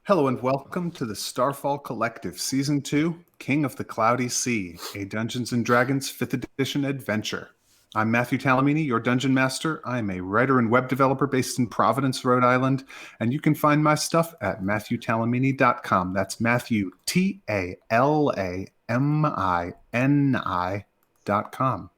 Hello and welcome to the Starfall Collective, Season 2, King of the Cloudy Sea, a Dungeons & Dragons 5th edition adventure. I'm Matthew Talamini, your Dungeon Master. I'm a writer and web developer based in Providence, Rhode Island, and you can find my stuff at MatthewTalamini.com. That's Matthew, Talamini.com.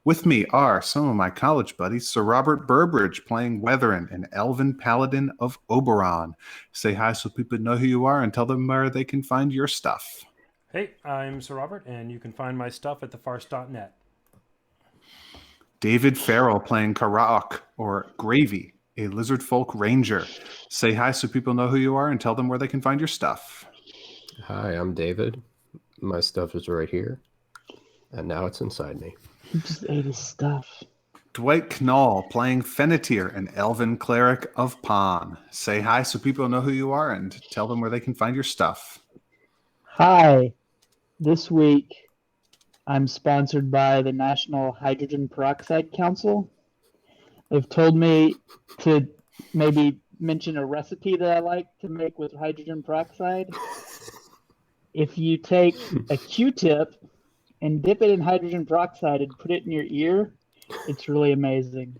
With me are some of my college buddies, Sir Robert Burbridge playing Weatherin, an elven paladin of Oberon. Say hi so people know who you are and tell them where they can find your stuff. Hey, I'm Sir Robert, and you can find my stuff at thefarce.net. David Farrell playing Karaok, or Gravy, a lizard folk ranger. Say hi so people know who you are and tell them where they can find your stuff. Hi, I'm David. My stuff is right here, and now it's inside me. He just ate his stuff. Dwight Knoll playing Fennetir, an elven cleric of Pon. Say hi so people know who you are and tell them where they can find your stuff. Hi. This week, I'm sponsored by the National Hydrogen Peroxide Council. They've told me to maybe mention a recipe that I like to make with hydrogen peroxide. If you take a Q-tip and dip it in hydrogen peroxide and put it in your ear, it's really amazing.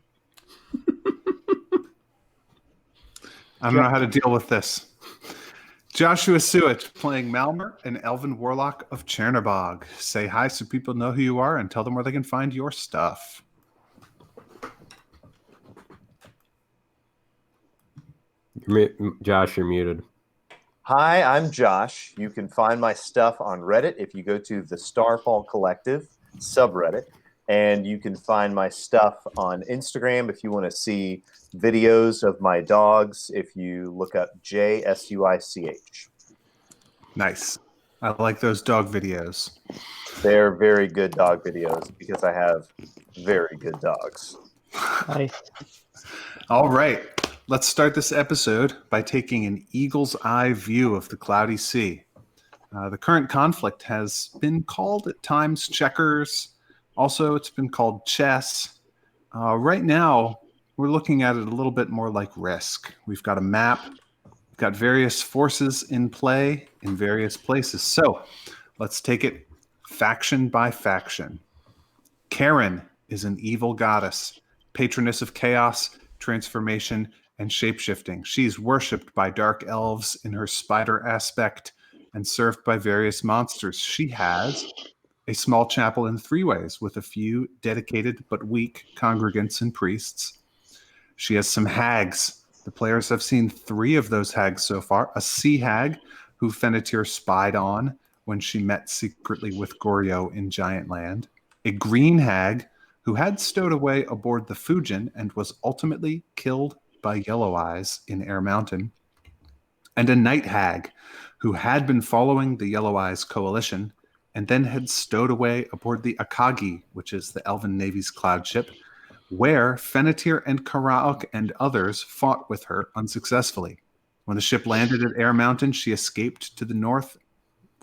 I don't know how to deal with this. Joshua Suet playing Malmer, an elven warlock of Chernobog. Say hi so people know who you are and tell them where they can find your stuff. Josh, you're muted. Hi, I'm Josh. You can find my stuff on Reddit if you go to the Starfall Collective subreddit. And you can find my stuff on Instagram if you want to see videos of my dogs if you look up JSUICH. Nice. I like those dog videos. They're very good dog videos because I have very good dogs. Nice. All right. Let's start this episode by taking an eagle's eye view of the cloudy sea. The current conflict has been called at times checkers. Also, it's been called chess. Right now, we're looking at it a little bit more like Risk. We've got a map. We've got various forces in play in various places. So let's take it faction by faction. Karen is an evil goddess, patroness of chaos, transformation, and shapeshifting. She's worshipped by dark elves in her spider aspect and served by various monsters. She has a small chapel in 3 ways with a few dedicated but weak congregants and priests. She has some hags. The players have seen 3 of those hags so far. A sea hag who Fennetir spied on when she met secretly with Goryo in Giant Land. A green hag who had stowed away aboard the Fujin and was ultimately killed by Yellow Eyes in Air Mountain. And a night hag who had been following the Yellow Eyes coalition and then had stowed away aboard the Akagi, which is the Elven Navy's cloud ship, where Fennetir and Karaok and others fought with her unsuccessfully. When the ship landed at Air Mountain, she escaped to the north,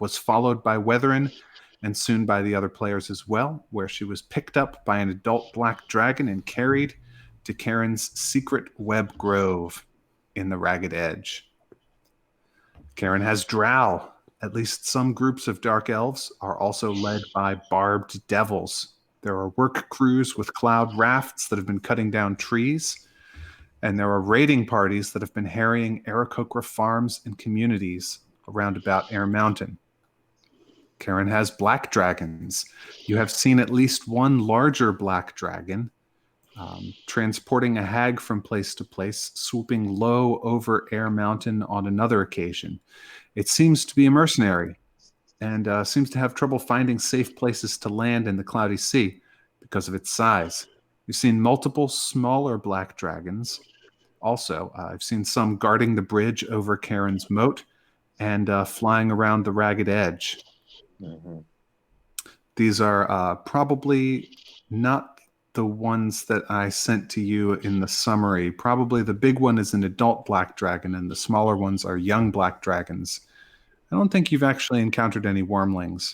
was followed by Weatherin, and soon by the other players as well, where she was picked up by an adult black dragon and carried to Karen's secret web grove in the Ragged Edge. Karen has drow. At least some groups of dark elves are also led by barbed devils. There are work crews with cloud rafts that have been cutting down trees, and there are raiding parties that have been harrying Aarakocra farms and communities around about Air Mountain. Karen has black dragons. You have seen at least one larger black dragon transporting a hag from place to place, swooping low over Air Mountain on another occasion. It seems to be a mercenary and seems to have trouble finding safe places to land in the cloudy sea because of its size. You've seen multiple smaller black dragons. Also, I've seen some guarding the bridge over Karen's moat and flying around the Ragged Edge. Mm-hmm. These are probably not the ones that I sent to you in the summary. Probably the big one is an adult black dragon, and the smaller ones are young black dragons. I don't think you've actually encountered any wormlings.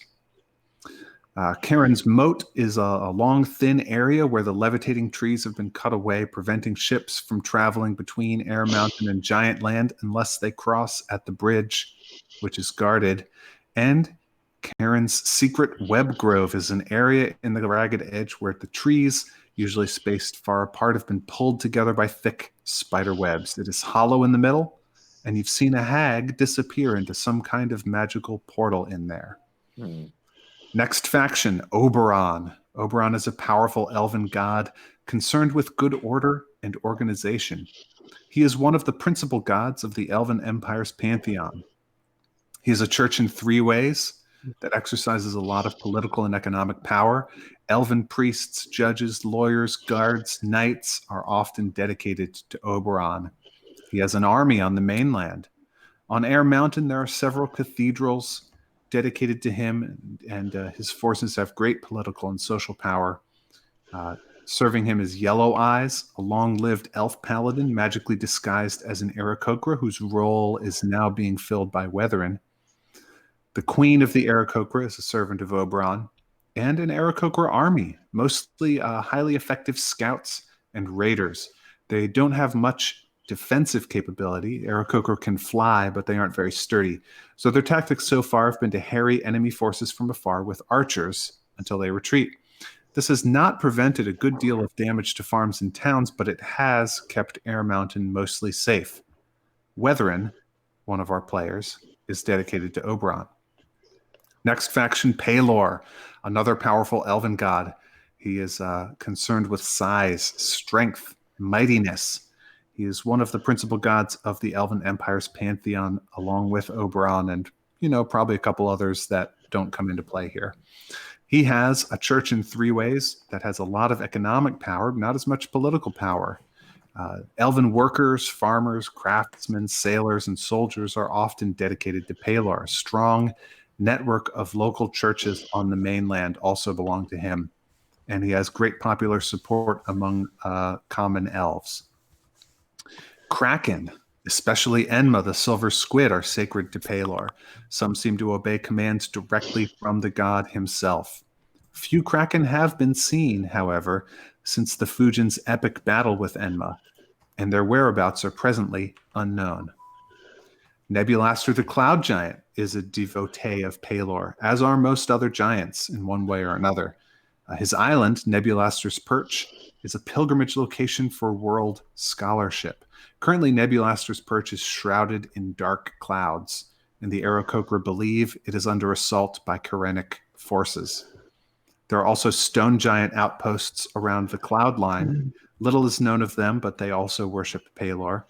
Charon's moat is a long, thin area where the levitating trees have been cut away, preventing ships from traveling between Air Mountain and Giant Land unless they cross at the bridge, which is guarded. And Charon's secret web grove is an area in the ragged edge where the trees, usually spaced far apart, have been pulled together by thick spider webs. It is hollow in the middle, and you've seen a hag disappear into some kind of magical portal in there. Next faction, Oberon. Oberon is a powerful elven god concerned with good order and organization. He is one of the principal gods of the Elven Empire's pantheon. He is a church in 3 ways that exercises a lot of political and economic power. Elven priests, judges, lawyers, guards, knights are often dedicated to Oberon. He has an army on the mainland. On Air Mountain, there are several cathedrals dedicated to him, and his forces have great political and social power. Serving him is Yellow Eyes, a long-lived elf paladin magically disguised as an Aarakocra, whose role is now being filled by Weatherin. The queen of the Aarakocra is a servant of Oberon, and an Aarakocra army, mostly highly effective scouts and raiders. They don't have much defensive capability. Aarakocra can fly, but they aren't very sturdy. So their tactics so far have been to harry enemy forces from afar with archers until they retreat. This has not prevented a good deal of damage to farms and towns, but it has kept Air Mountain mostly safe. Weatherin, one of our players, is dedicated to Oberon. Next faction, Pelor, another powerful elven god. He is concerned with size, strength, mightiness. He is one of the principal gods of the Elven Empire's pantheon, along with Oberon and, probably a couple others that don't come into play here. He has a church in 3 ways that has a lot of economic power, not as much political power. Elven workers, farmers, craftsmen, sailors, and soldiers are often dedicated to Pelor. A strong network of local churches on the mainland also belong to him, and he has great popular support among common elves. Kraken, especially Enma, the silver squid, are sacred to Pelor. Some seem to obey commands directly from the god himself. Few Kraken have been seen, however, since the Fujin's epic battle with Enma, and their whereabouts are presently unknown. Nebulaster the Cloud Giant is a devotee of Pelor, as are most other giants in one way or another. His island, Nebulaster's Perch, is a pilgrimage location for world scholarship. Currently, Nebulaster's Perch is shrouded in dark clouds, and the Aarakocra believe it is under assault by Kyrenic forces. There are also stone giant outposts around the cloud line. Little is known of them, but they also worship Pelor.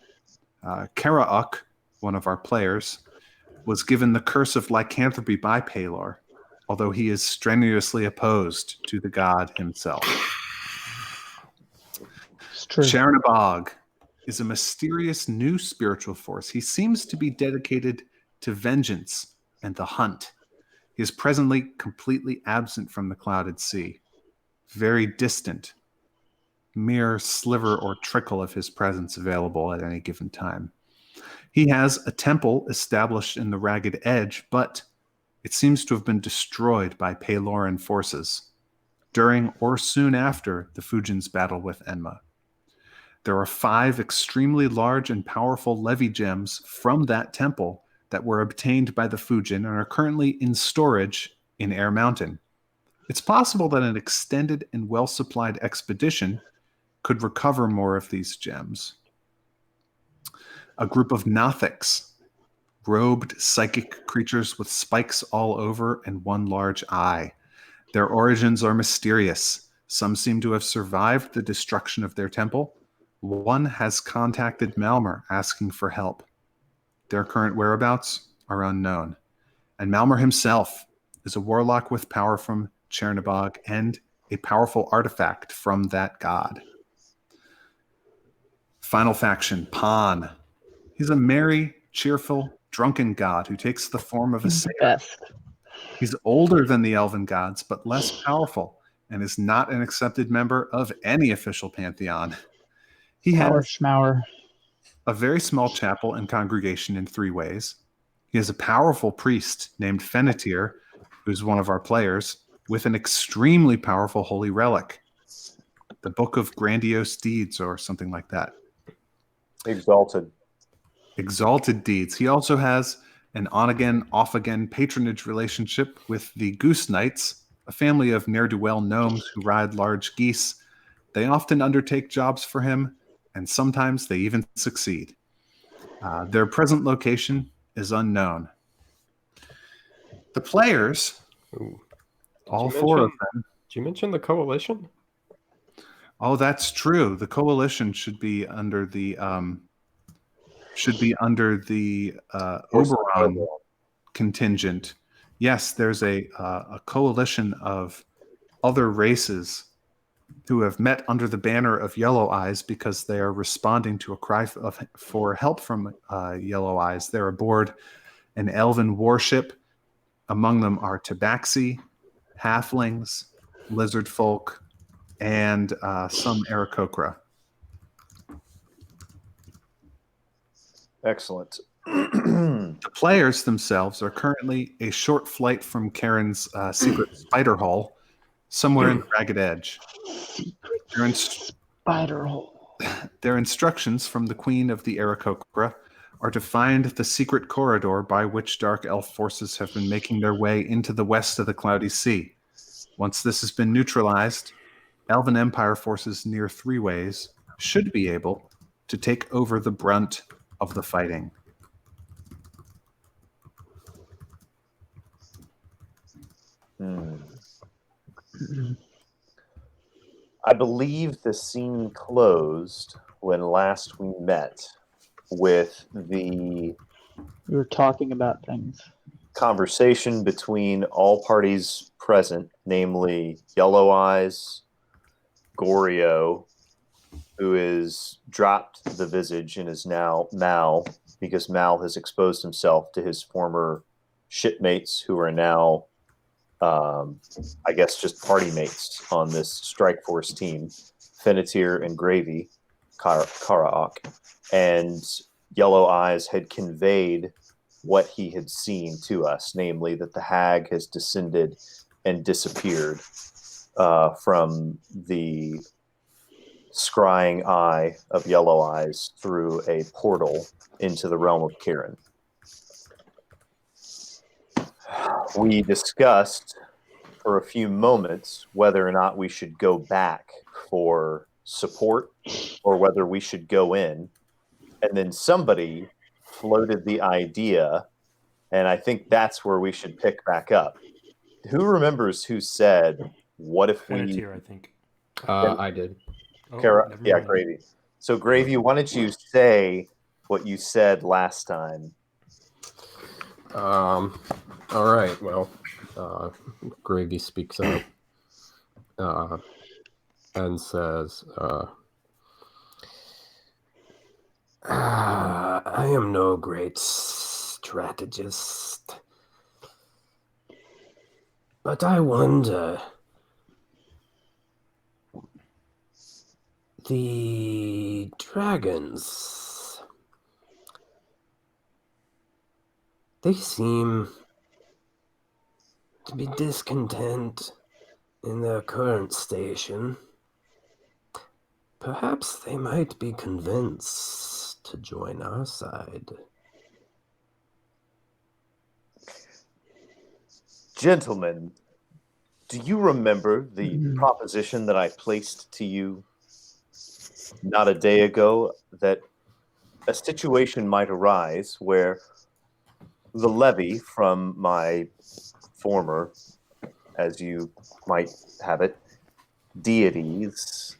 Karauk, one of our players, was given the curse of lycanthropy by Pelor, although he is strenuously opposed to the god himself. It's true. Chernabog is a mysterious new spiritual force. He seems to be dedicated to vengeance and the hunt. He is presently completely absent from the clouded sea, very distant, mere sliver or trickle of his presence available at any given time. He has a temple established in the Ragged Edge, but it seems to have been destroyed by Peloran forces during or soon after the Fujin's battle with Enma. There are 5 extremely large and powerful Levi gems from that temple that were obtained by the Fujin and are currently in storage in Air Mountain. It's possible that an extended and well-supplied expedition could recover more of these gems. A group of Nothics, robed psychic creatures with spikes all over and one large eye. Their origins are mysterious. Some seem to have survived the destruction of their temple. One has contacted Malmer asking for help. Their current whereabouts are unknown. And Malmer himself is a warlock with power from Chernabog and a powerful artifact from that god. Final faction, Pan. He's a merry, cheerful, drunken god who takes the form of a sailor. Best. He's older than the elven gods, but less powerful, and is not an accepted member of any official pantheon. He Power has schmower. a very small chapel and congregation in 3 ways. He has a powerful priest named Fennetir, who's one of our players, with an extremely powerful holy relic, the Book of Grandiose Deeds or something like that. Exalted. Exalted Deeds. He also has an on-again, off-again patronage relationship with the Goose Knights, a family of ne'er-do-well gnomes who ride large geese. They often undertake jobs for him, and sometimes they even succeed. Their present location is unknown. The players, Ooh. all four of them. Did you mention the coalition? Oh, that's true. The coalition should be under the Oberon contingent. Yes, there's a coalition of other races who have met under the banner of Yellow Eyes because they are responding to a cry for help from Yellow Eyes. They're aboard an elven warship. Among them are tabaxi, halflings, lizard folk, and some Aarakocra. Excellent. The players themselves are currently a short flight from Karen's secret spider hole, somewhere in the Ragged Edge. Secret spider hole. Their instructions from the Queen of the Aarakocra are to find the secret corridor by which dark elf forces have been making their way into the west of the Cloudy Sea. Once this has been neutralized, Elven Empire forces near Three Ways should be able to take over the brunt of the fighting. I believe the scene closed when last we met with the We were talking about things. conversation between all parties present, namely Yellow Eyes, Gorio, who has dropped the visage and is now Mal, because Mal has exposed himself to his former shipmates who are now, I guess, just party mates on this strike force team, Finnetir and Gravy, Karaok. And Yellow Eyes had conveyed what he had seen to us, namely that the hag has descended and disappeared from the scrying eye of Yellow Eyes through a portal into the realm of Karen. We discussed for a few moments whether or not we should go back for support or whether we should go in. And then somebody floated the idea, and I think that's where we should pick back up. Who remembers who said, what if we... Finnetir, I think. I did. Oh, never yeah, mind. Gravy. So, Gravy, why don't you say what you said last time? All right. Well, Gravy speaks up and says, I am no great strategist, but I wonder, the dragons, they seem to be discontent in their current station. Perhaps they might be convinced to join our side. Gentlemen, do you remember the proposition that I placed to you not a day ago, that a situation might arise where the levy from my former, as you might have it, deity's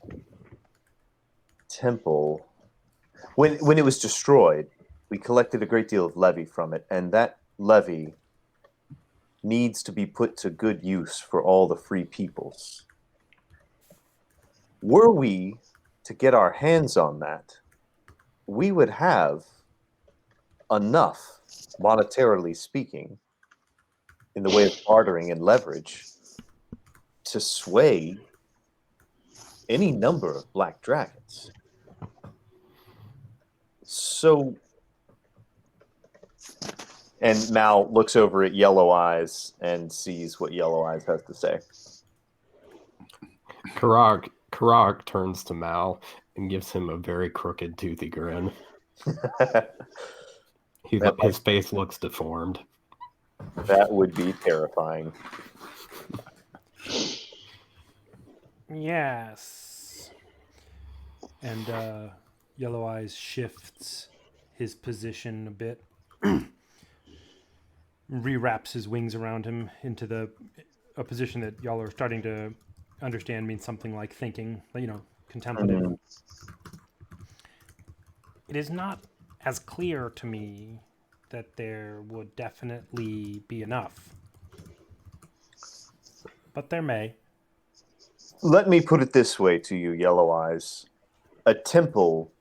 temple, when it was destroyed, we collected a great deal of levy from it, and that levy needs to be put to good use for all the free peoples. Were we to get our hands on that, we would have enough, monetarily speaking, in the way of bartering and leverage, to sway any number of black dragons. So And Mal looks over at Yellow Eyes and sees what Yellow Eyes has to say. Karag turns to Mal and gives him a very crooked, toothy grin. His face looks deformed. That would be terrifying. Yes. And Yellow Eyes shifts his position a bit, rewraps his wings around him into a position that y'all are starting to understand means something like thinking, contemplative. Mm. It is not as clear to me that there would definitely be enough. But there may. Let me put it this way to you, Yellow Eyes. A temple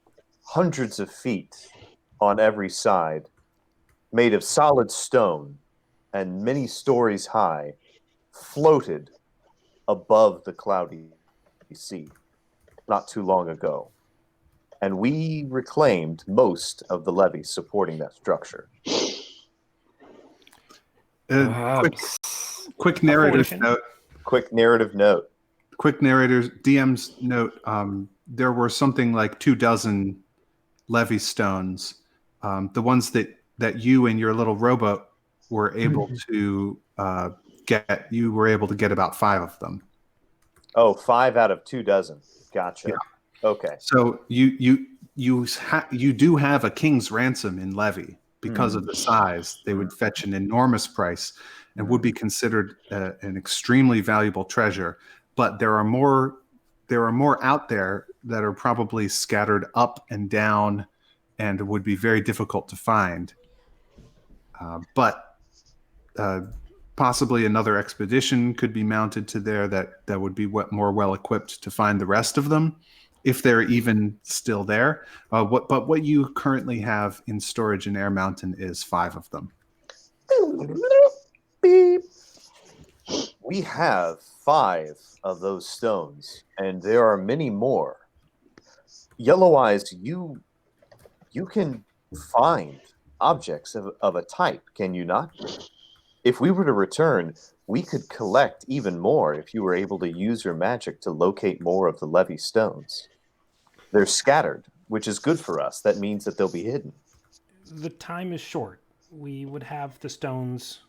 hundreds of feet on every side, made of solid stone and many stories high, floated above the cloudy sea not too long ago. And we reclaimed most of the levees supporting that structure. Quick narrative portion. note. Quick narrative note. Quick narrator's DM's note. There were something like 24 levee stones. The ones that you and your little rowboat were able to get. You were able to get about 5 of them. Oh, 5 out of 24. Gotcha. Yeah. Okay. So you do have a king's ransom in levee because of the size. They would fetch an enormous price and would be considered an extremely valuable treasure. But there are more out there that are probably scattered up and down and would be very difficult to find. But possibly another expedition could be mounted to there that would be more well equipped to find the rest of them, if they're even still there. But what you currently have in storage in Air Mountain is 5 of them. Beep. We have 5 of those stones, and there are many more. Yellow Eyes, you can find objects of a type, can you not? If we were to return, we could collect even more if you were able to use your magic to locate more of the levee stones. They're scattered, which is good for us. That means that they'll be hidden. The time is short. We would have the stones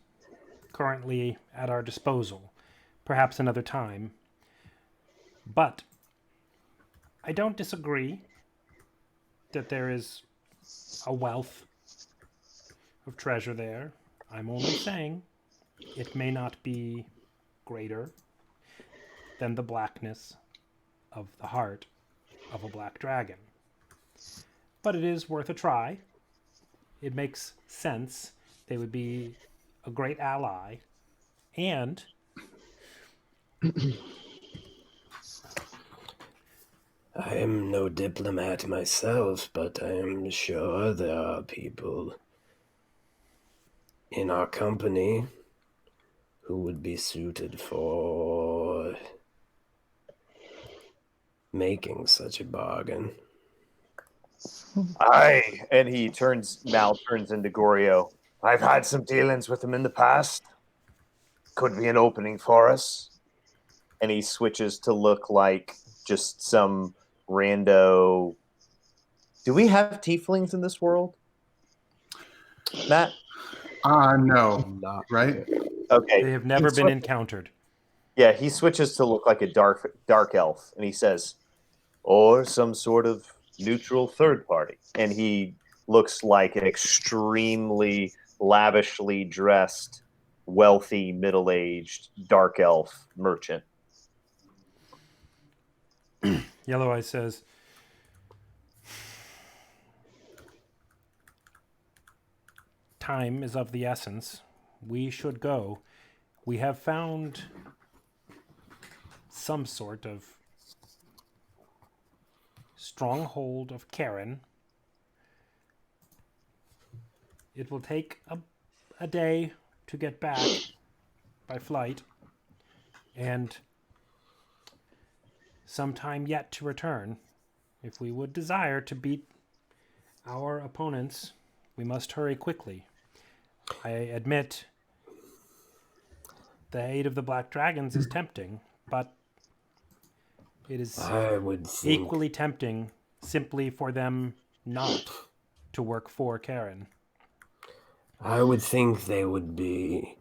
currently at our disposal, perhaps another time. But I don't disagree that there is a wealth of treasure there. I'm only saying it may not be greater than the blackness of the heart of a black dragon. But it is worth a try. It makes sense. They would be a great ally. And I am no diplomat myself, but I am sure there are people in our company who would be suited for making such a bargain. Aye, and Mal turns into Goryo. I've had some dealings with him in the past. Could be an opening for us. And he switches to look like just some rando. Do we have tieflings in this world, Matt? No, not right. Okay. they have never been encountered. Yeah, he switches to look like a dark elf, and he says, or some sort of neutral third party. And he looks like an extremely lavishly dressed, wealthy, middle-aged dark elf merchant. Yellow Eye says, time is of the essence. We should go. We have found some sort of stronghold of Karen. It will take a day to get back by flight, and some time yet to return. If we would desire to beat our opponents, we must hurry quickly. I admit the aid of the Black Dragons is tempting, but it is I would think equally tempting simply for them not to work for Karen. they would be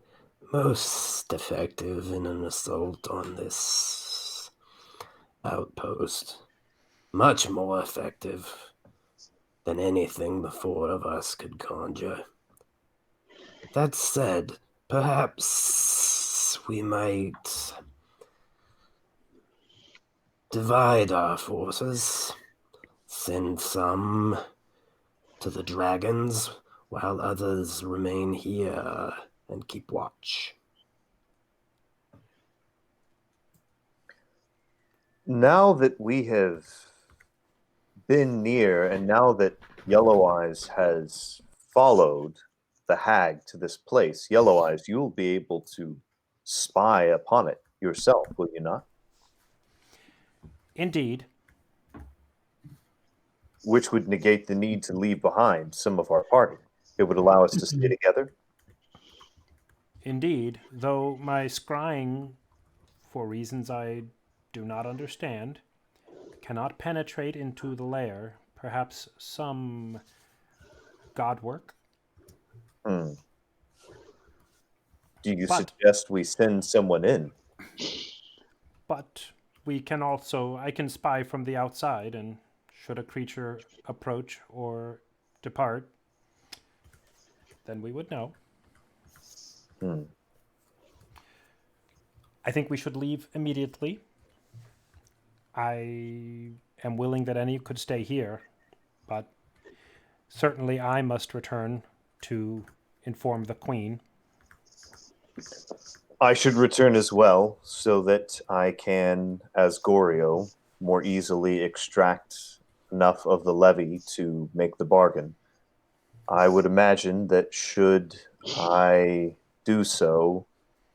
most effective in an assault on this outpost. Much more effective than anything the four of us could conjure. That said, perhaps we might divide our forces, send some to the dragons, while others remain here and keep watch. Now that we have been near, and now that Yellow Eyes has followed the hag to this place, Yellow Eyes, you will be able to spy upon it yourself, will you not? Indeed, Which would negate the need to leave behind some of our party. It would allow us to stay together. indeed, though my scrying, for reasons I do not understand, cannot penetrate into the lair. Perhaps some god work? Hmm. Do you But- suggest we send someone in? But we can also, I can spy from the outside, and should a creature approach or depart, then we would know. Hmm. I think we should leave immediately. I am willing that any could stay here, but certainly I must return to inform the Queen. I should return as well, so that I can, as Gorio, more easily extract enough of the levy to make the bargain. I would imagine that should I do so,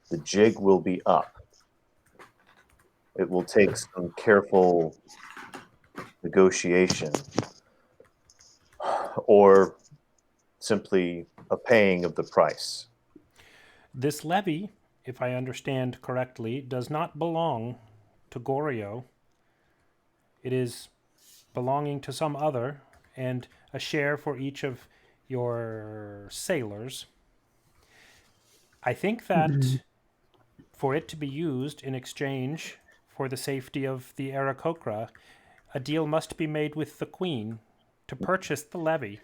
the jig will be up. It will take some careful negotiation, or simply a paying of the price. This levy, if I understand correctly, does not belong to Gorio. It is belonging to some other, and a share for each of your sailors. I think that for it to be used in exchange for the safety of the Aarakocra, a deal must be made with the Queen to purchase the levy,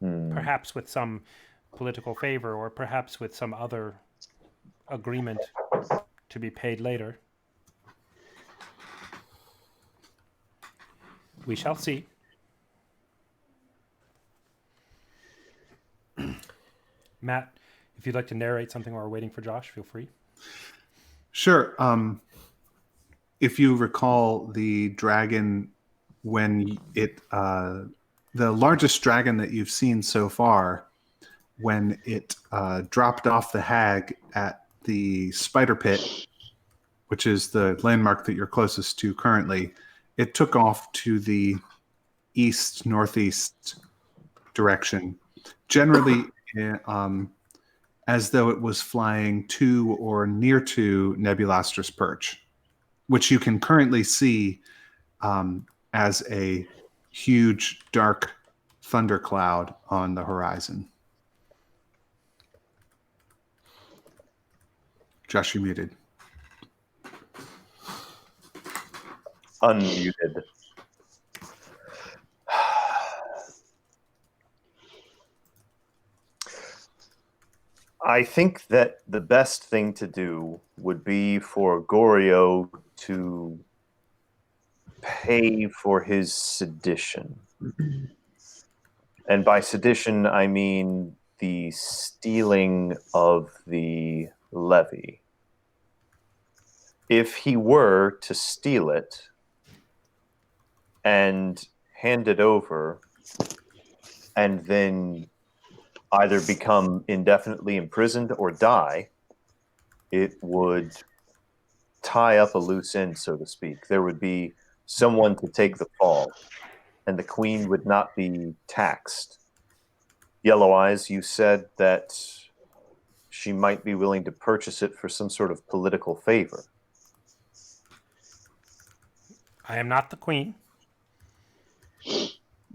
perhaps with some political favor or perhaps with some other agreement to be paid later. We shall see. Matt, if you'd like to narrate something while we're waiting for Josh, feel free. Sure. If you recall, the dragon, when the largest dragon that you've seen so far, when it dropped off the hag at the spider pit, which is the landmark that you're closest to currently, it took off to the east northeast direction, generally as though it was flying to or near to Nebulastra's perch, which you can currently see as a huge dark thundercloud on the horizon. Josh, you muted. Unmuted. I think that the best thing to do would be for Gorio to pay for his sedition. And by sedition, I mean the stealing of the levy. If he were to steal it and hand it over and then either become indefinitely imprisoned or die, it would tie up a loose end, so to speak. There would be someone to take the fall, and the Queen would not be taxed. Yellow Eyes, you said that she might be willing to purchase it for some sort of political favor. I am not the queen.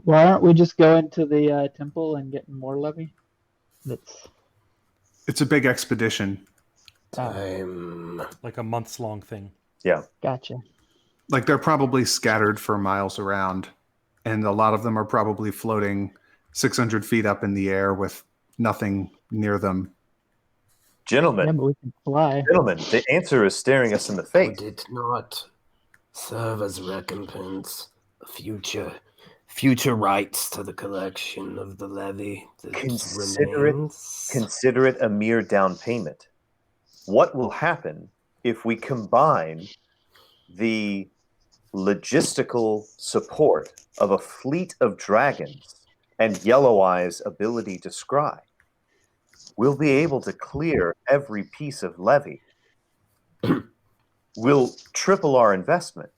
Why aren't we just going to the temple and getting more levy? It's a big expedition. Time. Like a months-long thing. Yeah. Gotcha. Like they're probably scattered for miles around, and a lot of them are probably floating 600 feet up in the air with nothing near them. Gentlemen, Yeah, but we can fly. gentlemen, the answer is staring us in the face. Would it not serve as recompense? Future rights to the collection of the levy that remains? Consider it a mere down payment. What will happen if we combine the logistical support of a fleet of dragons and Yellow Eye's ability to scry? We'll be able to clear every piece of levy. We'll triple our investment.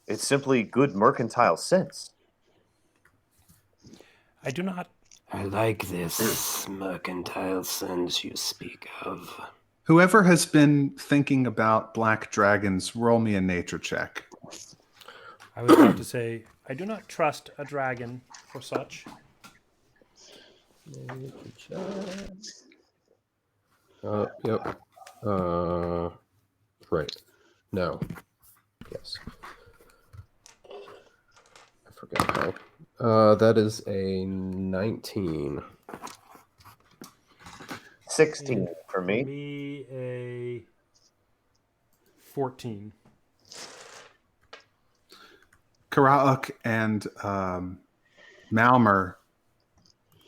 It's simply good mercantile sense. I do not. I like this mercantile sense you speak of. Whoever has been thinking about black dragons, roll me a nature check. I was about to say, I do not trust a dragon for such. Yep. Right. No. Yes. I forgot how. That is a 19. 16 for For me. me, a 14. Karauk and Malmer,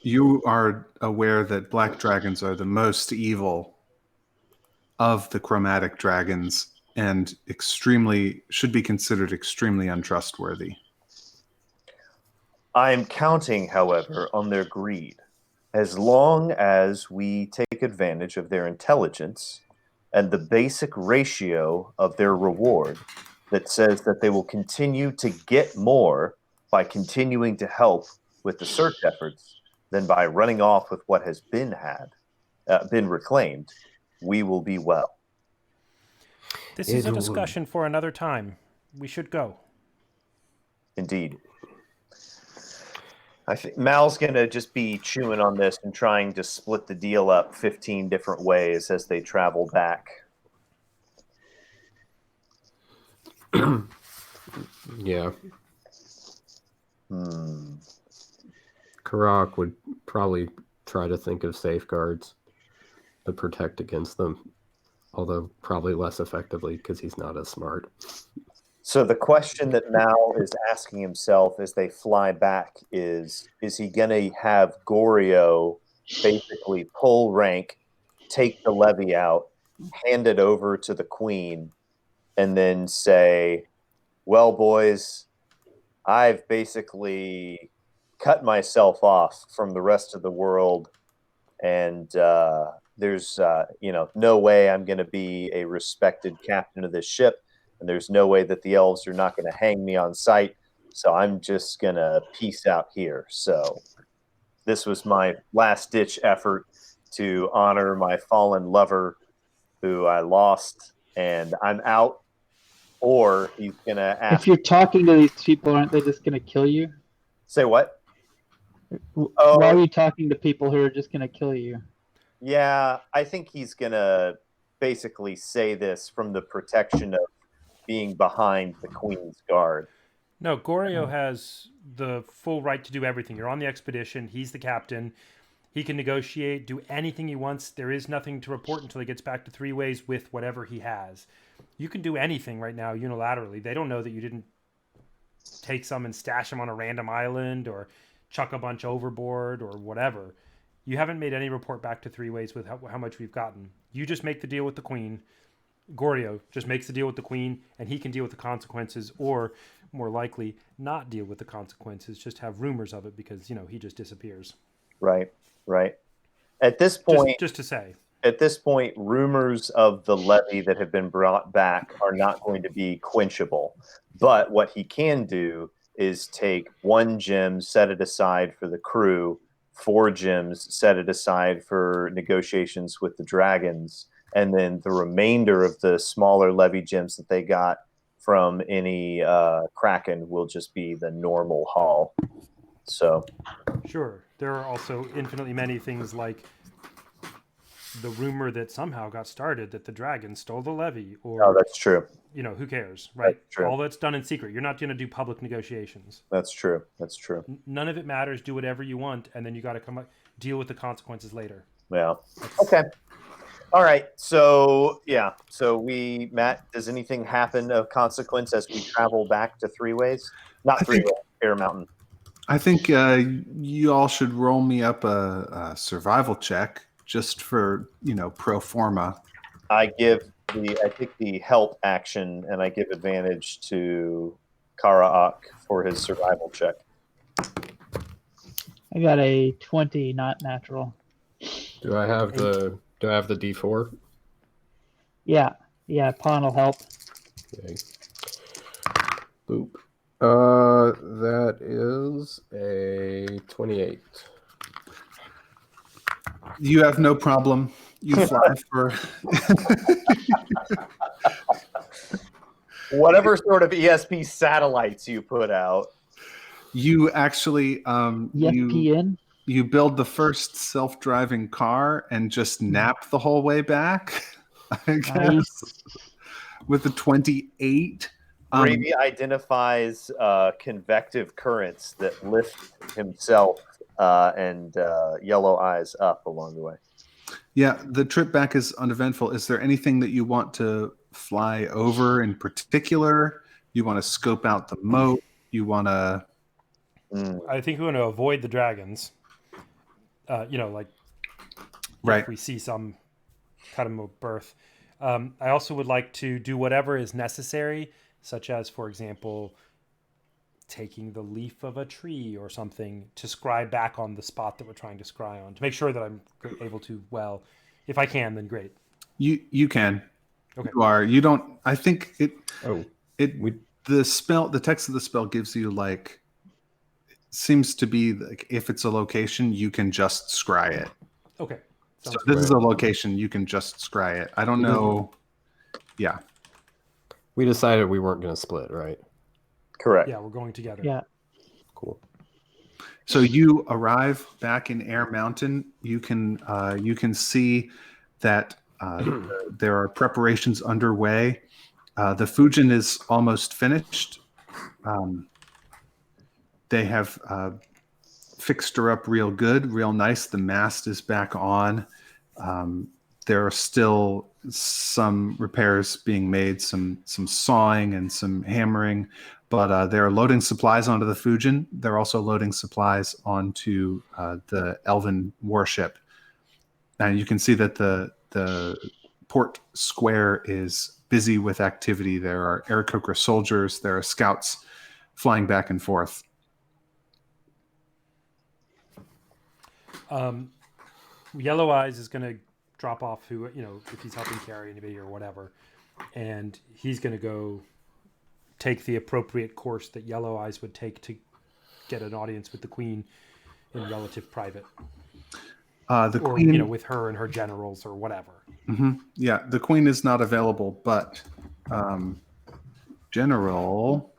you are aware that black dragons are the most evil of the chromatic dragons and should be considered extremely untrustworthy. I am counting, however, on their greed. As long as we take advantage of their intelligence and the basic ratio of their reward that says that they will continue to get more by continuing to help with the search efforts than by running off with what has been reclaimed, we will be well. This is a discussion for another time. We should go. Indeed. I think Mal's going to just be chewing on this and trying to split the deal up 15 different ways as they travel back. Yeah. Karak would probably try to think of safeguards to protect against them, although probably less effectively because he's not as smart. So the question that Mal is asking himself as they fly back is he going to have Goryo basically pull rank, take the levy out, hand it over to the queen, and then say, well, boys, I've basically cut myself off from the rest of the world, and there's no way I'm going to be a respected captain of this ship. And there's no way that the elves are not going to hang me on sight. So I'm just going to peace out here. So this was my last-ditch effort to honor my fallen lover who I lost, and I'm out. Or he's going to ask... If you're talking to these people, aren't they just going to kill you? Say what? Why are you talking to people who are just going to kill you? Yeah, I think he's going to basically say this from the protection of being behind the Queen's guard. No, Goryo has the full right to do everything. You're on the expedition. He's the captain. He can negotiate, do anything he wants. There is nothing to report until he gets back to Three Ways with whatever he has. You can do anything right now unilaterally. They don't know that you didn't take some and stash them on a random island or chuck a bunch overboard or whatever. You haven't made any report back to Three Ways with how much we've gotten. You just make the deal with the Queen. Goryo just makes the deal with the Queen, and he can deal with the consequences, or more likely not deal with the consequences, just have rumors of it because, he just disappears. Right. At this point, just to say, at this point, rumors of the levy that have been brought back are not going to be quenchable. But what he can do is take one gem, set it aside for the crew, 4 gems, set it aside for negotiations with the dragons, and then the remainder of the smaller levy gems that they got from any Kraken will just be the normal haul. So, Sure. There are also infinitely many things like the rumor that somehow got started that the dragon stole the levy, oh, or that's true. who cares, right? That's true. All that's done in secret. You're not going to do public negotiations. That's true. That's true. None of it matters. Do whatever you want, and then you got to come deal with the consequences later. Yeah. Okay. All right. So yeah. So Matt, does anything happen of consequence as we travel back to Three Ways? Not Three Ways, Air Mountain. I think you all should roll me up a survival check just for pro forma. I take the help action and I give advantage to Karaak for his survival check. I got a 20, not natural. Do I have the D4? Yeah, pawn will help. Okay. Boop. That is a 28. You have no problem. You fly for whatever sort of ESP satellites you put out. You actually ESPN? you build the first self-driving car and just nap the whole way back. I guess. Nice. With the 28. Gravy identifies convective currents that lift himself and Yellow Eyes up along the way. Yeah, the trip back is uneventful. Is there anything that you want to fly over in particular? You want to scope out the moat? You want to... I think we want to avoid the dragons. Like right. if we see some kind of birth. I also would like to do whatever is necessary, such as, for example, taking the leaf of a tree or something to scry back on the spot that we're trying to scry on, to make sure that I'm able to, well, if I can, then great. You can. Okay. You are. You don't... I think it... the text of the spell gives you like... Seems to be like if it's a location, you can just scry it. Okay. So this is a location, you can just scry it. I don't know. Yeah. We decided we weren't going to split, right? Correct. Yeah, we're going together. Yeah. Cool. So you arrive back in Air Mountain. You can see that there are preparations underway. The Fujin is almost finished. They have fixed her up real good, real nice. The mast is back on. There are still some repairs being made, some sawing and some hammering, but they're loading supplies onto the Fujin. They're also loading supplies onto the Elven warship. And you can see that the port square is busy with activity. There are Aarakocra soldiers. There are scouts flying back and forth. Yellow Eyes is going to drop off who, if he's helping carry anybody or whatever, and he's going to go take the appropriate course that Yellow Eyes would take to get an audience with the Queen in relative private. Queen, with her and her generals or whatever. Mm-hmm. Yeah, the Queen is not available, but General.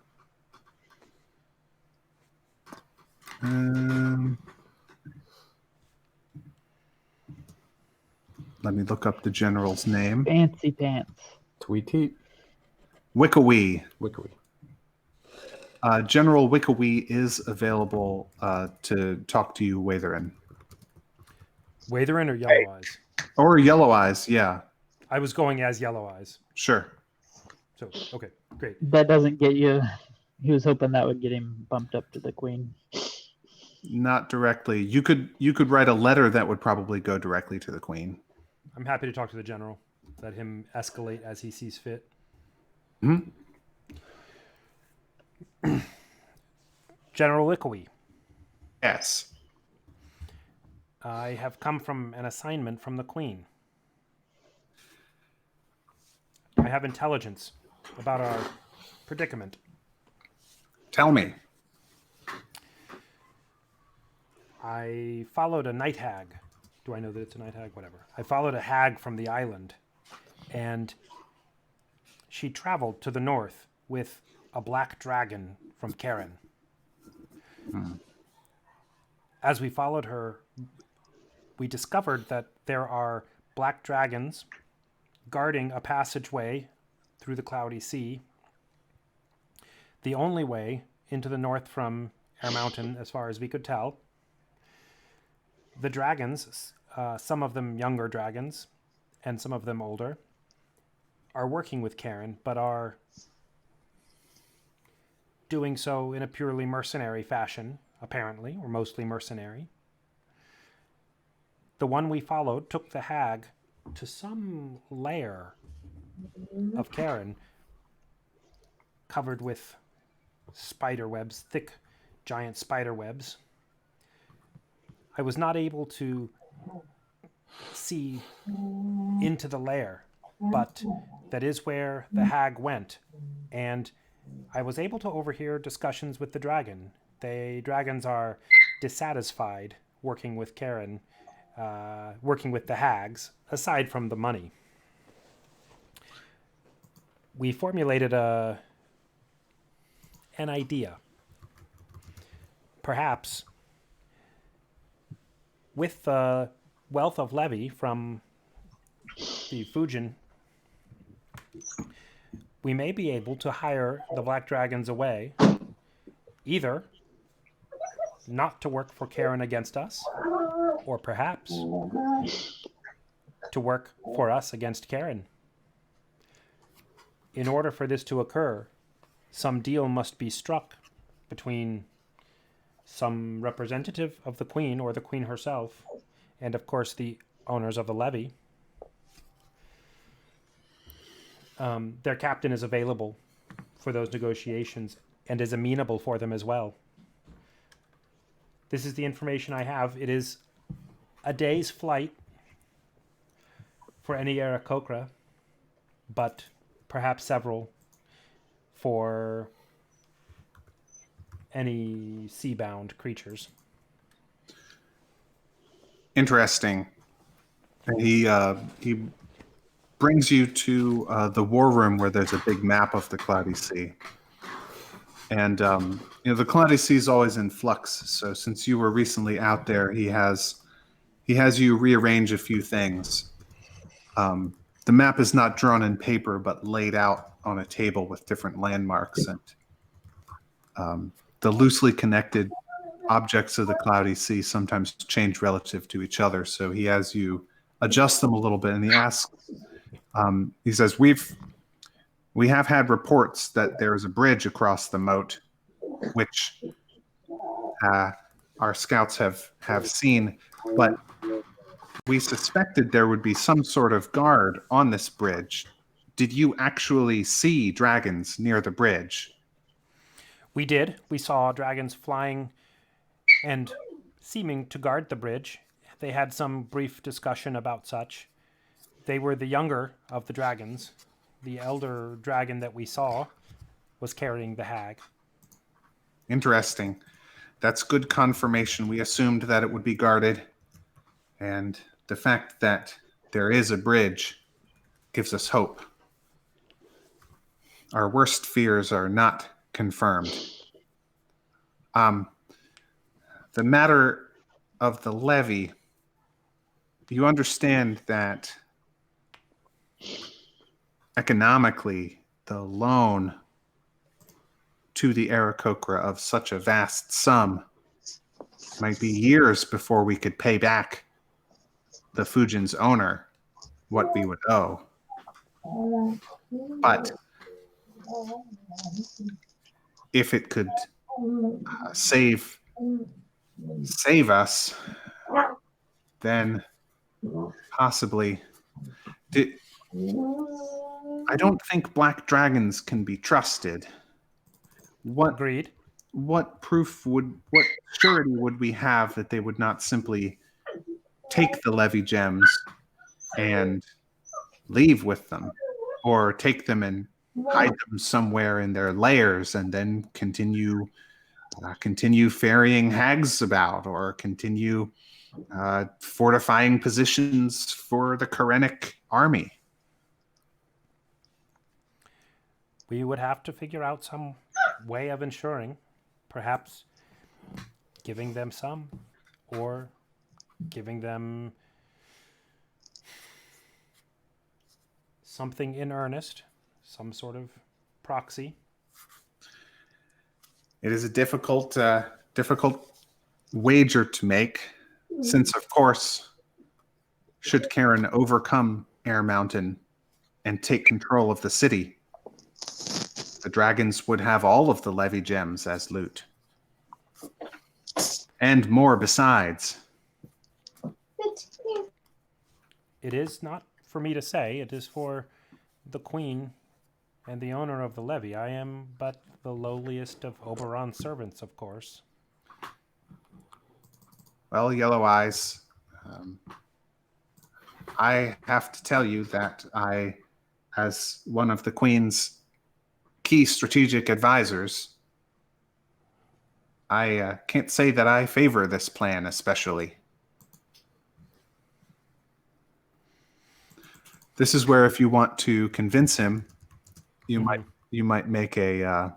Let me look up the general's name. Fancy pants. Tweety. Wickawee. Wickawee. General Wickawee is available to talk to you, Watherin. Watherin or Yellow Eyes? Or Yellow Eyes, yeah. I was going as Yellow Eyes. Sure. So, okay, great. That doesn't get you... He was hoping that would get him bumped up to the Queen. Not directly. You could write a letter that would probably go directly to the Queen. I'm happy to talk to the general. Let him escalate as he sees fit. Mm-hmm. General Wickawee. Yes. I have come from an assignment from the Queen. I have intelligence about our predicament. Tell me. I followed a night hag. Do I know that it's a night hag? Whatever. I followed a hag from the island, and she traveled to the north with a black dragon from Karen. As we followed her, we discovered that there are black dragons guarding a passageway through the cloudy sea. The only way into the north from our mountain, as far as we could tell. The dragons, some of them younger dragons, and some of them older, are working with Karen, but are doing so in a purely mercenary fashion, apparently, or mostly mercenary. The one we followed took the hag to some lair of Karen, covered with spider webs, thick, giant spider webs. I was not able to see into the lair, but that is where the hag went, and I was able to overhear discussions with the dragon. The dragons are dissatisfied working with Karen, working with the hags, aside from the money. We formulated an idea. Perhaps with the wealth of levy from the Fujin, we may be able to hire the Black Dragons away, either not to work for Karen against us, or perhaps to work for us against Karen. In order for this to occur, some deal must be struck between some representative of the Queen or the Queen herself, and of course the owners of the levy. Their captain is available for those negotiations and is amenable for them as well. This is the information I have. It is a day's flight for any Aarakocra, but perhaps several for any sea-bound creatures. Interesting. And he brings you to the war room where there's a big map of the Cloudy Sea. And the Cloudy Sea is always in flux. So since you were recently out there, he has you rearrange a few things. The map is not drawn in paper, but laid out on a table with different landmarks, and the loosely connected objects of the Cloudy Sea sometimes change relative to each other. So he has you adjust them a little bit, and he asks. He says, "We have had reports that there is a bridge across the moat, which our scouts have seen, but we suspected there would be some sort of guard on this bridge. Did you actually see dragons near the bridge?" We did. We saw dragons flying and seeming to guard the bridge. They had some brief discussion about such. They were the younger of the dragons. The elder dragon that we saw was carrying the hag. Interesting. That's good confirmation. We assumed that it would be guarded, and the fact that there is a bridge gives us hope. Our worst fears are not confirmed. The matter of the levy, you understand that economically, the loan to the Aarakocra of such a vast sum might be years before we could pay back the Fujin's owner what we would owe. But if it could save us, then possibly. I don't think black dragons can be trusted. Agreed. What surety would we have that they would not simply take the levy gems and leave with them, or take them and hide them somewhere in their lairs and then continue continue ferrying hags about, or continue fortifying positions for the Kyrenic army. We would have to figure out some way of ensuring, perhaps giving them some, or giving them something in earnest, some sort of proxy. It is a difficult wager to make, since, of course, should Karen overcome Air Mountain and take control of the city, the dragons would have all of the levy gems as loot. And more besides. It is not for me to say, it is for the queen and the owner of the levy. I am but the lowliest of Oberon's servants, of course. Well, Yellow Eyes, I have to tell you that I, as one of the Queen's key strategic advisors, I can't say that I favor this plan especially. This is where, if you want to convince him, you might make a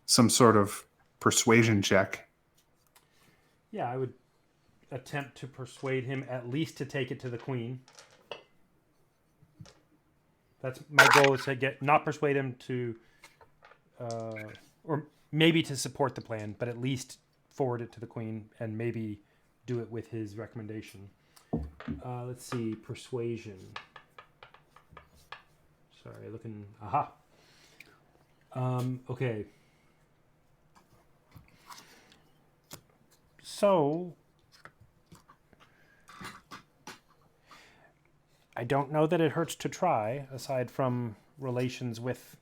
some sort of persuasion check. Yeah, I would attempt to persuade him at least to take it to the queen. That's my goal, is to not persuade him to, or maybe to support the plan, but at least forward it to the queen and maybe do it with his recommendation. Let's see, persuasion. Sorry, looking. Aha. Okay. So, I don't know that it hurts to try, aside from relations with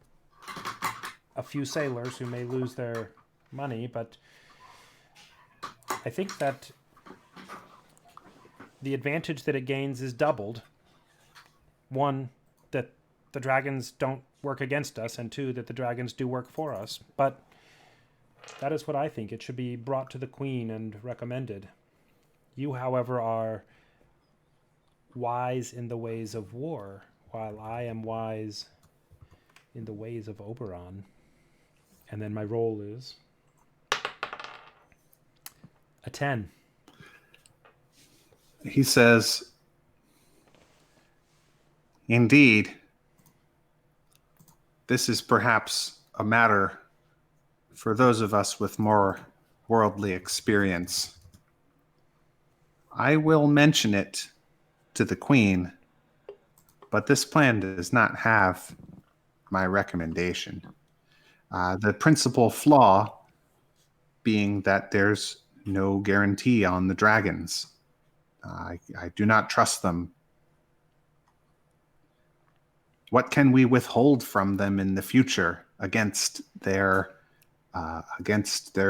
a few sailors who may lose their money, but I think that the advantage that it gains is doubled. One, that the dragons don't work against us, and two, that the dragons do work for us. But that is what I think. It should be brought to the queen and recommended. You, however, are wise in the ways of war, while I am wise in the ways of Oberon. And then my roll is a 10. He says, "Indeed, this is perhaps a matter for those of us with more worldly experience. I will mention it to the Queen, but this plan does not have my recommendation. The principal flaw being that there's no guarantee on the dragons. I do not trust them. What can we withhold from them in the future against their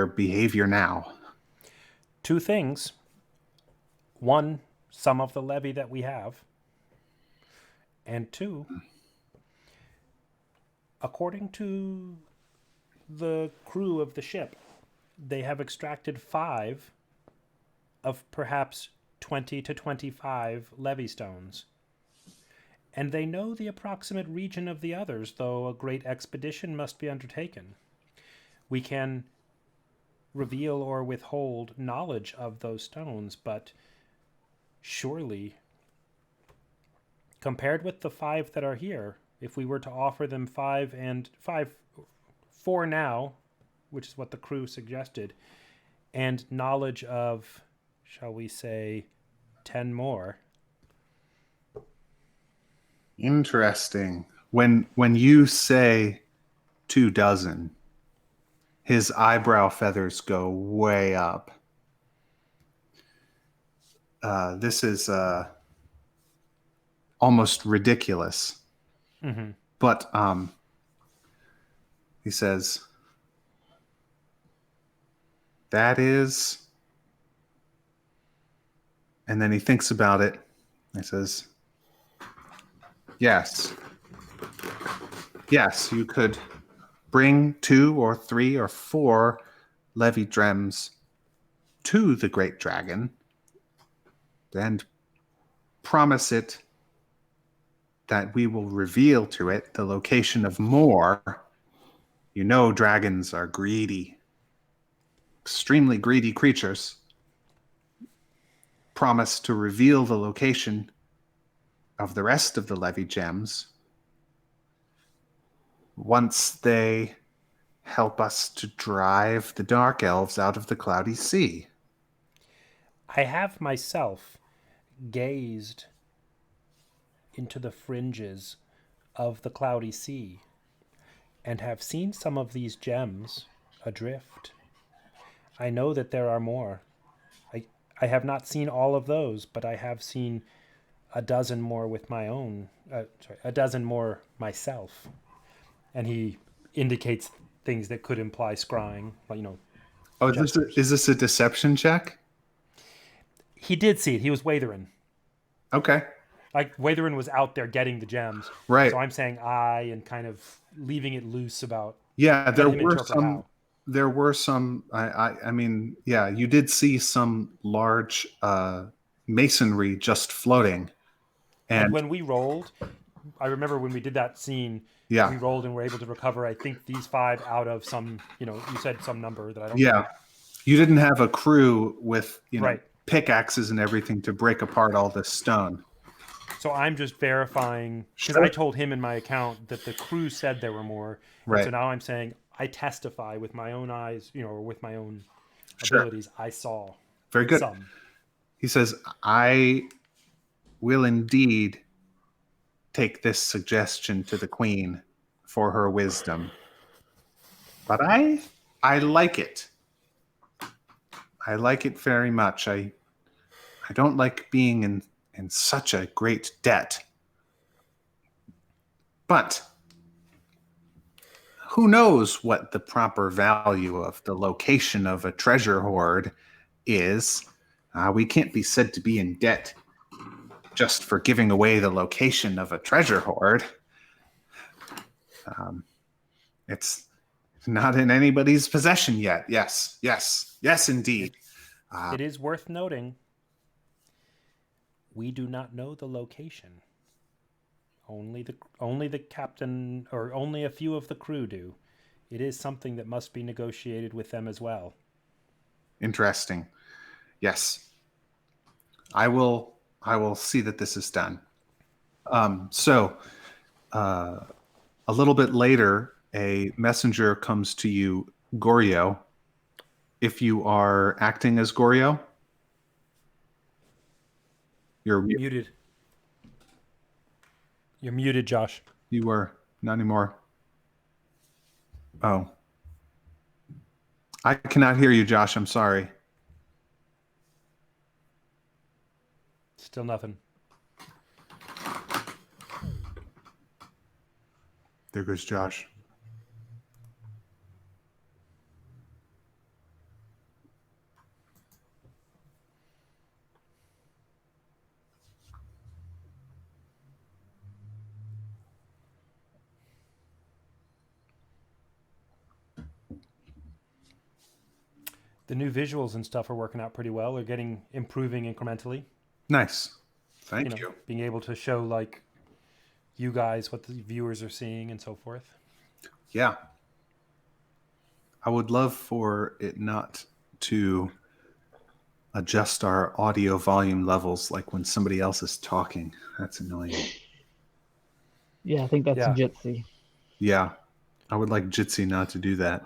behavior now?" Two things. One, some of the levy that we have. And two, according to the crew of the ship, they have extracted 5 of perhaps 20 to 25 levy stones. And they know the approximate region of the others, though a great expedition must be undertaken. We can reveal or withhold knowledge of those stones, but surely, compared with the 5 that are here, if we were to offer them 4 now, which is what the crew suggested, and knowledge of, shall we say, 10 more. Interesting. When you say 24, his eyebrow feathers go way up. This is almost ridiculous. Mm-hmm. But he says, "That is," and then he thinks about it. He says, Yes, you could bring 2 or 3 or 4 levy gems to the great dragon and promise it that we will reveal to it the location of more. You know, dragons are greedy, extremely greedy creatures. Promise to reveal the location of the rest of the levy gems once they help us to drive the dark elves out of the cloudy sea. I have myself gazed into the fringes of the cloudy sea and have seen some of these gems adrift. I know that there are more. I have not seen all of those, but I have seen a dozen more with my own. A dozen more myself. And he indicates things that could imply scrying, Oh, gestures. is this a deception check? He did see it. He was Watherin. Okay. Like, Watherin was out there getting the gems. Right. So I'm saying I and kind of leaving it loose about Yeah, there letting him were interpret some. how. There were some. I mean, yeah, you did see some large masonry just floating, And and when we rolled, I remember when we did that scene, yeah, we rolled and were able to recover, I think, these 5 out of some, you said some number that I don't yeah, know. you didn't have a crew with Right. pickaxes and everything to break apart all this stone. So I'm just verifying, because Sure. I told him in my account that the crew said there were more. And Right. so now I'm saying I testify with my own eyes, or with my own Sure. abilities. I saw Very good. some. He says, "I will indeed take this suggestion to the queen for her wisdom, but I like it. I like it very much. I don't like being in such a great debt. But who knows what the proper value of the location of a treasure hoard is? We can't be said to be in debt just for giving away the location of a treasure hoard. It's not in anybody's possession yet. Yes, indeed. It is worth noting we do not know the location. Only the captain, or only a few of the crew do. It is something that must be negotiated with them as well. Interesting. Yes. I will see that this is done. So a little bit later, a messenger comes to you, Goryo. If you are acting as Goryo, you're Muted. You're muted, Josh. You are not anymore. Oh. I cannot hear you, Josh. I'm sorry. Still nothing. There goes Josh. The new visuals and stuff are working out pretty well. They're improving incrementally. Nice. Thank you. Being able to show, like, you guys what the viewers are seeing and so forth. Yeah. I would love for it not to adjust our audio volume levels like when somebody else is talking. That's annoying. Yeah, I think that's Jitsi. Yeah. I would like Jitsi not to do that.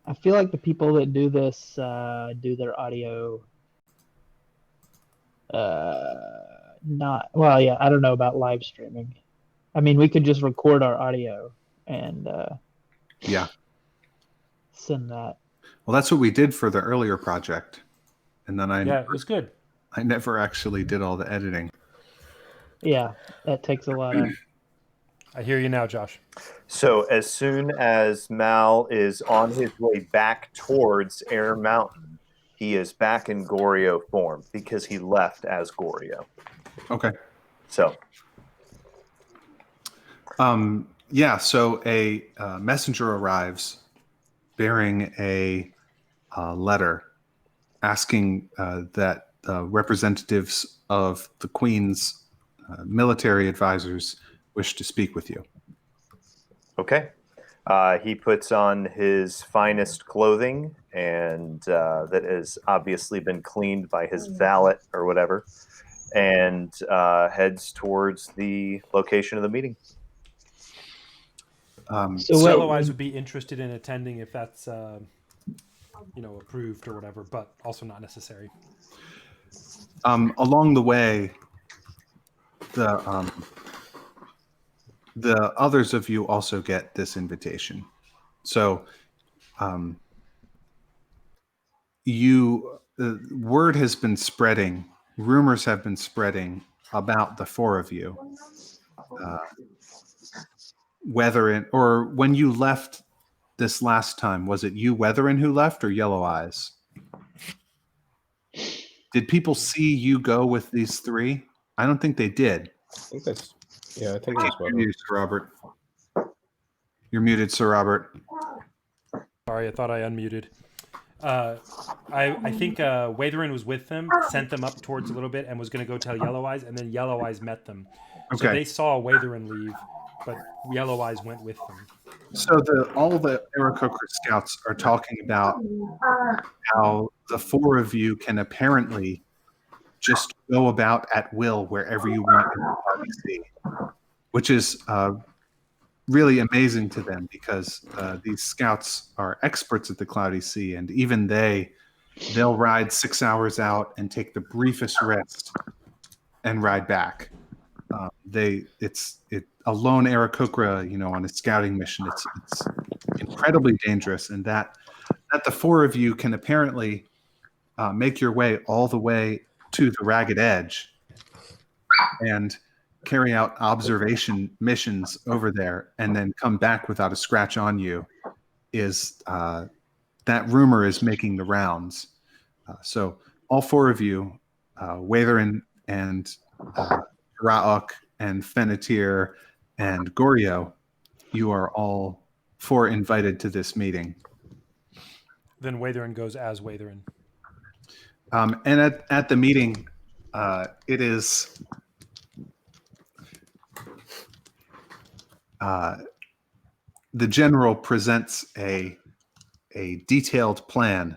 I feel like the people that do this do their audio not well. Yeah, I don't know about live streaming. I mean, we could just record our audio and send that. Well, that's what we did for the earlier project, and then it was good. I never actually did all the editing. Yeah, that takes a lot of. I hear you now, Josh. So as soon as Mal is on his way back towards Air Mountain, he is back in Goryo form because he left as Goryo. Okay. So. So a messenger arrives bearing a letter asking that representatives of the Queen's military advisors wish to speak with you. Okay. He puts on his finest clothing, and that has obviously been cleaned by his valet or whatever, and heads towards the location of the meeting. So wait, Yellow Eyes would be interested in attending if that's approved or whatever, but also not necessary. Along the way, the others of you also get this invitation. So word has been spreading, rumors have been spreading about the four of you. Weatherin, or when you left this last time, was it you, Weatherin, who left, or Yellow Eyes? Did people see you go with these three? I don't think they did. I think that's, yeah, I think it was You're Weather. muted, Sir Robert. You're muted, Sir Robert. Sorry, I thought I unmuted. I think Watherin was with them, sent them up towards a little bit, and was going to go tell Yellow Eyes, and then Yellow Eyes met them. So Okay. they saw Watherin leave, but Yellow Eyes went with them. So all the Aarakocra scouts are talking about how the four of you can apparently just go about at will wherever you want in the Cloudy Sea, which is really amazing to them because these scouts are experts at the Cloudy Sea, and even they'll ride 6 hours out and take the briefest rest and ride back. It's a lone Aarakocra, on a scouting mission. It's incredibly dangerous, and that the four of you can apparently make your way all the way to the Ragged Edge and carry out observation missions over there, and then come back without a scratch on you. Is that rumor is making the rounds? So all four of you, Watherin and Ra'ok and Fennetir and Goryo, you are all four invited to this meeting. Then Watherin goes as Watherin. And at the meeting, it is the general presents a detailed plan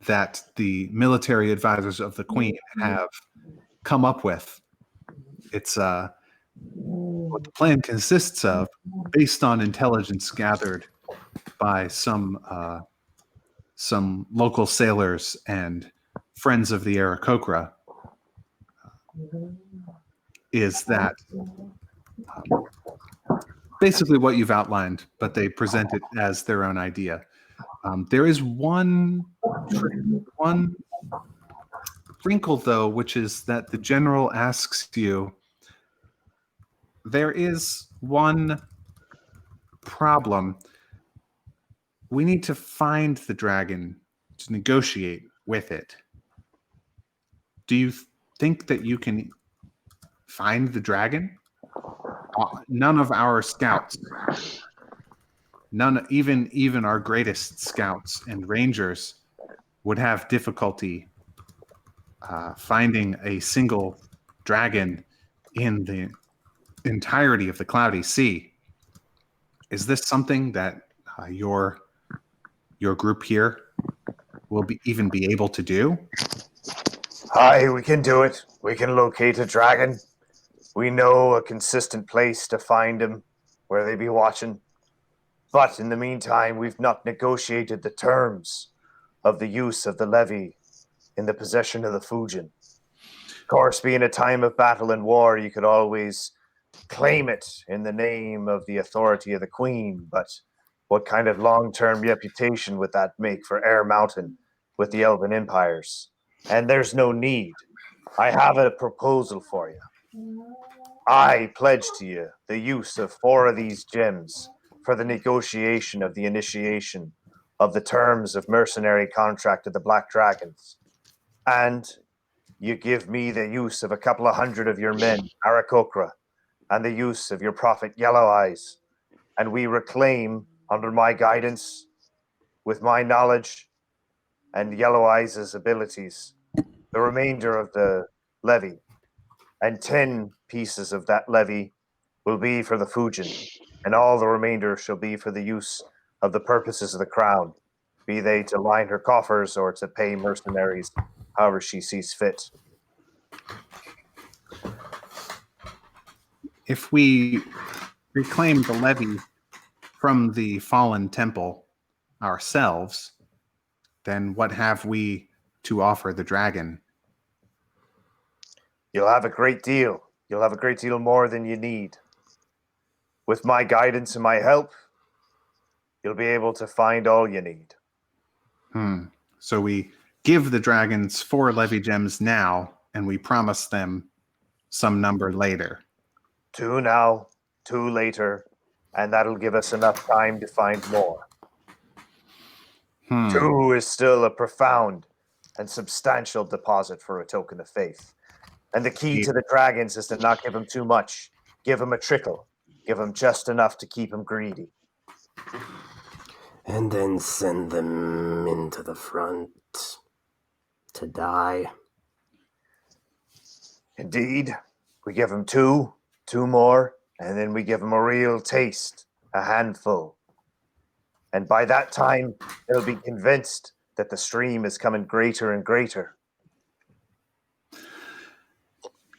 that the military advisors of the Queen have come up with. It's what the plan consists of, based on intelligence gathered by some local sailors and friends of the Aarakocra, is that basically what you've outlined, but they present it as their own idea. There is one wrinkle, though, which is that the general asks you, there is one problem. We need to find the dragon to negotiate with it. Do you think that you can find the dragon? None of our scouts, even our greatest scouts and rangers, would have difficulty finding a single dragon in the entirety of the Cloudy Sea. Is this something that your group here will even be able to do? Aye, we can do it. We can locate a dragon. We know a consistent place to find him, where they be watching. But in the meantime, we've not negotiated the terms of the use of the levy in the possession of the Fujin. Of course, being a time of battle and war, you could always claim it in the name of the authority of the Queen, but what kind of long-term reputation would that make for Air Mountain with the Elven Empires? And there's no need. I have a proposal for you. I pledge to you the use of 4 of these gems for the negotiation of the initiation of the terms of mercenary contract to the Black Dragons. And you give me the use of a couple of hundred of your men, Aarakocra, and the use of your prophet Yellow Eyes. And we reclaim, under my guidance, with my knowledge, and Yellow Eyes' abilities, the remainder of the levy, and 10 pieces of that levy will be for the Fujin, and all the remainder shall be for the use of the purposes of the crown, be they to line her coffers or to pay mercenaries, however she sees fit. If we reclaim the levy from the fallen temple ourselves, then what have we to offer the dragon? You'll have a great deal. You'll have a great deal more than you need. With my guidance and my help, you'll be able to find all you need. So we give the dragons 4 levy gems now, and we promise them some number later. 2 now, 2 later, and that'll give us enough time to find more. 2 is still a profound and substantial deposit for a token of faith. And the key to the dragons is to not give them too much. Give them a trickle. Give them just enough to keep them greedy. And then send them into the front to die. Indeed. We give them 2 more, and then we give them a real taste, a handful. And by that time, they'll be convinced that the stream is coming greater and greater.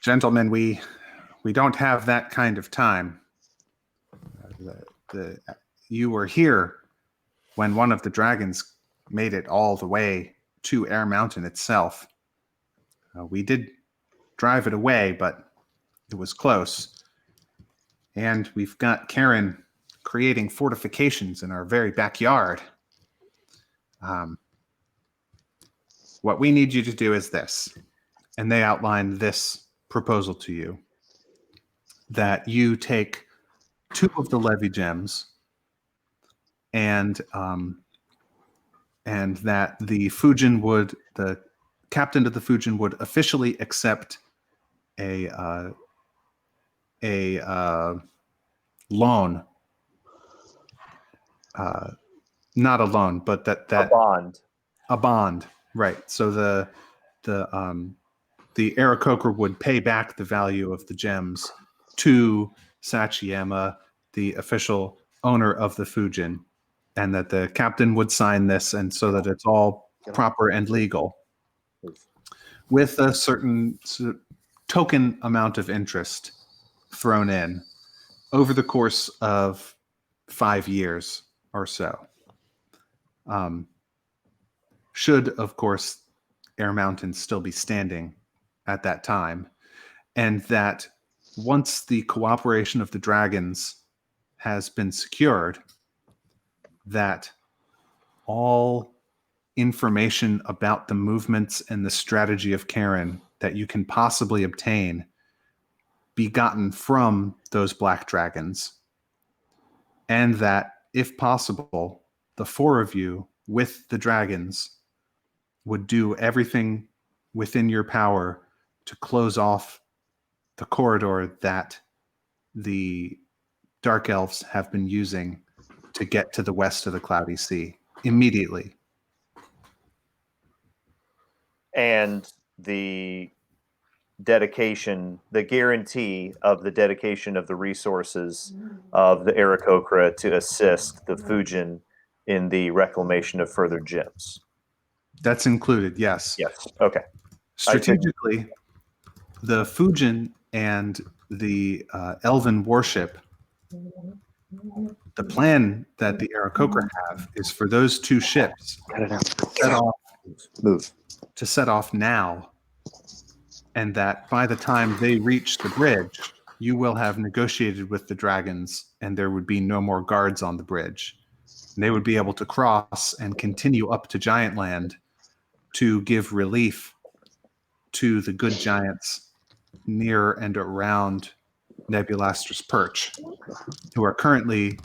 Gentlemen, we don't have that kind of time. You were here when one of the dragons made it all the way to Air Mountain itself. We did drive it away, but it was close. And we've got Karen creating fortifications in our very backyard. What we need you to do is this. And they outlined this proposal to you, that you take 2 of the levy gems and that the captain of the Fujin would officially accept a loan, not a loan, but that a bond, right? So the Aarakocra would pay back the value of the gems to Sachiyama, the official owner of the Fujin, and that the captain would sign this, and so that it's all proper and legal, with a certain token amount of interest thrown in over the course of 5 years or so. Should, of course, Air Mountain still be standing at that time, and that once the cooperation of the dragons has been secured, that all information about the movements and the strategy of Karen that you can possibly obtain be gotten from those black dragons, and that, if possible, the 4 of you with the dragons would do everything within your power to close off the corridor that the Dark Elves have been using to get to the west of the Cloudy Sea immediately. And the dedication, the guarantee of the dedication of the resources of the Aarakocra to assist the Fujin in the reclamation of further gems. That's included, yes. Yes. Okay. Strategically, the Fujin and the Elven warship, the plan that the Aarakocra have is for those 2 ships to set off now, and that by the time they reach the bridge, you will have negotiated with the dragons, and there would be no more guards on the bridge. And they would be able to cross and continue up to Giant Land to give relief to the good giants near and around Nebulastra's Perch, who are currently,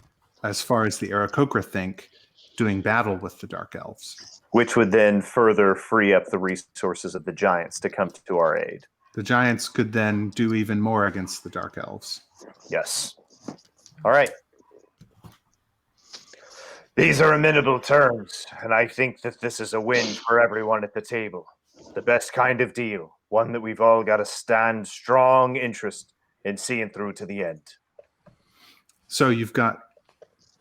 as far as the Aarakocra think, doing battle with the Dark Elves. Which would then further free up the resources of the giants to come to our aid. The giants could then do even more against the Dark Elves. Yes. All right. These are amenable terms, and I think that this is a win for everyone at the table. The best kind of deal, one that we've all got to stand strong interest in seeing through to the end. So you've got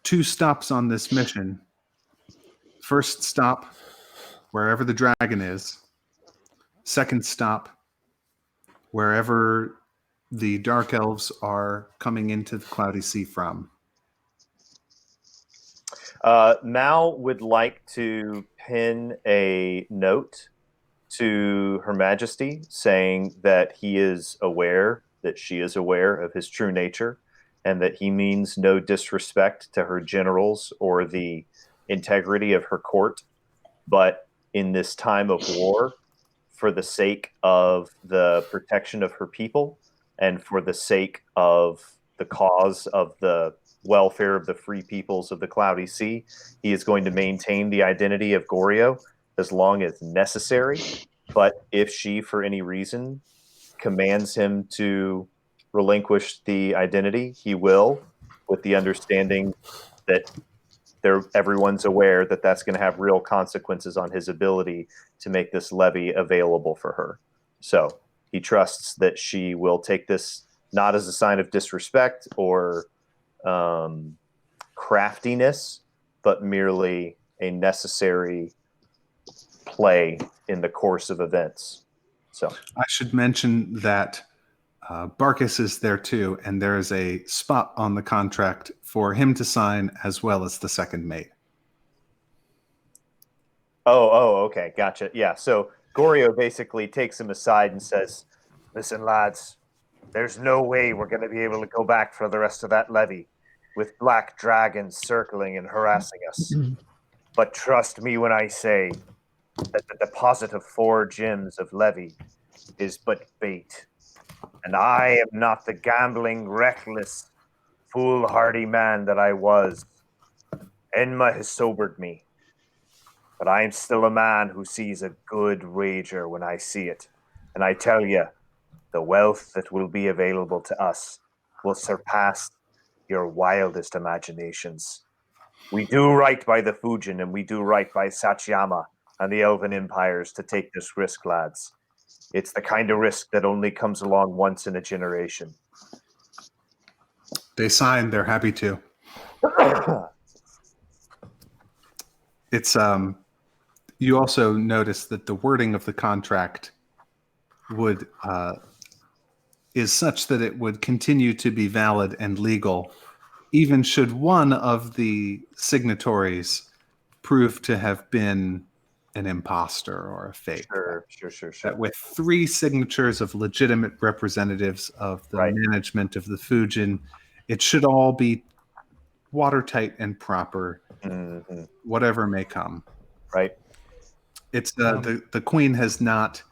2 stops on this mission. First stop, wherever the dragon is. Second stop, wherever the dark elves are coming into the Cloudy Sea from. Mal would like to pin a note to Her Majesty saying that he is aware, that she is aware of his true nature, and that he means no disrespect to her generals or the integrity of her court. But in this time of war, for the sake of the protection of her people and for the sake of the cause of the welfare of the free peoples of the Cloudy Sea, he is going to maintain the identity of Goryo as long as necessary. But if she, for any reason, commands him to relinquish the identity, he will, with the understanding that everyone's aware that that's going to have real consequences on his ability to make this levy available for her. So he trusts that she will take this not as a sign of disrespect or craftiness, but merely a necessary play in the course of events. So I should mention that Barkus is there too, and there is a spot on the contract for him to sign as well as the second mate. Oh, okay, gotcha. Yeah, so Goryo basically takes him aside and says, "Listen, lads, there's no way we're going to be able to go back for the rest of that levy with black dragons circling and harassing us. But trust me when I say that the deposit of 4 gems of levy is but bait. And I am not the gambling, reckless, foolhardy man that I was. Enma has sobered me. But I am still a man who sees a good wager when I see it. And I tell you, the wealth that will be available to us will surpass your wildest imaginations. We do right by the Fujin and we do right by Satyama and the Elven Empires to take this risk, lads. It's the kind of risk that only comes along once in a generation." They signed, they're happy to. It's you also notice that the wording of the contract would is such that it would continue to be valid and legal, even should one of the signatories prove to have been an imposter or a fake. Sure. That with 3 signatures of legitimate representatives of the Right. management of the Fujin, it should all be watertight and proper, Mhm. whatever may come. Right. It's the Queen has not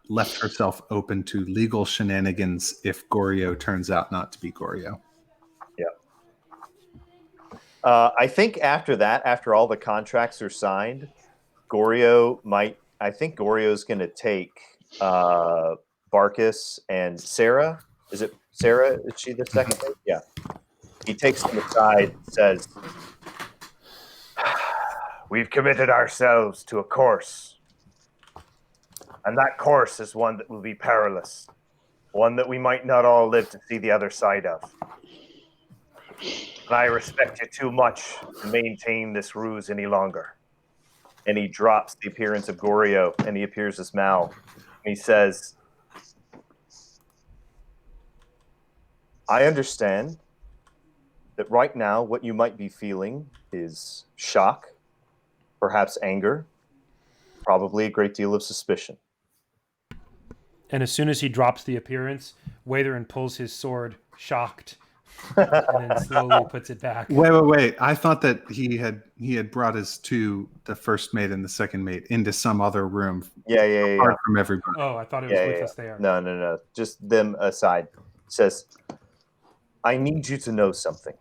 left herself open to legal shenanigans if Goryo turns out not to be Goryo. I think after that, after all the contracts are signed, I think Goryo's going to take Barkus and Sarah. Is it Sarah? Is she the second? Yeah. He takes them aside and says, "We've committed ourselves to a course. And that course is one that will be perilous. One that we might not all live to see the other side of. And I respect you too much to maintain this ruse any longer." And he drops the appearance of Goryo, and he appears as Mal. And he says, "I understand that right now what you might be feeling is shock, perhaps anger, probably a great deal of suspicion. And as soon as he drops the appearance, Watherin pulls his sword, shocked, and then slowly puts it back. Wait. I thought that he had brought the first mate and the second mate into some other room Yeah. apart from everybody. Oh, I thought it was with us there. No. Just them aside. Says, "I need you to know something.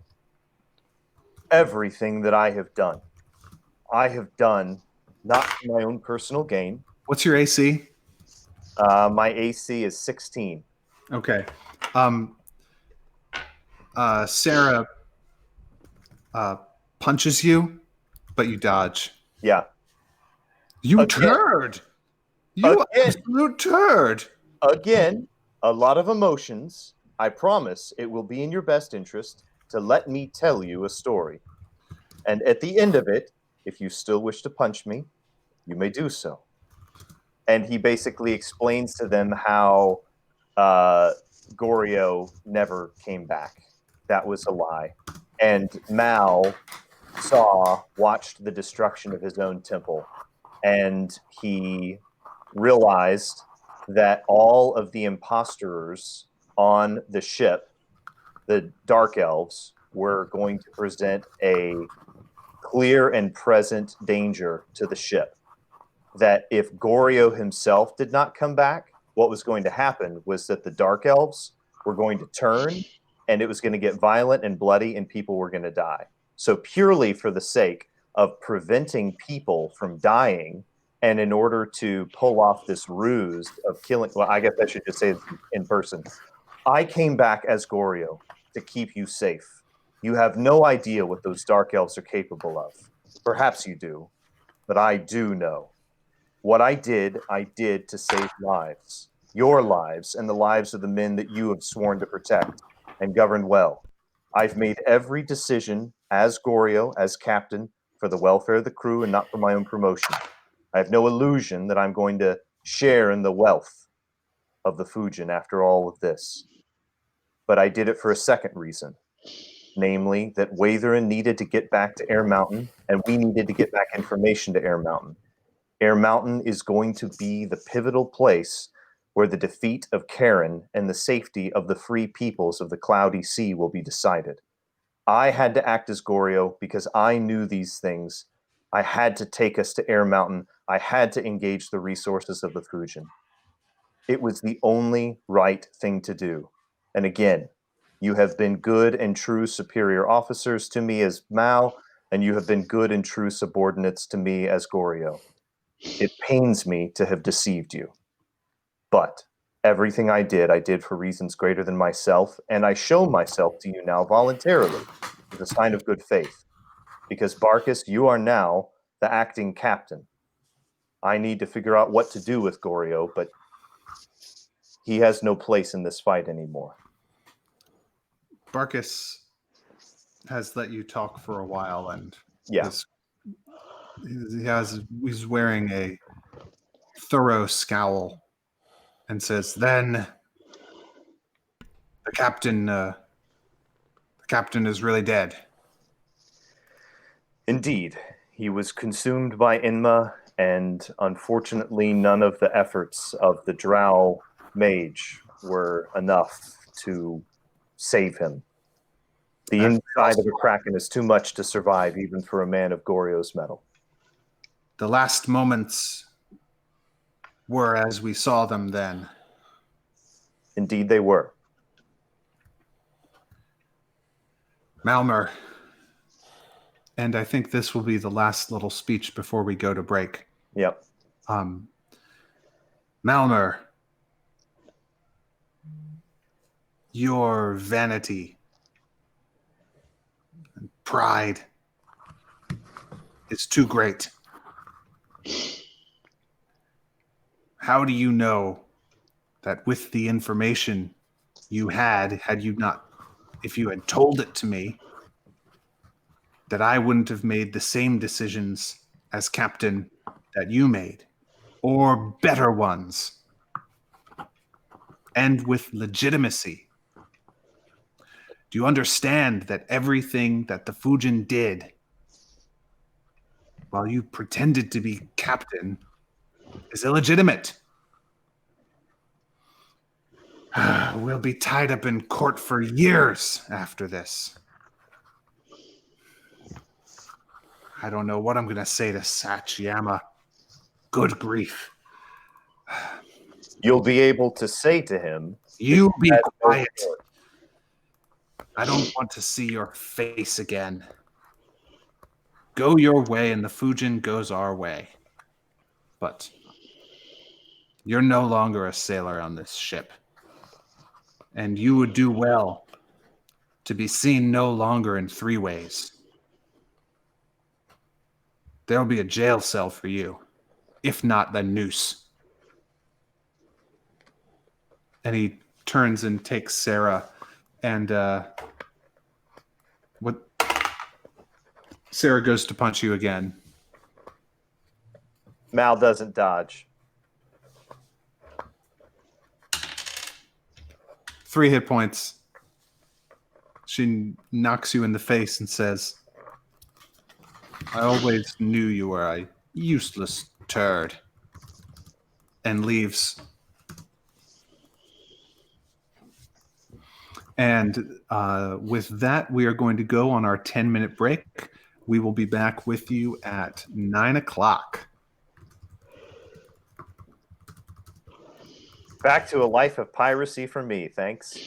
Everything that I have done not for my own personal gain." What's your AC? My AC is 16. Okay. Sarah punches you, but you dodge. Yeah. You Again. turd! You Again. absolute turd! Again, a lot of emotions. I promise it will be in your best interest to let me tell you a story. And at the end of it, if you still wish to punch me, you may do so. And he basically explains to them how Gorio never came back. That was a lie. And Mal watched the destruction of his own temple. And he realized that all of the imposters on the ship, the Dark Elves, were going to present a clear and present danger to the ship. That if Gorio himself did not come back, what was going to happen was that the Dark Elves were going to turn, and it was going to get violent and bloody, and people were going to die. So purely for the sake of preventing people from dying, and in order to pull off this ruse of killing, well, I guess I should just say it in person, I came back as Gorio to keep you safe. You have no idea what those Dark Elves are capable of. Perhaps you do, but I do know. What I did to save lives. Your lives and the lives of the men that you have sworn to protect and govern well. I've made every decision as Gorio, as captain, for the welfare of the crew and not for my own promotion. I have no illusion that I'm going to share in the wealth of the Fujin after all of this. But I did it for a second reason. Namely, that Watherin needed to get back to Air Mountain, and we needed to get back information to Air Mountain. Air Mountain is going to be the pivotal place where the defeat of Karen and the safety of the free peoples of the Cloudy Sea will be decided. I had to act as Gorio because I knew these things. I had to take us to Air Mountain. I had to engage the resources of the Fujin. It was the only right thing to do. And again, you have been good and true superior officers to me as Mal, and you have been good and true subordinates to me as Gorio. It pains me to have deceived you. But everything I did for reasons greater than myself, and I show myself to you now voluntarily as a sign of good faith. Because, Barkus, you are now the acting captain. I need to figure out what to do with Gorio, but he has no place in this fight anymore. Barkus has let you talk for a while, and Yeah. he's wearing a thorough scowl and says, "Then the captain is really dead." Indeed, he was consumed by Inma, and unfortunately, none of the efforts of the Drow mage were enough to save him. The inside of a Kraken is too much to survive, even for a man of Gorio's mettle. The last moments were as we saw them then. Indeed, they were. Malmer, and I think this will be the last little speech before we go to break. Yep. Malmer, your vanity and pride is too great. How do you know that with the information you had you not, if you had told it to me, that I wouldn't have made the same decisions as captain that you made, or better ones, and with legitimacy? Do you understand that everything that the Fujin did while you pretended to be captain is illegitimate? We'll be tied up in court for years after this. I don't know what I'm going to say to Sachiyama. Good grief. You'll be able to say to him, You be quiet. I don't want to see your face again. Go your way and the Fujin goes our way. But you're no longer a sailor on this ship. And you would do well to be seen no longer in three ways. there'll be a jail cell for you. If not, the noose. And he turns and takes Sarah, and what? Sarah goes to punch you again. Mal doesn't dodge. 3 hit points. She knocks you in the face and says, I always knew you were a useless turd. And leaves. And with that, we are going to go on our 10-minute break. We will be back with you at 9 o'clock. Back to a life of piracy for me, thanks.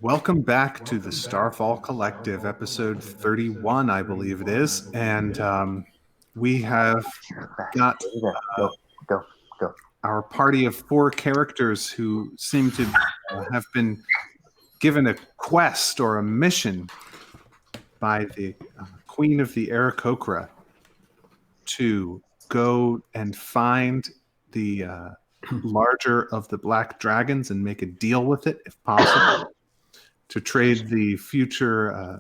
Welcome back to the Starfall Collective, episode 31, I believe it is. And we have got Go. our party of 4 characters who seem to have been given a quest or a mission by the Queen of the Aarakocra to go and find the larger of the black dragons and make a deal with it, if possible, to trade the future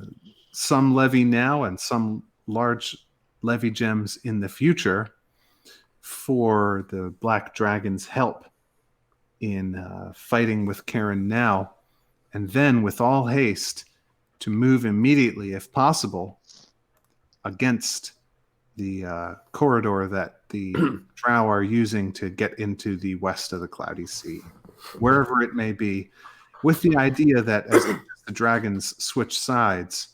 some levy now and some large levy gems in the future for the black dragon's help in fighting with Karen now, and then with all haste to move immediately, if possible, against the corridor that the Drow are using to get into the west of the Cloudy Sea, wherever it may be, with the idea that as the dragons switch sides,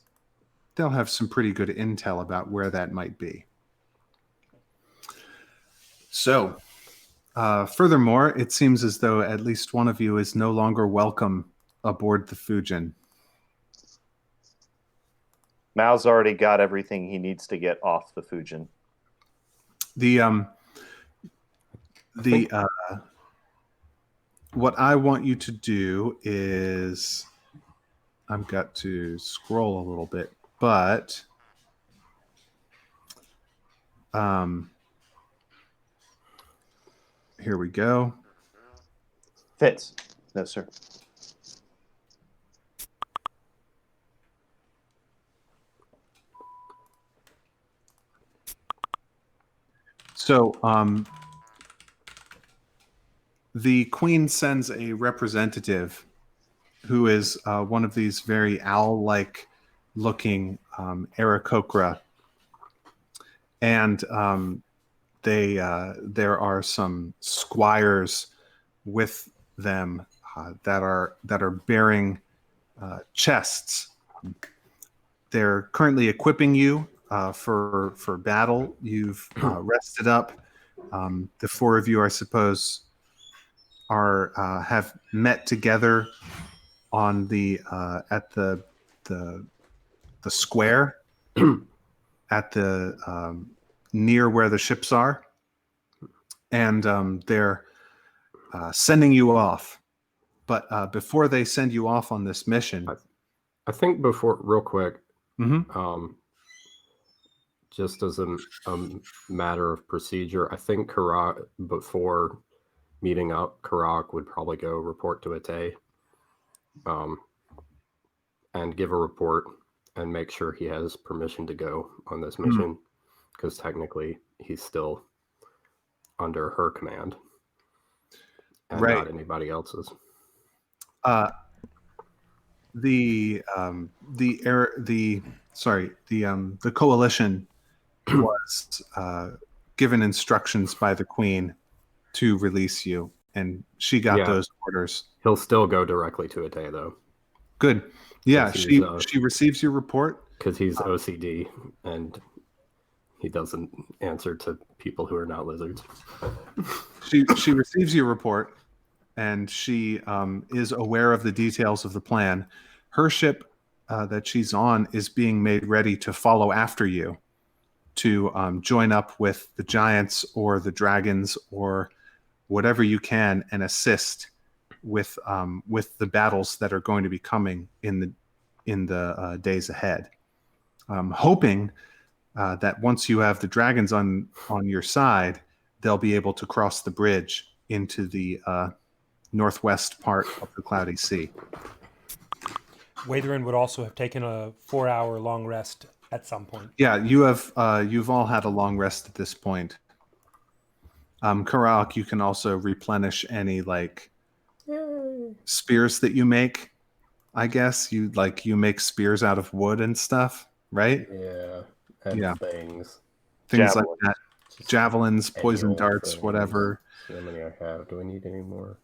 they'll have some pretty good intel about where that might be. So, furthermore, it seems as though at least one of you is no longer welcome aboard the Fujin. Mal's already got everything he needs to get off the Fujin. What I want you to do is, I've got to scroll a little bit, but here we go. Fitz. No, sir. So, the Queen sends a representative who is one of these very owl-like looking Aarakocra, and there are some squires with them that are bearing chests. They're currently equipping you for battle. You've rested up. The 4 of you, I suppose, have met together on the at the square at the near where the ships are, and they're sending you off. But before they send you off on this mission, I think before, real quick, mm-hmm. Just as a matter of procedure, I think Karak, before meeting up, Karak would probably go report to Ate, and give a report and make sure he has permission to go on this mission, because technically he's still under her command and right. not anybody else's. The coalition was given instructions by the Queen to release you, and she got those orders. He'll still go directly to Ate, though. Good. Yeah, she receives your report because he's OCD and he doesn't answer to people who are not lizards. She receives your report, and she is aware of the details of the plan. Her ship that she's on is being made ready to follow after you, to join up with the giants or the dragons or whatever you can, and assist with the battles that are going to be coming in the days ahead. Hoping that once you have the dragons on your side, they'll be able to cross the bridge into the northwest part of the Cloudy Sea. Watherin would also have taken a 4-hour long rest at some point. Yeah, you've all had a long rest at this point. Karak, you can also replenish any spears that you make. I guess you make spears out of wood and stuff, right? Yeah, and things Javelins. Like that. Javelins, poison darts, things. whatever. See how many I have. Do I need any more?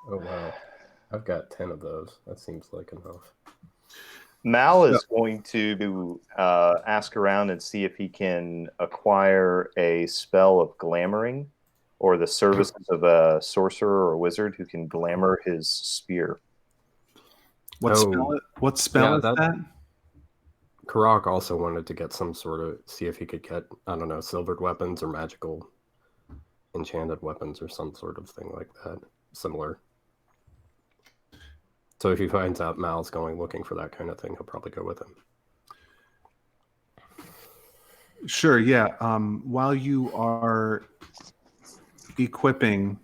Oh wow, I've got 10 of those. That seems like enough. Mal is going to ask around and see if he can acquire a spell of glamoring or the services of a sorcerer or a wizard who can glamour his spear. What spell? What spell is that? Karak also wanted to get some sort of, see if he could get, I don't know, silvered weapons or magical enchanted weapons or some sort of thing like that, similar. So if he finds out Mal's going looking for that kind of thing, he'll probably go with him. Sure, yeah. While you are equipping,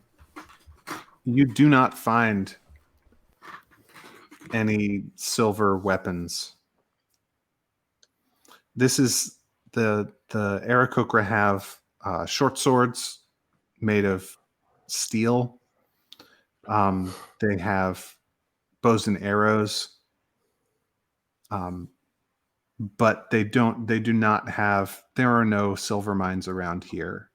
you do not find any silver weapons. This is the Aarakocra have short swords made of steel. They have bows and arrows, but they do not have. There are no silver mines around here.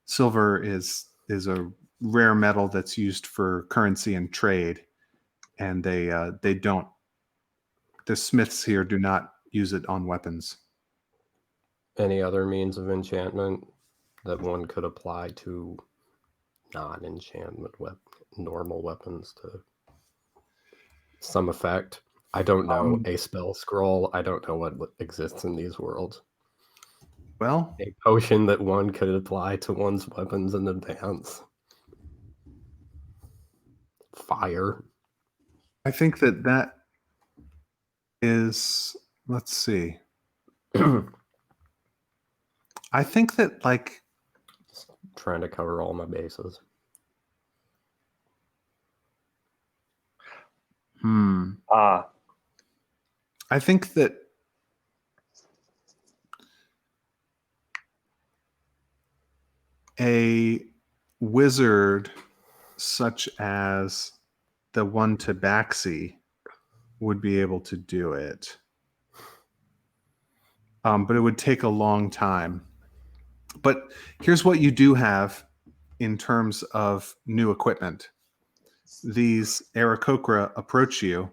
Silver is a rare metal that's used for currency and trade, and they don't. The smiths here do not use it on weapons. Any other means of enchantment that one could apply to non-enchantment normal weapons to some effect? I don't know. A spell scroll. I don't know what exists in these worlds. Well, a potion that one could apply to one's weapons in advance. Fire. I think that is. Let's see. I think that like trying to cover all my bases. I think that a wizard such as the one Tabaxi would be able to do it. But it would take a long time. But here's what you do have in terms of new equipment. These Aarakocra approach you,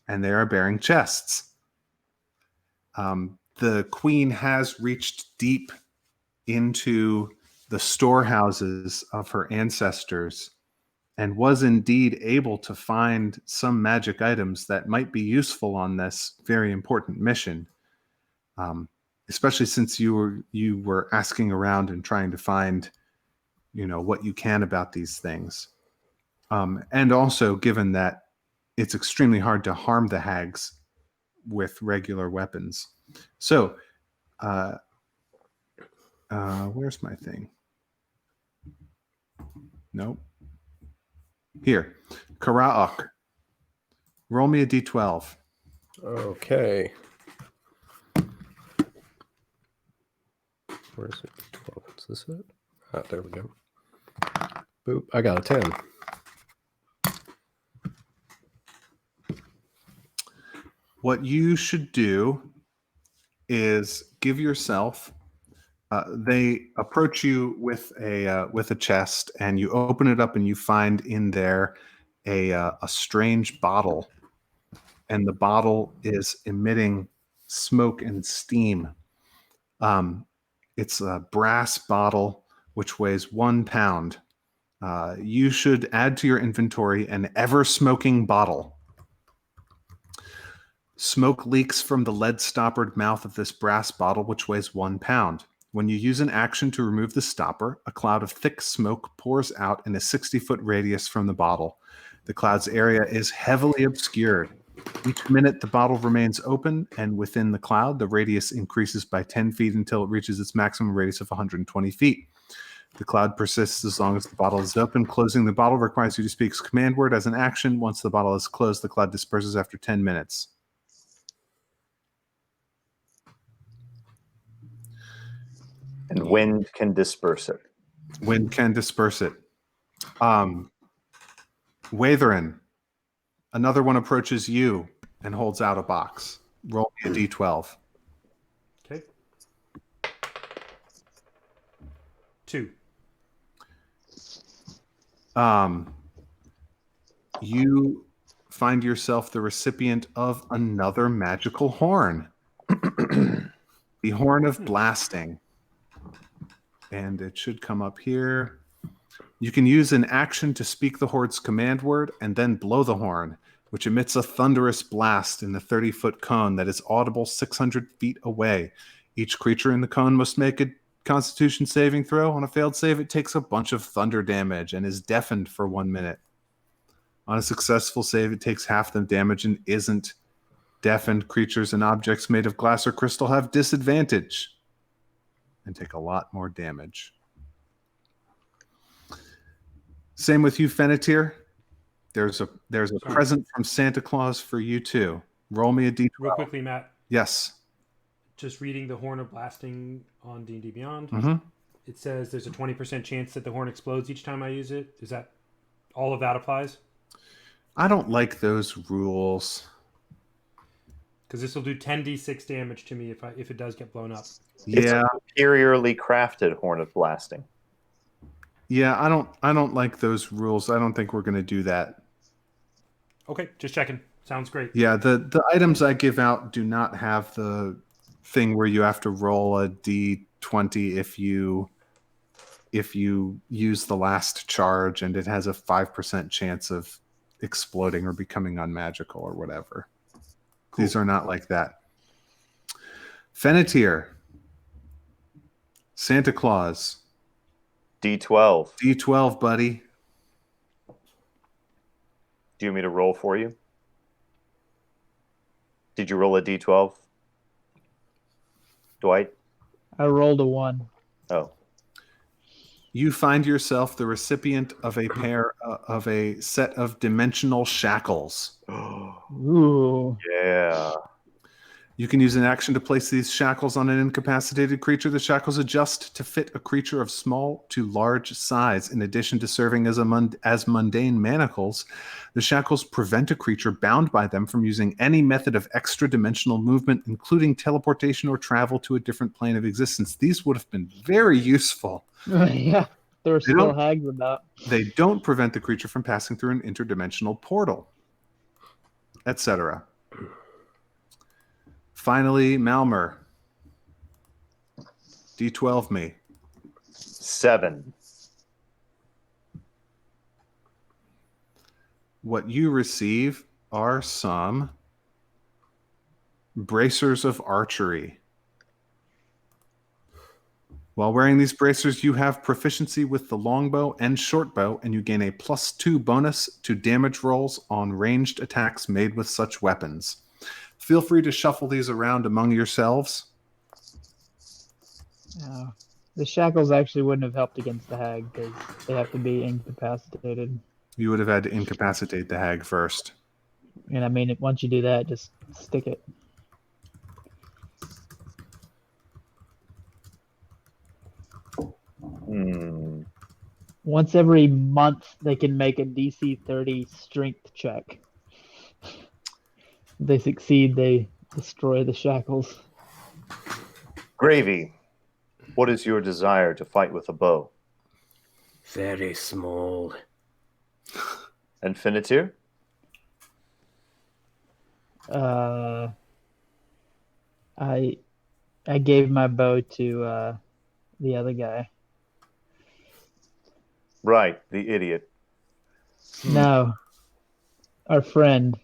and they are bearing chests. The queen has reached deep into the storehouses of her ancestors and was indeed able to find some magic items that might be useful on this very important mission. Especially since you were asking around and trying to find, what you can about these things. And also given that it's extremely hard to harm the hags with regular weapons. So, where's my thing? Nope. Here, Karaok. Roll me a d12. Okay. Where's it? 12. Is this it? Oh, there we go. Boop. I got a 10. What you should do is give yourself. They approach you with a chest, and you open it up, and you find in there a strange bottle, and the bottle is emitting smoke and steam. It's a brass bottle which weighs 1 pound. You should add to your inventory an ever-smoking bottle. Smoke leaks from the lead-stoppered mouth of this brass bottle, which weighs 1 pound. When you use an action to remove the stopper, a cloud of thick smoke pours out in a 60-foot radius from the bottle. The cloud's area is heavily obscured. Each minute, the bottle remains open, and within the cloud, the radius increases by 10 feet until it reaches its maximum radius of 120 feet. The cloud persists as long as the bottle is open. Closing the bottle requires you to speak a command word as an action. Once the bottle is closed, the cloud disperses after 10 minutes. And wind can disperse it. Wind can disperse it. Watherin, another one approaches you and holds out a box. Roll me a d12. Okay. 2. You find yourself the recipient of another magical horn. The Horn of Blasting. and it should come up here. You can use an action to speak the Horde's command word and then blow the horn, which emits a thunderous blast in the 30-foot cone that is audible 600 feet away. Each creature in the cone must make a Constitution saving throw. On a failed save, it takes a bunch of thunder damage and is deafened for 1 minute. On a successful save, it takes half the damage and isn't deafened. Creatures and objects made of glass or crystal have disadvantage and take a lot more damage. Same with you, Fennetir. There's a present from Santa Claus for you too. Roll me a d12. Real quickly, Matt. Yes. Just reading the Horn of Blasting on D&D Beyond. Mm-hmm. It says there's a 20% chance that the horn explodes each time I use it. Is that all of that applies? I don't like those rules. Because this will do 10d6 damage to me if it does get blown up. Yeah. It's a superiorly crafted Horn of Blasting. Yeah, I don't like those rules. I don't think we're going to do that. Okay, just checking. Sounds great. Yeah, the items I give out do not have the thing where you have to roll a d20 if you use the last charge, and it has a 5% chance of exploding or becoming unmagical or whatever. Cool. These are not like that. Fennetir. Santa Claus. D12. D12, buddy. Do you want me to roll for you? Did you roll a D12? Dwight? I rolled a 1. Oh. You find yourself the recipient of a set of dimensional shackles. Ooh. Yeah. You can use an action to place these shackles on an incapacitated creature. The shackles adjust to fit a creature of small to large size. In addition to serving as mundane manacles, the shackles prevent a creature bound by them from using any method of extra-dimensional movement, including teleportation or travel to a different plane of existence. These would have been very useful. Yeah, there are still hags about. They don't prevent the creature from passing through an interdimensional portal, etc. Finally, Malmer. D12 me. 7. What you receive are some bracers of archery. While wearing these bracers, you have proficiency with the longbow and shortbow, and you gain a +2 bonus to damage rolls on ranged attacks made with such weapons. Feel free to shuffle these around among yourselves. The shackles actually wouldn't have helped against the hag because they have to be incapacitated. You would have had to incapacitate the hag first. And I mean, once you do that, just stick it. Once every month, they can make a DC 30 strength check. If they succeed, they destroy the shackles. Gravy, what is your desire to fight with a bow? Very small. And Fennetir? I gave my bow to the other guy. Right, the idiot. No, our friend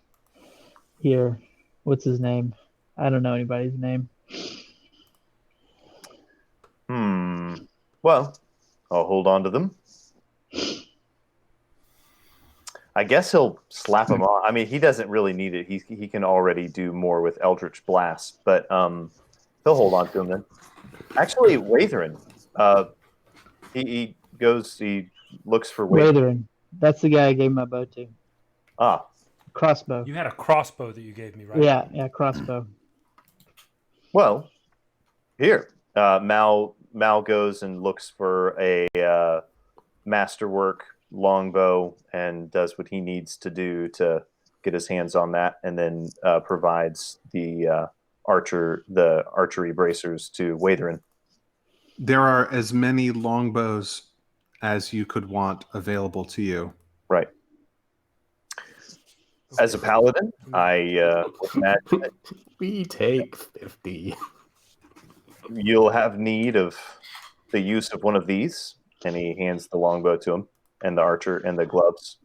here. What's his name? I don't know anybody's name. Well, I'll hold on to them. I guess he'll slap him on. I mean, he doesn't really need it. He can already do more with Eldritch Blast, but he'll hold on to him then. Actually, Watherin, he looks for Watherin. That's the guy I gave my bow to. Ah. Crossbow. You had a crossbow that you gave me, right? Yeah, crossbow. Well, here. Mal goes and looks for a masterwork longbow and does what he needs to do to get his hands on that, and then provides the archery bracers to Watherin. There are as many longbows as you could want available to you. Right. As a paladin, I imagine that we take 50. You'll have need of the use of one of these? And he hands the longbow to him, and the archer, and the gloves.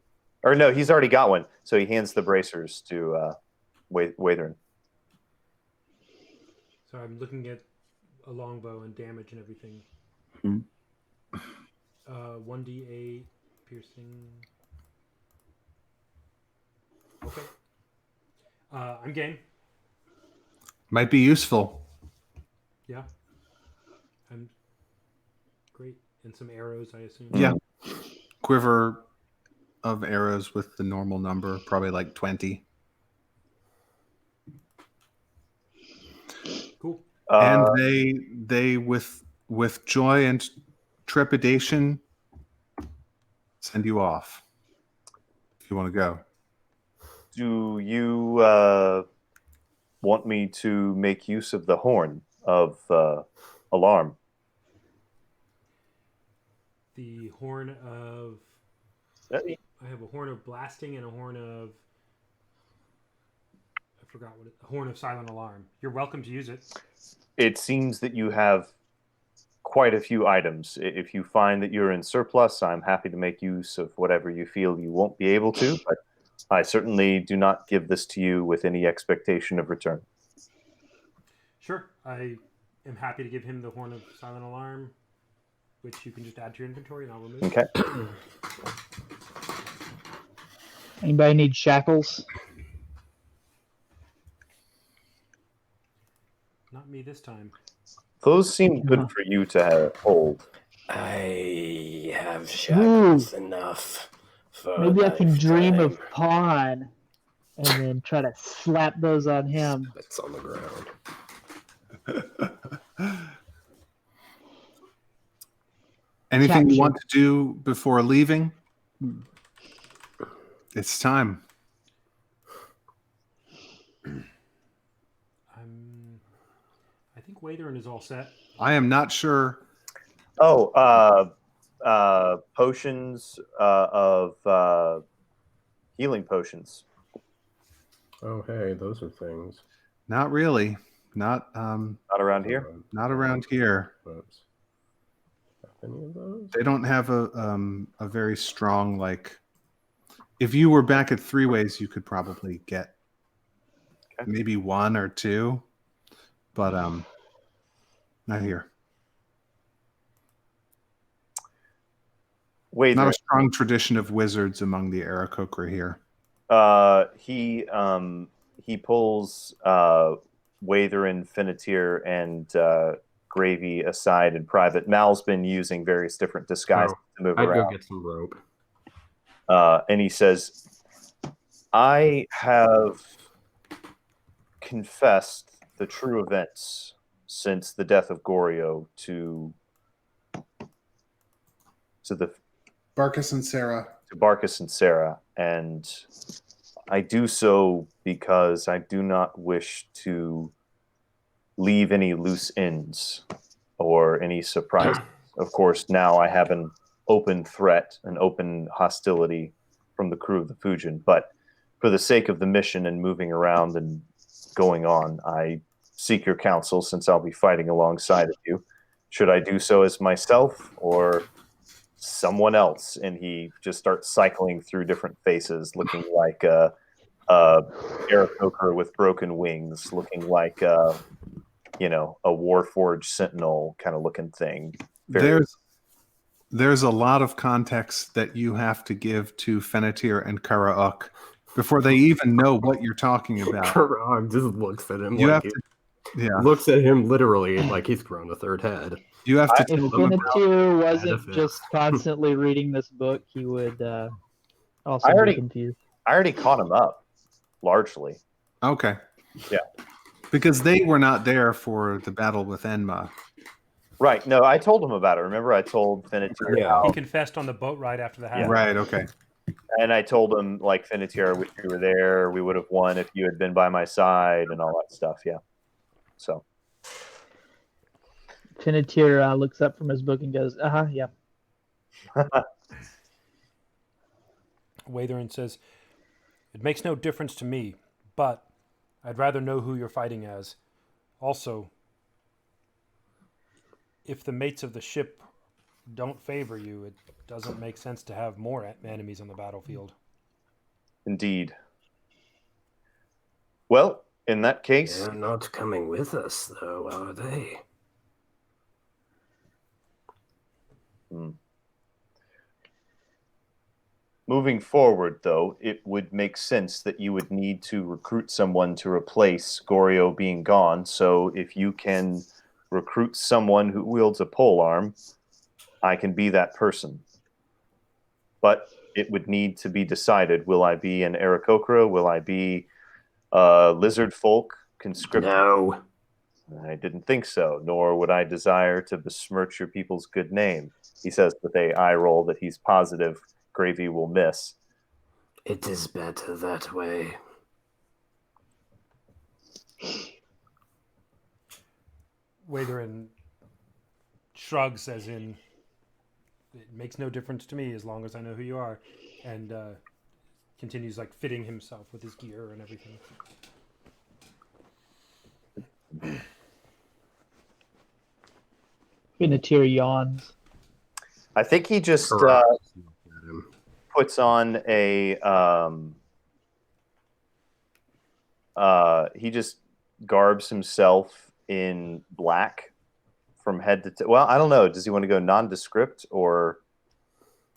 Or no, he's already got one, so he hands the bracers to Waithrin. So I'm looking at a longbow and damage and everything. Hmm. 1d8 piercing. Okay. I'm game. Might be useful. Yeah. I'm great. And some arrows, I assume. Yeah. Quiver of arrows with the normal number, probably like 20. Cool. And they with joy and trepidation send you off if you want to go. Do you want me to make use of the horn of alarm? The horn of... I have a horn of blasting and a horn of... I forgot what a horn of silent alarm. You're welcome to use it. It seems that you have quite a few items. If you find that you're in surplus, I'm happy to make use of whatever you feel you won't be able to, but I certainly do not give this to you with any expectation of return. Sure. I am happy to give him the horn of silent alarm, which you can just add to your inventory and I'll remove. Okay. Anybody need shackles? Not me this time. Those seem good for you to hold. I have shackles enough for Maybe I can dream lifetime. of Pawn and then try to slap those on him. It's on the ground. Anything you Capture. want to do before leaving? It's time. I think Waithrin is all set. I am not sure. Oh, potions of healing potions. Oh, hey, those are things. Not really. Not Not around here. not around here. Oops. Have any of those? They don't have a very strong, like, if you were back at Three Ways, you could probably get maybe one or two, but not here. Wait, Not a strong tradition of wizards among the Aarakocra here. he pulls Waithrin, Finnetir, and Gravy aside in private. Mal's been using various different disguises to move I'd around. go get some rope. And he says, I have confessed the true events since the death of Gorio to Barkus and Sarah. Barkus and Sarah, and I do so because I do not wish to leave any loose ends or any surprises. Of course, now I have an open threat, an open hostility from the crew of the Fujin, but for the sake of the mission and moving around and going on, I seek your counsel since I'll be fighting alongside of you. Should I do so as myself or someone else? And he just starts cycling through different faces, looking like a Aarakocra with broken wings, looking like a Warforged Sentinel kind of looking thing. There's a lot of context that you have to give to Finnetir and Karauk before they even know what you're talking about. Karag just looks at him. You like have to, looks at him literally like he's grown a third head. You have to If tell them about. Finnetir wasn't benefits. just constantly reading this book, he would also I be confused. I already caught him up, largely. Okay. Yeah. Because they were not there for the battle with Enma. Right. No, I told him about it. Remember, I told Finnetir Yeah. He confessed on the boat ride after the half. Right, okay. and I told him, like, Finnetir, I wish you were there. We would have won if you had been by my side and all that stuff. Yeah. So. Finnetir looks up from his book and goes, yeah. Waithrin says, "It makes no difference to me, but I'd rather know who you're fighting as. Also, if the mates of the ship don't favor you, it doesn't make sense to have more enemies on the battlefield. Indeed. Well, in that case, They're not coming with us, though, are they? moving forward, though, it would make sense that you would need to recruit someone to replace Gorio being gone. So if you can recruit someone who wields a polearm, I can be that person. But it would need to be decided. Will I be an Aarakocra? Will I be lizard folk conscripted? No. I didn't think so, nor would I desire to besmirch your people's good name. He says with a eye roll that he's positive Gravy will miss. It is better that way. Watherin shrugs, as in, it makes no difference to me as long as I know who you are, and continues like fitting himself with his gear and everything. Finatier yawns. I think he just puts on a he just garbs himself in black from head to toe. Well, I don't know. Does he want to go nondescript or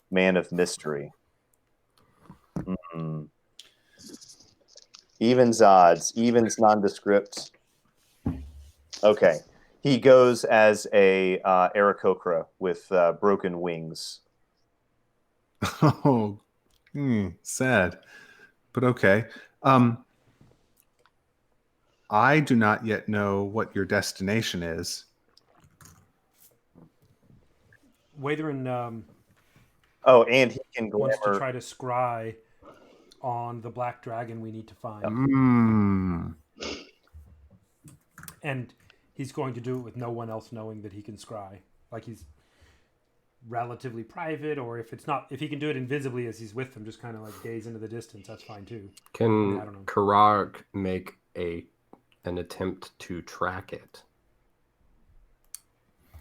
man of mystery? Mm-hmm. Evens odds. Evens nondescript. Okay. He goes as a Aarakocra with broken wings. Oh, sad. But okay. I do not yet know what your destination is. Watherin and he can wants to glamour. try to scry on the black dragon we need to find. And he's going to do it with no one else knowing that he can scry. Like he's relatively private, or if he can do it invisibly as he's with them, just kind of like gaze into the distance, that's fine too. Can I don't know. Karag make an attempt to track it,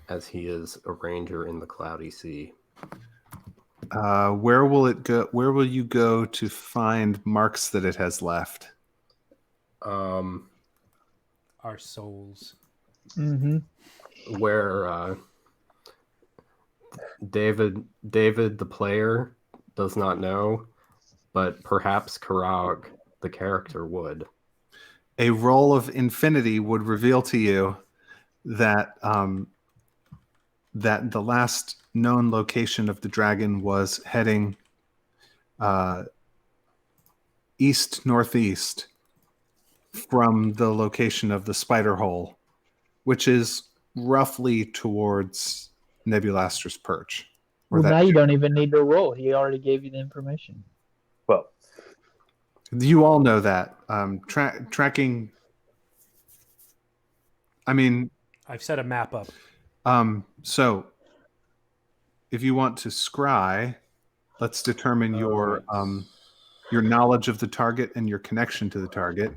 as he is a ranger in the Cloudy Sea? Where will it go? Where will you go to find marks that it has left? Our souls. Mm-hmm. Where David the player does not know, but perhaps Karag the character would. A roll of infinity would reveal to you that that the last known location of the dragon was heading east-northeast from the location of the spider hole, which is roughly towards Nebulastra's perch. Well, now you don't even need to roll. He already gave you the information. Well, you all know that. Tracking... I mean... I've set a map up. So, if you want to scry, let's determine your knowledge of the target and your connection to the target.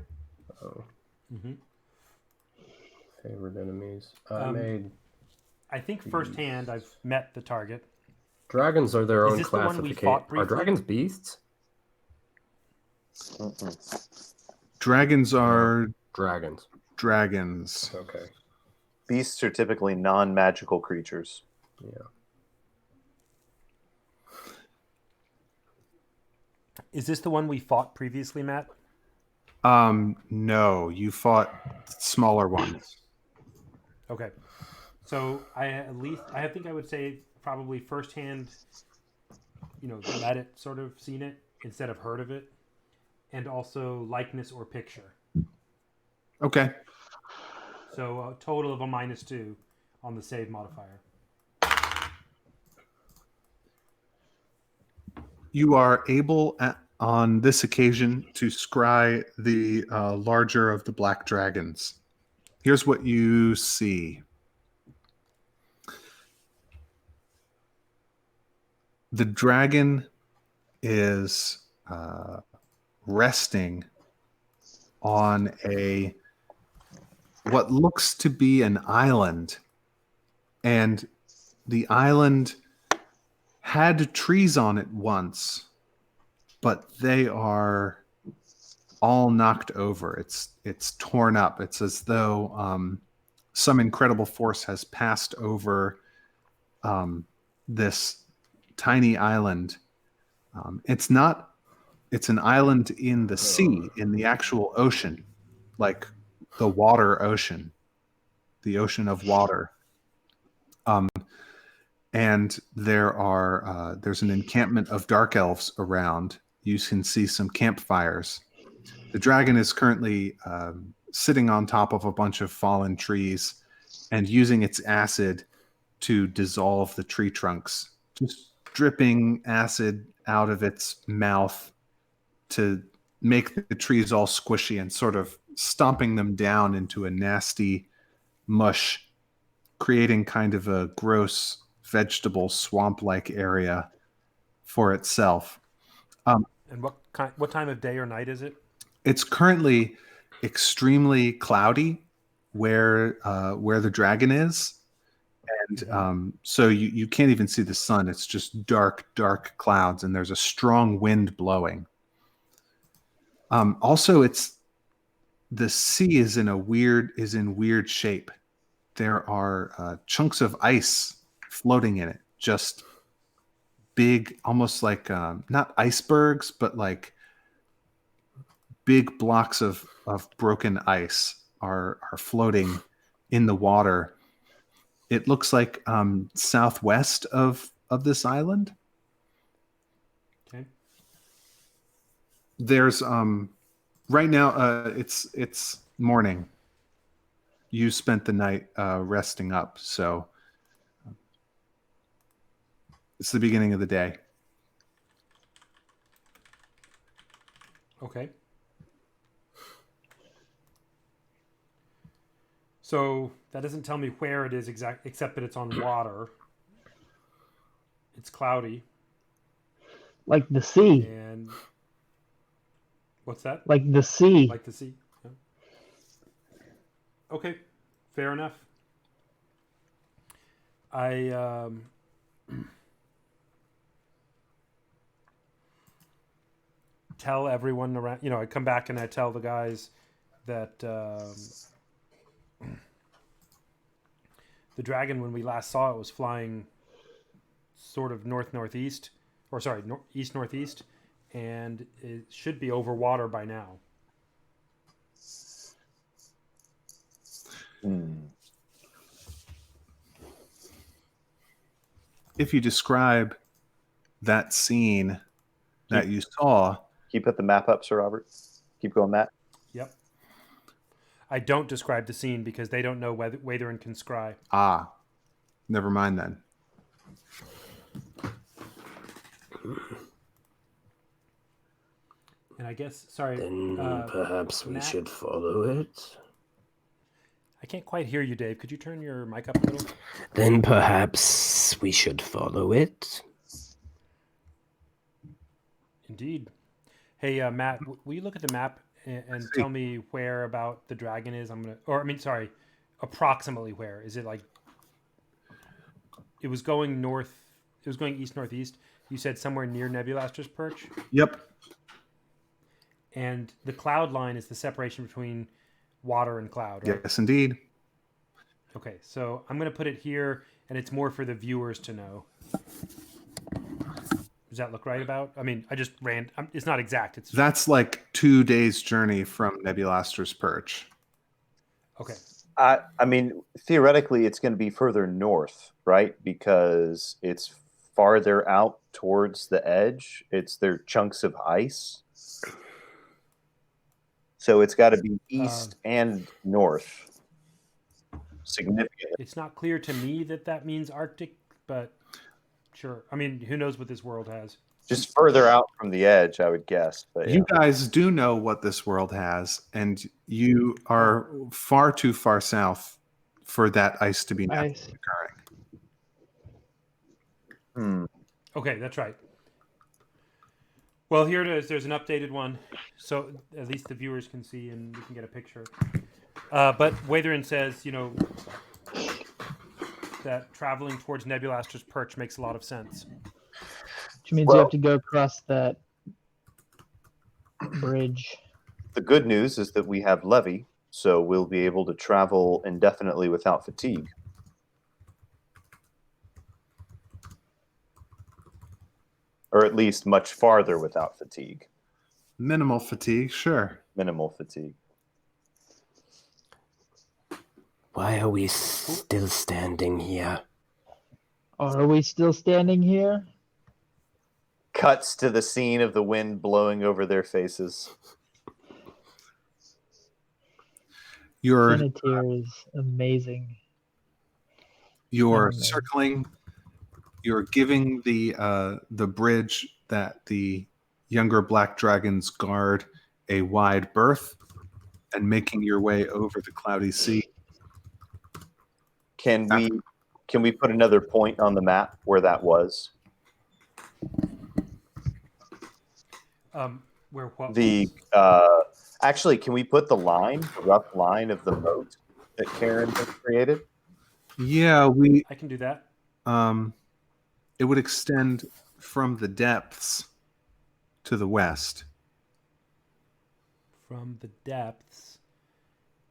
Favorite enemies. I think firsthand I've met the target. Dragons are their own this the one we classification. fought Are briefly? dragons beasts? Dragons are Dragons. dragons. Okay. Beasts are typically non-magical creatures. Yeah. Is this the one we fought previously, Matt? No, you fought smaller ones. Okay. So I think I would say probably firsthand, met it, sort of seen it instead of heard of it, and also likeness or picture. Okay. So a total of a -2 on the save modifier. You are able on this occasion to scry the larger of the black dragons. Here's what you see. The dragon is resting on what looks to be an island And the island had trees on it once, but they are all knocked over. It's torn up. It's as though some incredible force has passed over this tiny island. It's an island in the sea, in the actual ocean, like the water ocean, the ocean of water. And there's an encampment of dark elves around. You can see some campfires. The dragon is currently sitting on top of a bunch of fallen trees and using its acid to dissolve the tree trunks, just dripping acid out of its mouth to make the trees all squishy and sort of stomping them down into a nasty mush, creating kind of a gross vegetable swamp-like area for itself. And what time of day or night is it? It's currently extremely cloudy where the dragon is, and so you can't even see the sun. It's just dark clouds, and there's a strong wind blowing. Also, the sea is in weird shape. There are chunks of ice floating in it, just big, almost like not icebergs, but like big blocks of broken ice are floating in the water. It looks like southwest of this island. Okay. There's right now it's morning. You spent the night resting up, so it's the beginning of the day. Okay. So that doesn't tell me where it is except that it's on water. It's cloudy. Like the sea. And what's that? Like the sea. Like the sea. Yeah. Okay, fair enough. I tell everyone around. I come back and I tell the guys that the dragon, when we last saw it, was flying sort of northeast, or sorry, east northeast, and it should be over water by now. If you describe that scene that you saw, Can you put the map up, Sir Robert? Keep going, Matt. Yep. I don't describe the scene because they don't know Watherin can scry. Never mind then. And I guess, sorry. Then perhaps we Matt? should follow it. I can't quite hear you, Dave. Could you turn your mic up a little? Then perhaps we should follow it. Indeed. Hey, Matt, will you look at the map and tell me where about the dragon is? Approximately where. Is it like... It was going north... It was going east-northeast. You said somewhere near Nebulaster's Perch? Yep. And the cloud line is the separation between water and cloud, right? Yes, indeed. Okay, so I'm going to put it here, and it's more for the viewers to know. Does that look right about? I mean, I just ran... It's not exact. That's like 2 days' journey from Nebulaster's Perch. Okay. I mean, theoretically, it's going to be further north, right? Because it's farther out towards the edge. There chunks of ice. So it's got to be east and north. Significantly. It's not clear to me that means Arctic, but sure. I mean, who knows what this world has? Just further out from the edge, I would guess. But You guys do know what this world has, and you are far too far south for that ice to be naturally occurring. Okay, that's right. Well, here it is. There's an updated one, so at least the viewers can see and we can get a picture. But Watherin says, that traveling towards Nebulaster's perch makes a lot of sense. Which means you have to go across that bridge. The good news is that we have levy, so we'll be able to travel indefinitely without fatigue. Or at least much farther without fatigue. Minimal fatigue, sure. Minimal fatigue. Why are we still standing here? Are we still standing here? Cuts to the scene of the wind blowing over their faces. You're Finitier is amazing. You're Amazing. circling. You're giving the bridge that the younger black dragons guard a wide berth, and making your way over the cloudy sea. Can we put another point on the map where that was? Where what? The actually, can we put the rough line of the moat that Karen has created? Yeah, I can do that. it would extend from the depths to the west. From the depths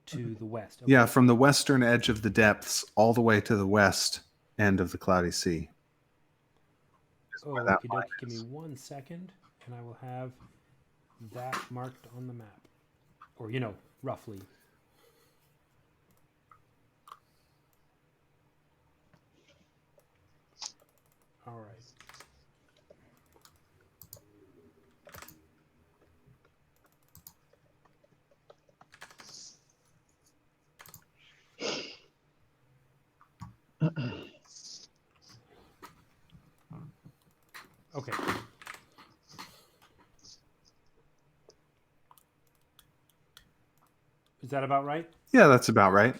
to the west. Okay. Yeah, from the western edge of the depths all the way to the west end of the cloudy sea. Oh, where that okie line dokie. Give me 1 second, and I will have that marked on the map. Or, roughly. All right. Okay. Is that about right? Yeah, that's about right.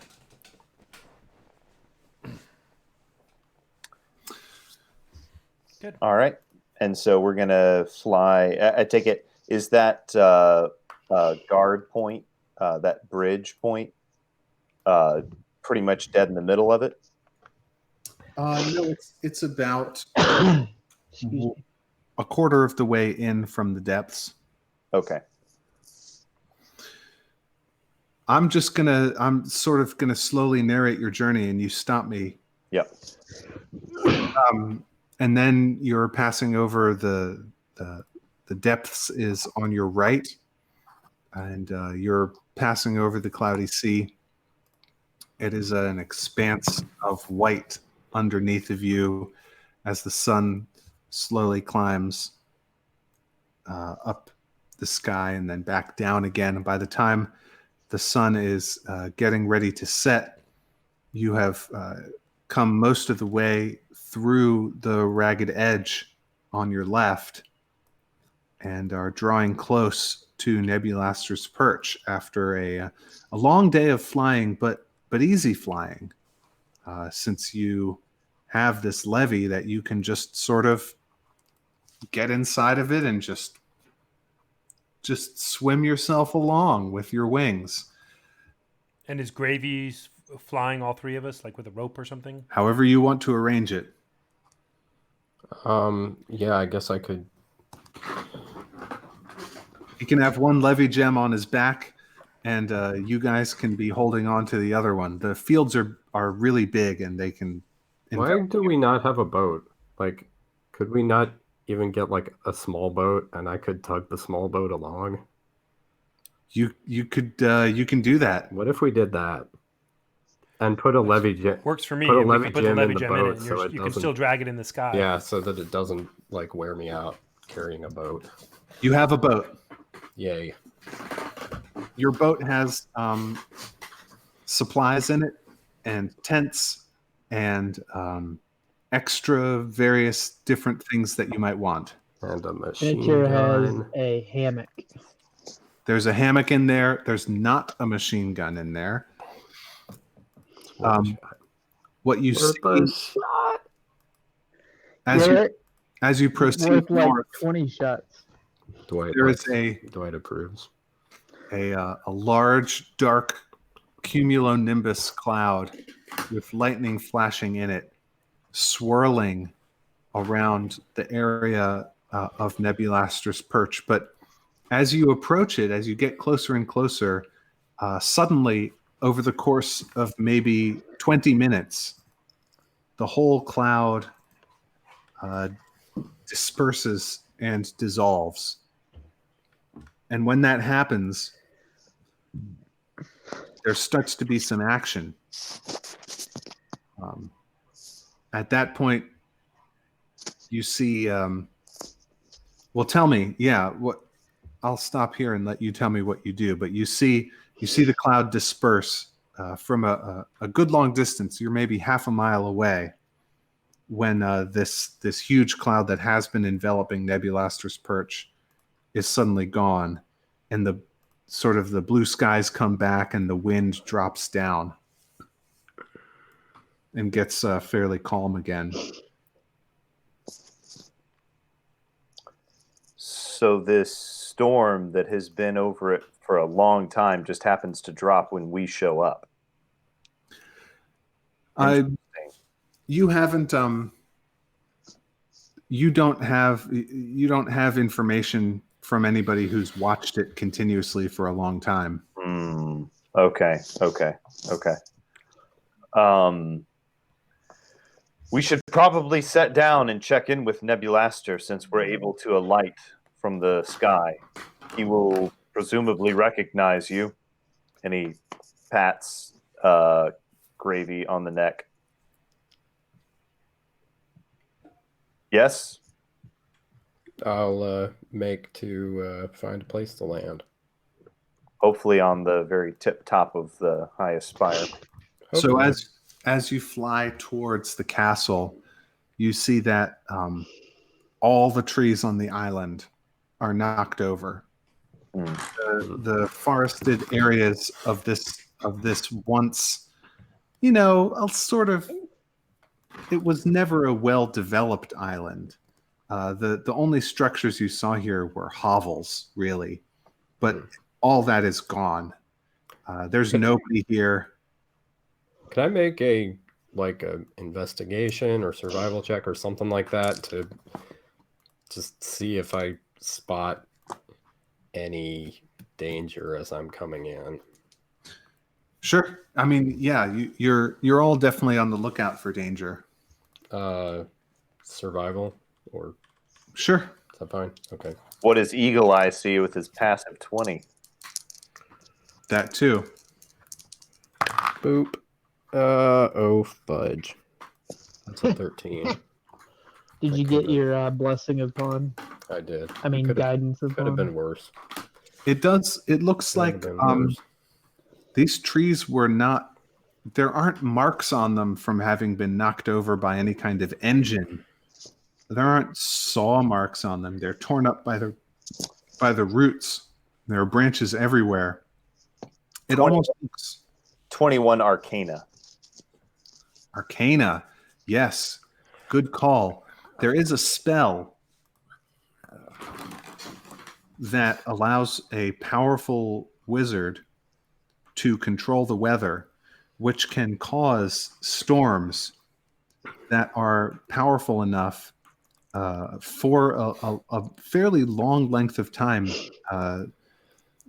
Good. All right. And so we're going to fly. I take it, is that guard point, that bridge point, pretty much dead in the middle of it? No, it's about Excuse me. a quarter of the way in from the depths. Okay. I'm sort of gonna slowly narrate your journey, and you stop me. Yep. And then you're passing over the depths is on your right, and you're passing over the cloudy sea. It is an expanse of white underneath of you as the sun slowly climbs up the sky and then back down again. And by the time the sun is getting ready to set, you have come most of the way through the ragged edge on your left and are drawing close to Nebulaster's perch after a long day of flying, but easy flying, since you have this levee that you can just sort of get inside of it and just swim yourself along with your wings. And is Gravy flying all three of us, like with a rope or something? However you want to arrange it. Yeah, I guess I could. He can have one levy gem on his back, and you guys can be holding on to the other one. The fields are really big, and they can. Why do we not have a boat? Like, could we not even get like a small boat, and I could tug the small boat along? You can do that. What if we did that and put a levy gem? Works for me. Put a and we levy can put the gem levy in the gem in it, boat and so it you can doesn't- still drag it in the sky. Yeah, so that it doesn't like wear me out carrying a boat. You have a boat. Yay! Your boat has supplies in it, and tents, and extra various different things that you might want. And a machine Finitier has gun. a hammock. There's a hammock in there. There's not a machine gun in there. What you see as you proceed Worth like north, 20 shots. there is Dwight approves. a large, dark cumulonimbus cloud with lightning flashing in it, swirling around the area of Nebulaster's perch. But as you approach it, as you get closer and closer, suddenly, over the course of maybe 20 minutes, the whole cloud disperses and dissolves. And when that happens, there starts to be some action. At that point, you see. Well, tell me. Yeah, what? I'll stop here and let you tell me what you do. But you see the cloud disperse from a good long distance. You're maybe half a mile away when this huge cloud that has been enveloping Nebulaster's perch is suddenly gone, and the blue skies come back and the wind drops down and gets fairly calm again. So this storm that has been over it for a long time just happens to drop when we show up. You haven't you don't have information from anybody who's watched it continuously for a long time. Okay. We should probably set down and check in with Nebulaster since we're able to alight from the sky. He will presumably recognize you. And he pats Gravy on the neck. Yes? I'll make to find a place to land. Hopefully on the very tip top of the highest spire. So as you fly towards the castle, you see that all the trees on the island are knocked over. The forested areas of this once, it was never a well-developed island. The only structures you saw here were hovels, really, but all that is gone. There's nobody here. Can I make a investigation or survival check or something like that to just see if I spot any danger as I'm coming in? Sure. I mean, yeah, you're all definitely on the lookout for danger. Survival or sure. Is that fine? Okay. What does Eagle Eye see with his passive 20? That too. Boop. Oh fudge. That's a 13. Did you get your blessing of pawn? I did. I mean, guidance of Could have pawn. been worse. It looks like these trees were not. There aren't marks on them from having been knocked over by any kind of engine. There aren't saw marks on them. They're torn up by the roots. There are branches everywhere. It almost looks 21 Arcana. Arcana. Yes. Good call. There is a spell that allows a powerful wizard to control the weather, which can cause storms that are powerful enough for a fairly long length of time,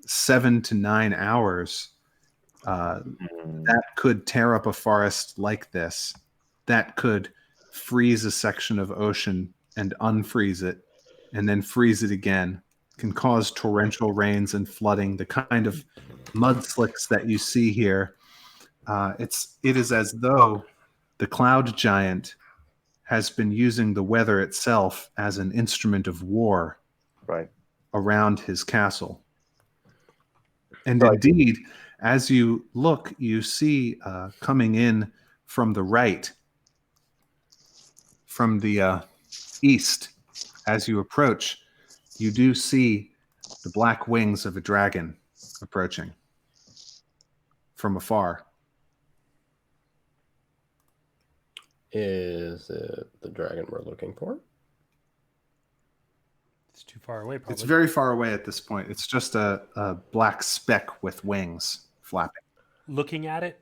7 to 9 hours, that could tear up a forest like this, that could freeze a section of ocean and unfreeze it, and then freeze it again, can cause torrential rains and flooding, the kind of mudslicks that you see here. It is as though the cloud giant has been using the weather itself as an instrument of war around his castle. And indeed, as you look, you see coming in from the right, from the east, as you approach, you do see the black wings of a dragon approaching from afar. Is it the dragon we're looking for? It's too far away, probably. It's very far away at this point. It's just a black speck with wings flapping. looking at it,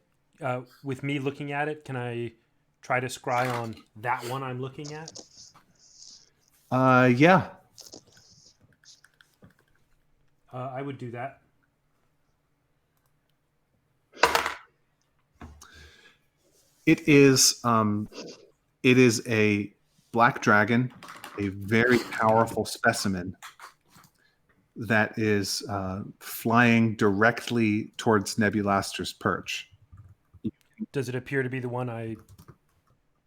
with me looking at it, can I try to scry on that one I'm looking at? Yeah. I would do that. It is a black dragon, a very powerful specimen that is flying directly towards Nebulaster's perch. Does it appear to be the one I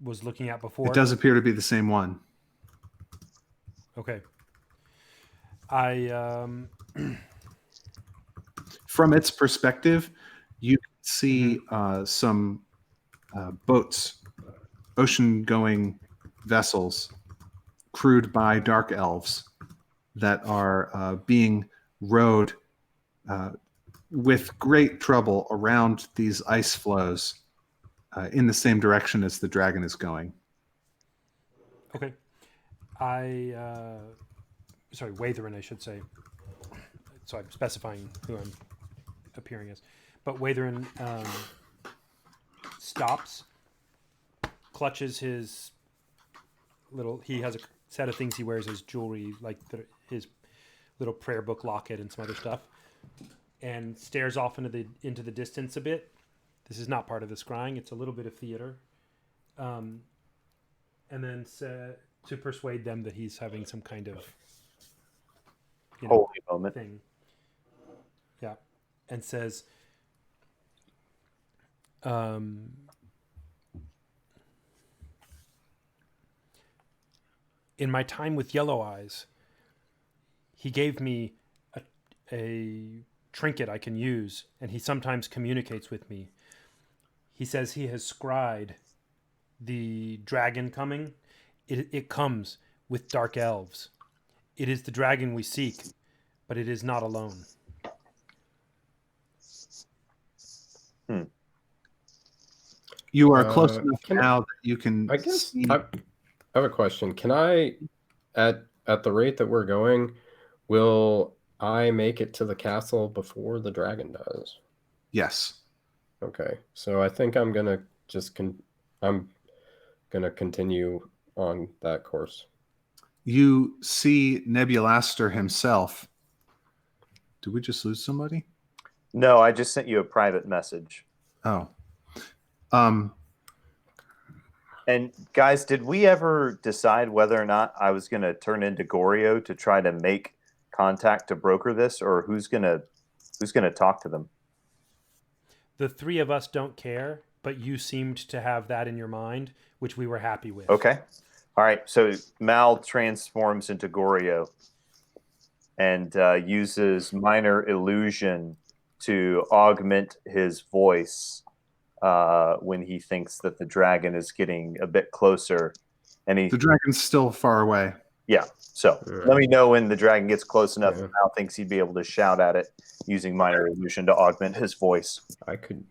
was looking at before? It does appear to be the same one. Okay. I From its perspective, you can see some boats, ocean-going vessels, crewed by dark elves that are being rowed with great trouble around these ice floes in the same direction as the dragon is going. okay. Sorry, Watherin, I should say. So I'm specifying who I'm appearing as. But Watherin stops, clutches his little. He has a set of things he wears as jewelry, like his little prayer book locket and some other stuff, and stares off into the distance a bit. This is not part of the scrying; it's a little bit of theater. And then to persuade them that he's having some kind of Holy moment. thing. Yeah, and says, in my time with Yellow Eyes, he gave me a trinket I can use, and he sometimes communicates with me. He says he has scryed the dragon coming. It comes with dark elves. It is the dragon we seek, but it is not alone. You are close enough can now that you can. I guess see. I have a question. Can I, at the rate that we're going, will I make it to the castle before the dragon does? Yes. Okay, so I think I'm gonna just I'm gonna continue on that course. You see Nebulaster himself. Did we just lose somebody? No, I just sent you a private message. Oh. And guys, did we ever decide whether or not I was going to turn into Goryo to try to make contact to broker this, or who's going to talk to them? The three of us don't care, but you seemed to have that in your mind, which we were happy with. Okay. All right. So Mal transforms into Goryo and uses minor illusion to augment his voice when he thinks that the dragon is getting a bit closer. And The dragon's still far away. Yeah. So let me know when the dragon gets close enough. Yeah. Mal thinks he'd be able to shout at it using minor illusion to augment his voice. I could.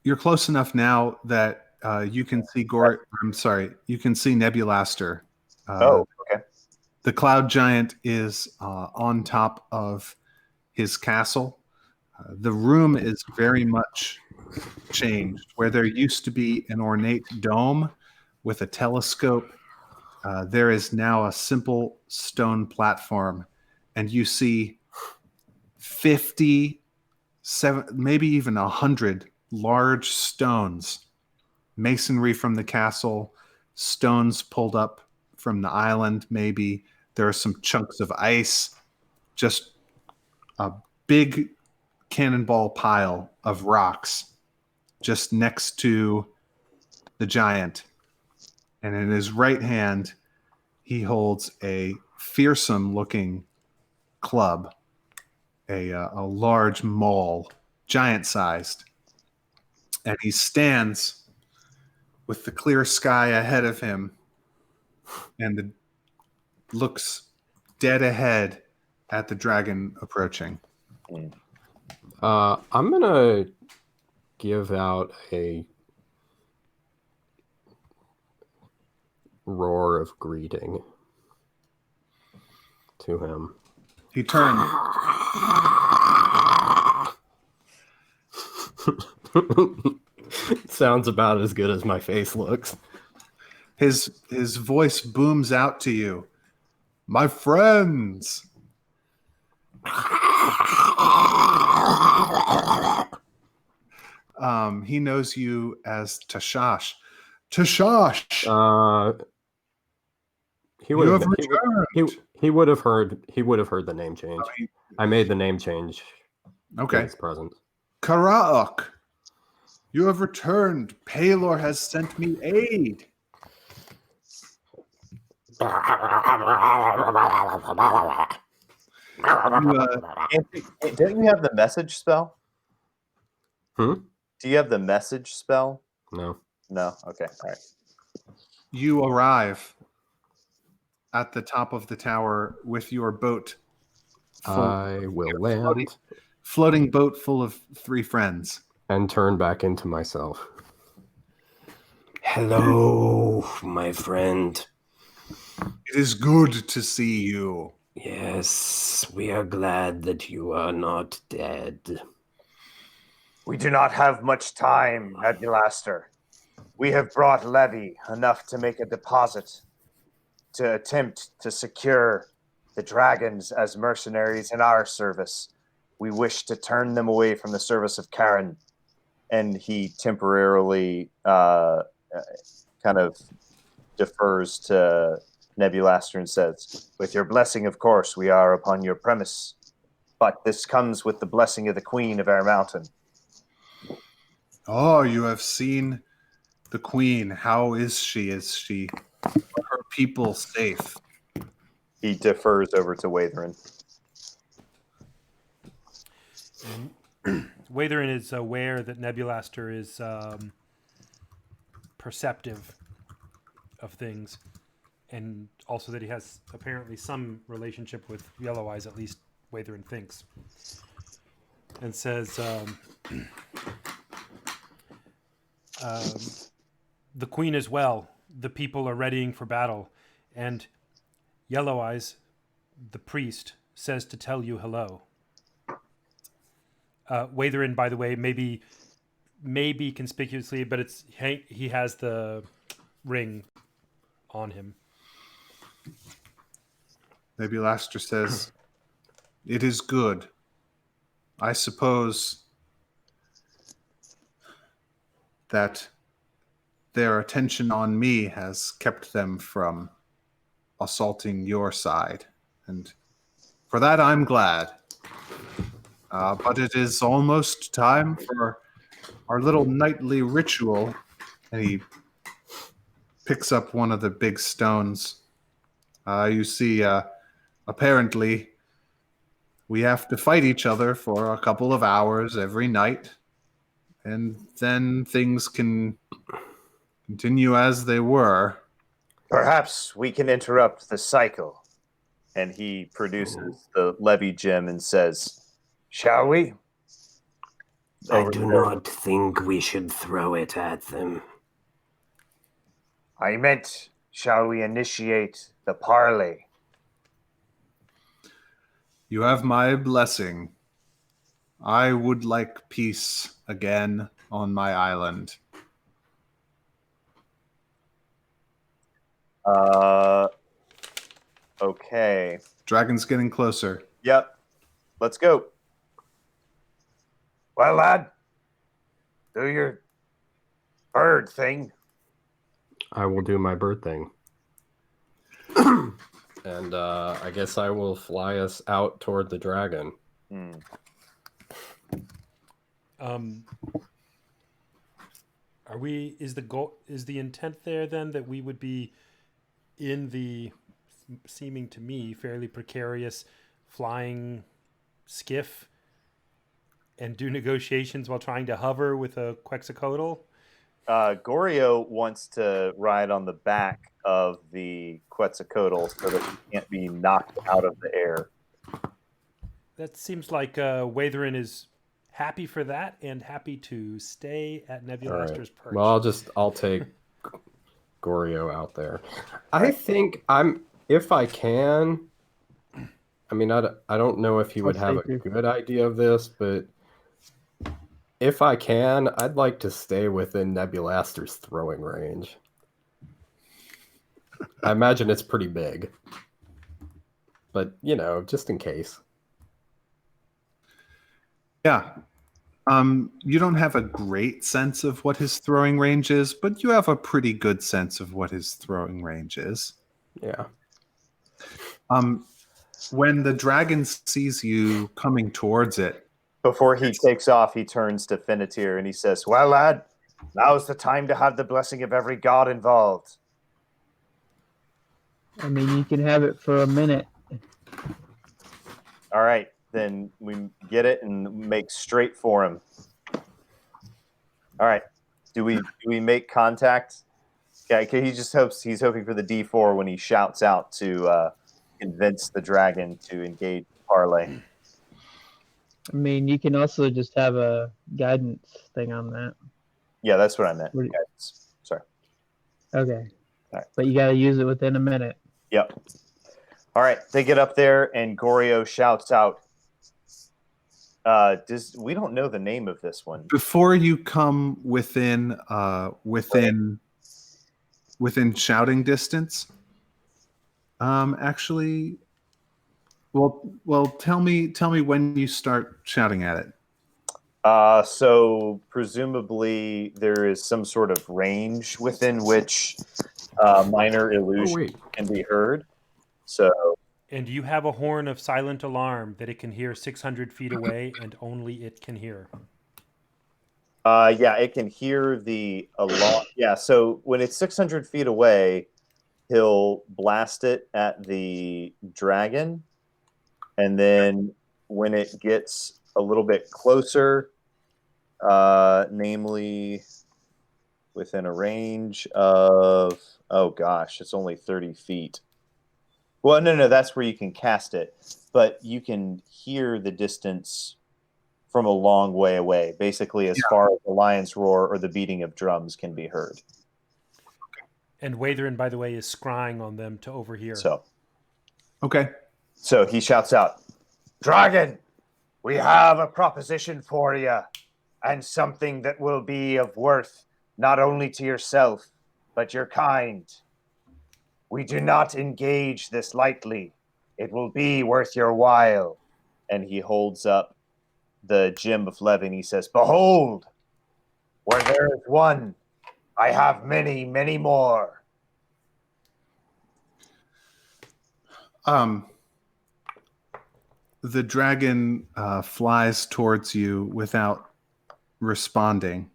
You're close enough now that you can see you can see Nebulaster. Okay. The cloud giant is on top of his castle. The room is very much changed. Where there used to be an ornate dome with a telescope, there is now a simple stone platform, and you see 50, maybe even 100 large stones, masonry from the castle, stones pulled up from the island. Maybe there are some chunks of ice, just a big cannonball pile of rocks just next to the giant. And in his right hand, he holds a fearsome looking club, a large maul, giant sized. And he stands with the clear sky ahead of him and looks dead ahead at the dragon approaching. I'm gonna give out a roar of greeting to him. He turns. Sounds about as good as my face looks. His voice booms out to you. My friends. He knows you as Tashash. Tashash, He would you have have returned. he would have heard the name change. Oh, I made the name change in Okay. his presence. Karaok, you have returned. Palor has sent me aid. Don't you have the message spell? Hmm? Do you have the message spell? No. No. Okay. All right. You arrive at the top of the tower with your boat. I will land Floating boat full of 3 friends. and turn back into myself. Hello, my friend. It is good to see you. Yes, we are glad that you are not dead. We do not have much time, Nebulaster. We have brought Levy enough to make a deposit to attempt to secure the dragons as mercenaries in our service. We wish to turn them away from the service of Karen. And he temporarily kind of defers to Nebulaster and says, with your blessing, of course, we are upon your premise. But this comes with the blessing of the Queen of our mountain. Oh, you have seen the queen. How is she? Are her people safe? He defers over to Watherin. Watherin is aware that Nebulaster is perceptive of things, and also that he has apparently some relationship with Yellow Eyes, at least Watherin thinks, and says, the queen is well, the people are readying for battle, and Yellow Eyes, the priest, says to tell you hello. Watherin, by the way, maybe conspicuously, but he has the ring on him. Nebulaster says, it is good. I suppose that their attention on me has kept them from assaulting your side. And for that, I'm glad. But it is almost time for our little nightly ritual. And he picks up one of the big stones. You see, apparently, we have to fight each other for a couple of hours every night. And then things can continue as they were. Perhaps we can interrupt the cycle. And he produces the Levy gem and says, shall we? I do not think we should throw it at them. I meant, shall we initiate the parley? You have my blessing. I would like peace again on my island. Okay. Dragon's getting closer. Yep. Let's go. Well, lad, do your bird thing. I will do my bird thing. And I guess I will fly us out toward the dragon. Is the intent there then that we would be in the seeming to me fairly precarious flying skiff and do negotiations while trying to hover with a Quetzalcoatl? Goryo wants to ride on the back of the Quetzalcoatl so that he can't be knocked out of the air. That seems like Watherin is happy for that and happy to stay at Nebulaster's perch. Well, I'll take Goryo out there. I think if I can. I mean, I don't know if he would have a good idea of this, but If I can, I'd like to stay within Nebulaster's throwing range. I imagine it's pretty big. But, just in case. Yeah. You don't have a great sense of what his throwing range is, but you have a pretty good sense of what his throwing range is. Yeah. When the dragon sees you coming towards it, Before he takes off, he turns to Finnetir and he says, "Well, lad, now's the time to have the blessing of every god involved." I mean, you can have it for a minute. All right, then we get it and make straight for him. All right, do we make contact? Okay, he's hoping for the D4 when he shouts out to convince the dragon to engage parlay. I mean, you can also just have a guidance thing on that. Yeah, that's what I meant. What- Guys. Sorry. Okay. All right. But you got to use it within a minute. Yep. All right, they get up there and Goryo shouts out. We don't know the name of this one. before you come within shouting distance, actually, well, tell me when you start shouting at it. So presumably there is some sort of range within which minor illusion can be heard. So And you have a horn of silent alarm that it can hear 600 feet away, and only it can hear. yeah, it can hear the alarm. Yeah, so when it's 600 feet away, he'll blast it at the dragon, and then when it gets a little bit closer, namely within a range of, oh gosh, it's only 30 feet. Well, no, that's where you can cast it, but you can hear the distance from a long way away, basically as far as the lion's roar or the beating of drums can be heard. And Watherin, by the way, is scrying on them to overhear. Okay. So he shouts out, "Dragon, we have a proposition for you, and something that will be of worth not only to yourself, but your kind. We do not engage this lightly. It will be worth your while." And he holds up the gem of Levin. He says, "Behold, where there is one, I have many, many more." The dragon flies towards you without responding.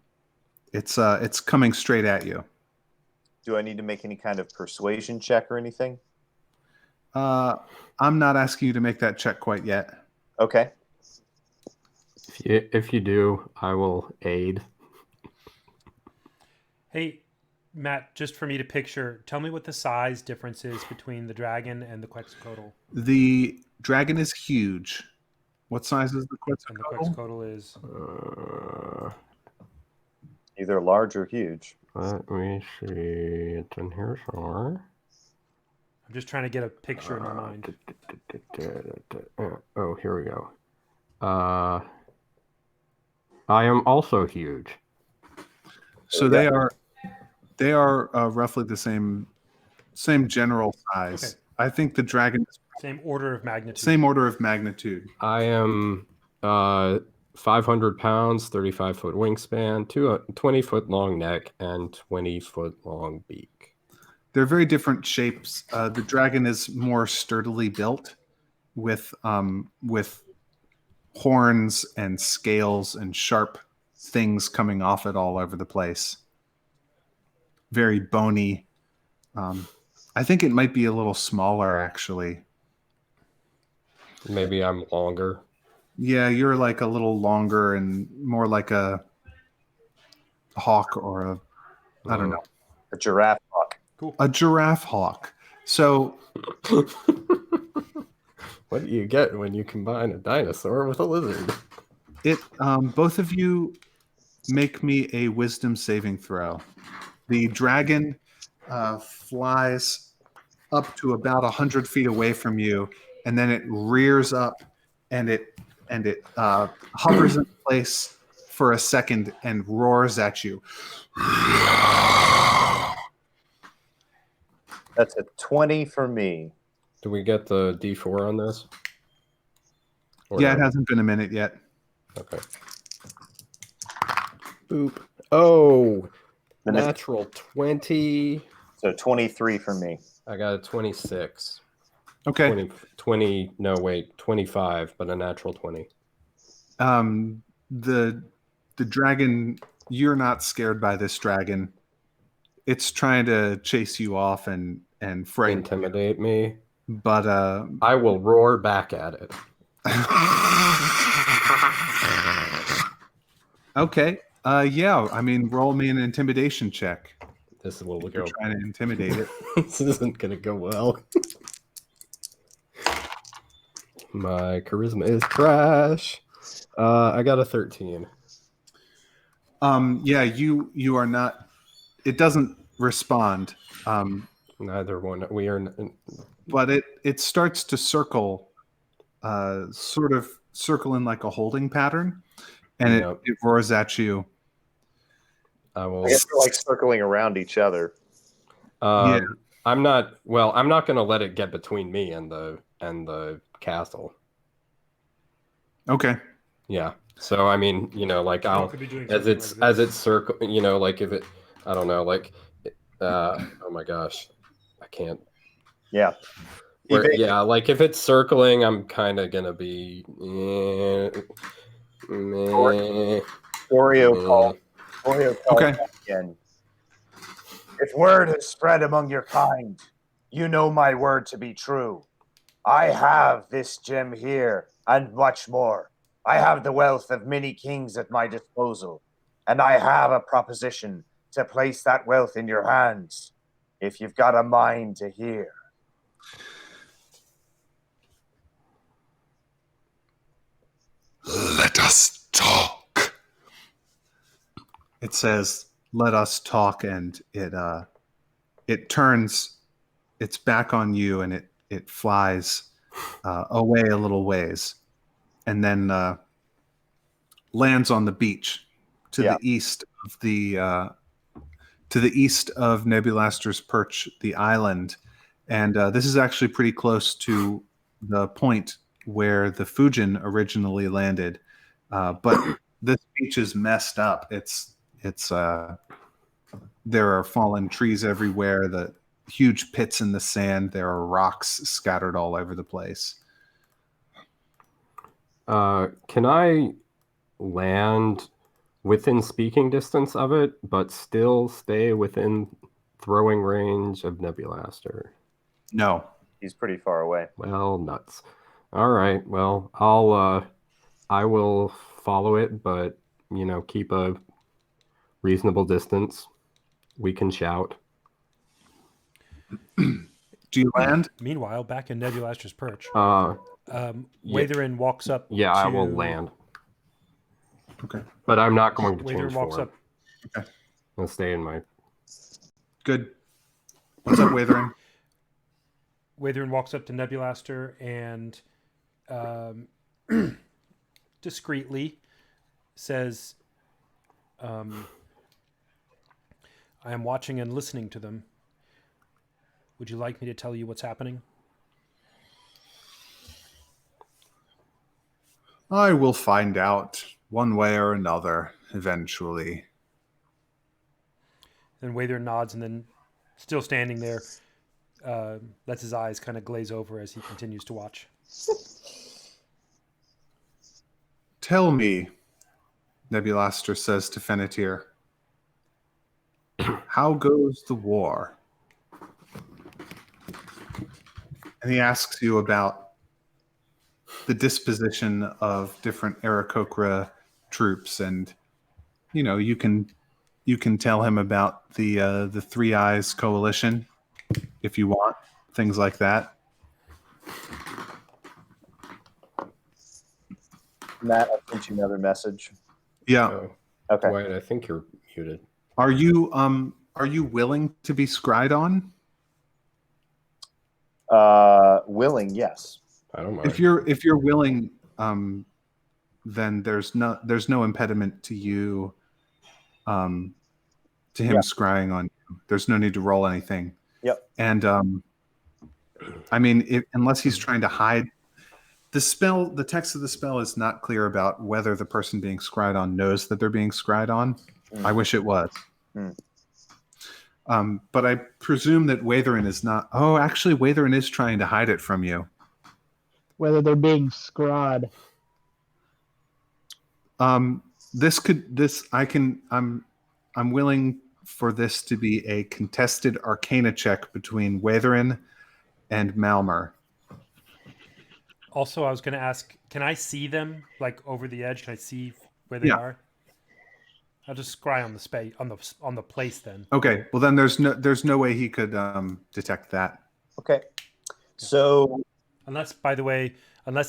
It's coming straight at you. Do I need to make any kind of persuasion check or anything? I'm not asking you to make that check quite yet. Okay. If you do, I will aid. Hey, Matt, just for me to picture, tell me what the size difference is between the dragon and the Quetzalcoatl. The dragon is huge. What size is the And the Quetzalcoatl? Quetzalcoatl is... Either large or huge. Let me see. It's in here somewhere. I'm just trying to get a picture in my mind. Oh, here we go. I am also huge. So they are roughly the same general size. Okay. I think the dragon is Same order of magnitude. same order of magnitude. I am 500 pounds, 35-foot wingspan, 20-foot long neck, and 20-foot long beak. They're very different shapes. The dragon is more sturdily built, with horns and scales and sharp things coming off it all over the place. Very bony. I think it might be a little smaller, actually. Maybe I'm longer. Yeah, you're like a little longer and more like a hawk or I don't know. A giraffe hawk. Cool. A giraffe hawk. So What do you get when you combine a dinosaur with a lizard? both of you make me a wisdom saving throw. The dragon flies up to about 100 feet away from you, and then it rears up and it hovers in place for a second and roars at you. That's a 20 for me. Do we get the D4 on this? Or Yeah, no? it hasn't been a minute yet. Okay. Boop. Oh, The next- natural 20. So 23 for me. I got a 26. Okay. 20, no, wait, 25, but a natural 20. The dragon, you're not scared by this dragon. It's trying to chase you off and frighten you. Intimidate me. But I will roar back at it. okay. Yeah, I mean, roll me an intimidation check. This will You're go. trying to intimidate it. This isn't going to go well. My charisma is trash. I got a 13. Yeah, you are not. It doesn't respond. Neither one. We are. But it starts to circle, sort of circle in like a holding pattern, and Yep. it roars at you. I will. I guess we're like circling around each other. Yeah. I'm not. Well, I'm not going to let it get between me and the castle. Okay. Yeah. So I mean, like I'll Could be doing as something it's like as this. it's circle. Like if it. I don't know. Like. Oh my gosh, I can't. Yeah. Yeah, like if it's circling, I'm kind of gonna be. Oreo call. Oreo call Okay. again. If word has spread among your kind, you know my word to be true. I have this gem here and much more. I have the wealth of many kings at my disposal, and I have a proposition to place that wealth in your hands, if you've got a mind to hear. Let us talk. It says, "Let us talk," and it turns its back on you, and it flies away a little ways, and then lands on the beach to Yeah. the east of Nebulaster's Perch, the island, and this is actually pretty close to the point where the Fujin originally landed, but this beach is messed up. It's there are fallen trees everywhere, the huge pits in the sand. There are rocks scattered all over the place. Can I land within speaking distance of it, but still stay within throwing range of Nebulaster? No. He's pretty far away. Well, nuts. All right. Well, I will follow it, but keep a reasonable distance. We can shout. Do you land? Meanwhile, back in Nebulaster's Perch, Yeah. Watherin walks up. Yeah, I will land. Okay. But I'm not going to Watherin change walks form. up. Okay. I'll stay in my. Good. What's up, Watherin? Watherin walks up to Nebulaster and discreetly says, I am watching and listening to them. Would you like me to tell you what's happening? I will find out one way or another eventually. Then Watherin nods and then, still standing there, lets his eyes kind of glaze over as he continues to watch. Tell me, Nebulaster says to Fennetir, how goes the war? And he asks you about the disposition of different Aarakocra troops, and you can tell him about the Three Eyes Coalition if you want, things like that. Matt, I sent you another message. Yeah. Oh, Okay. Dwight, I think you're muted. Are you willing to be scried on? Willing, yes. I don't mind. If you're willing, then there's no impediment to you, to him scrying on you. There's no need to roll anything. Yep. And I mean, unless he's trying to hide the spell, the text of the spell is not clear about whether the person being scryed on knows that they're being scryed on. I wish it was. But I presume that Watherin is not. Oh, actually, Watherin is trying to hide it from you. Whether they're being scrawled. I'm willing for this to be a contested Arcana check between Watherin and Malmer. Also, I was going to ask, can I see them like over the edge? Can I see where they are? I'll just scry on the space on the place then. Okay. Well, then there's no way he could detect that. Okay. So unless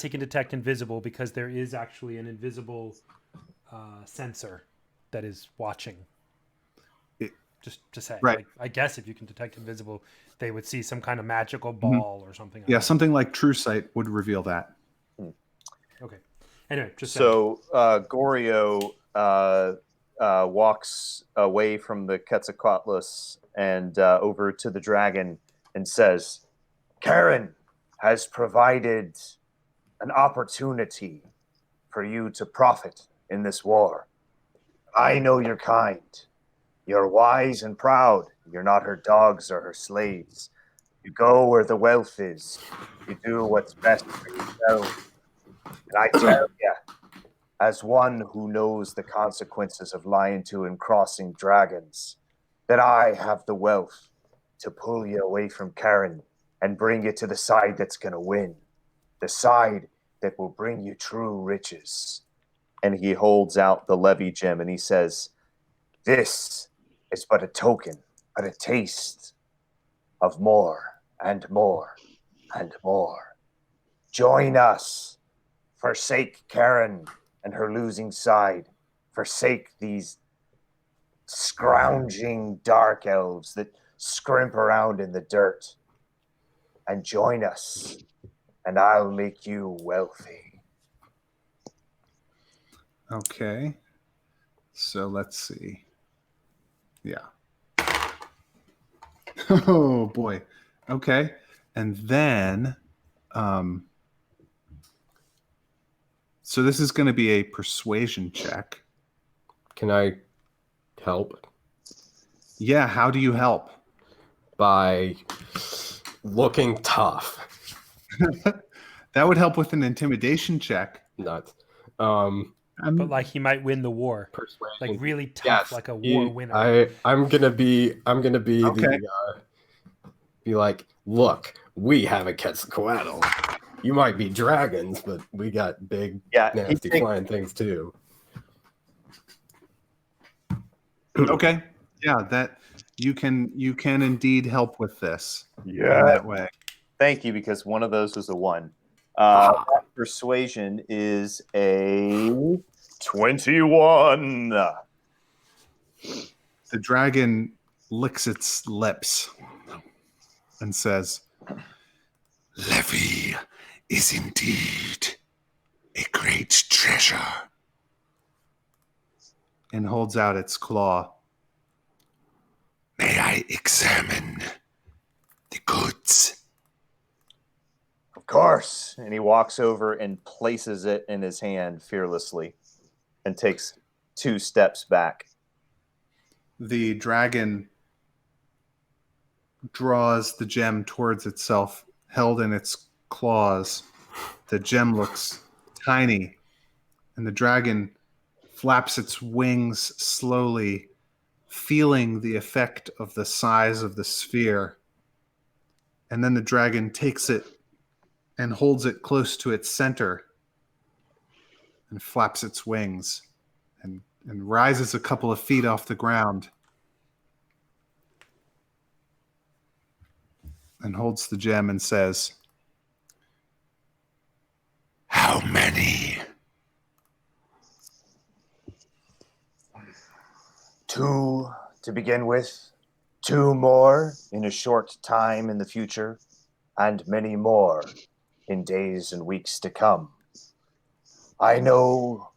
he can detect invisible, because there is actually an invisible sensor that is watching. Just to say, right. Like, I guess if you can detect invisible, they would see some kind of magical ball or something. Yeah, something like True Sight would reveal that. Okay. Anyway, just so Gorio walks away from the Quetzalcoatlus and over to the dragon and says, "Karen has provided an opportunity for you to profit in this war. I know your kind. You're wise and proud. You're not her dogs or her slaves. You go where the wealth is. You do what's best for yourself. And I tell you, as one who knows the consequences of lying to and crossing dragons, that I have the wealth to pull you away from Karen and bring you to the side that's going to win. The side that will bring you true riches." And he holds out the Levy gem and he says, "This is but a token, but a taste of more and more and more. Join us. Forsake Karen and her losing side. Forsake these scrounging dark elves that scrimp around in the dirt. And join us, and I'll make you wealthy." Okay. So let's see. Yeah. Oh boy. Okay. And then so this is going to be a persuasion check. Can I help? Yeah, how do you help? By looking tough. That would help with an intimidation check. Nuts. But like he might win the war. Persuasion. Like really tough, Yes, like a war winner. I'm gonna be Okay. be like, look, we have a Quetzalcoatl. You might be dragons, but we got big, nasty flying things too. Okay. Yeah, that you can indeed help with this. Yeah. In that way. Thank you, because one of those was a 1. Persuasion is a 21. The dragon licks its lips and says, "Levy is indeed a great treasure," and holds out its claw. "May I examine the goods?" Of course. And he walks over and places it in his hand fearlessly and takes 2 steps back. The dragon draws the gem towards itself, held in its claws. The gem looks tiny, and the dragon flaps its wings slowly, feeling the effect of the size of the sphere. And then the dragon takes it and holds it close to its center and flaps its wings and rises a couple of feet off the ground and holds the gem and says, "How many?" 2 to begin with, 2 more in a short time in the future, and many more in days and weeks to come. I know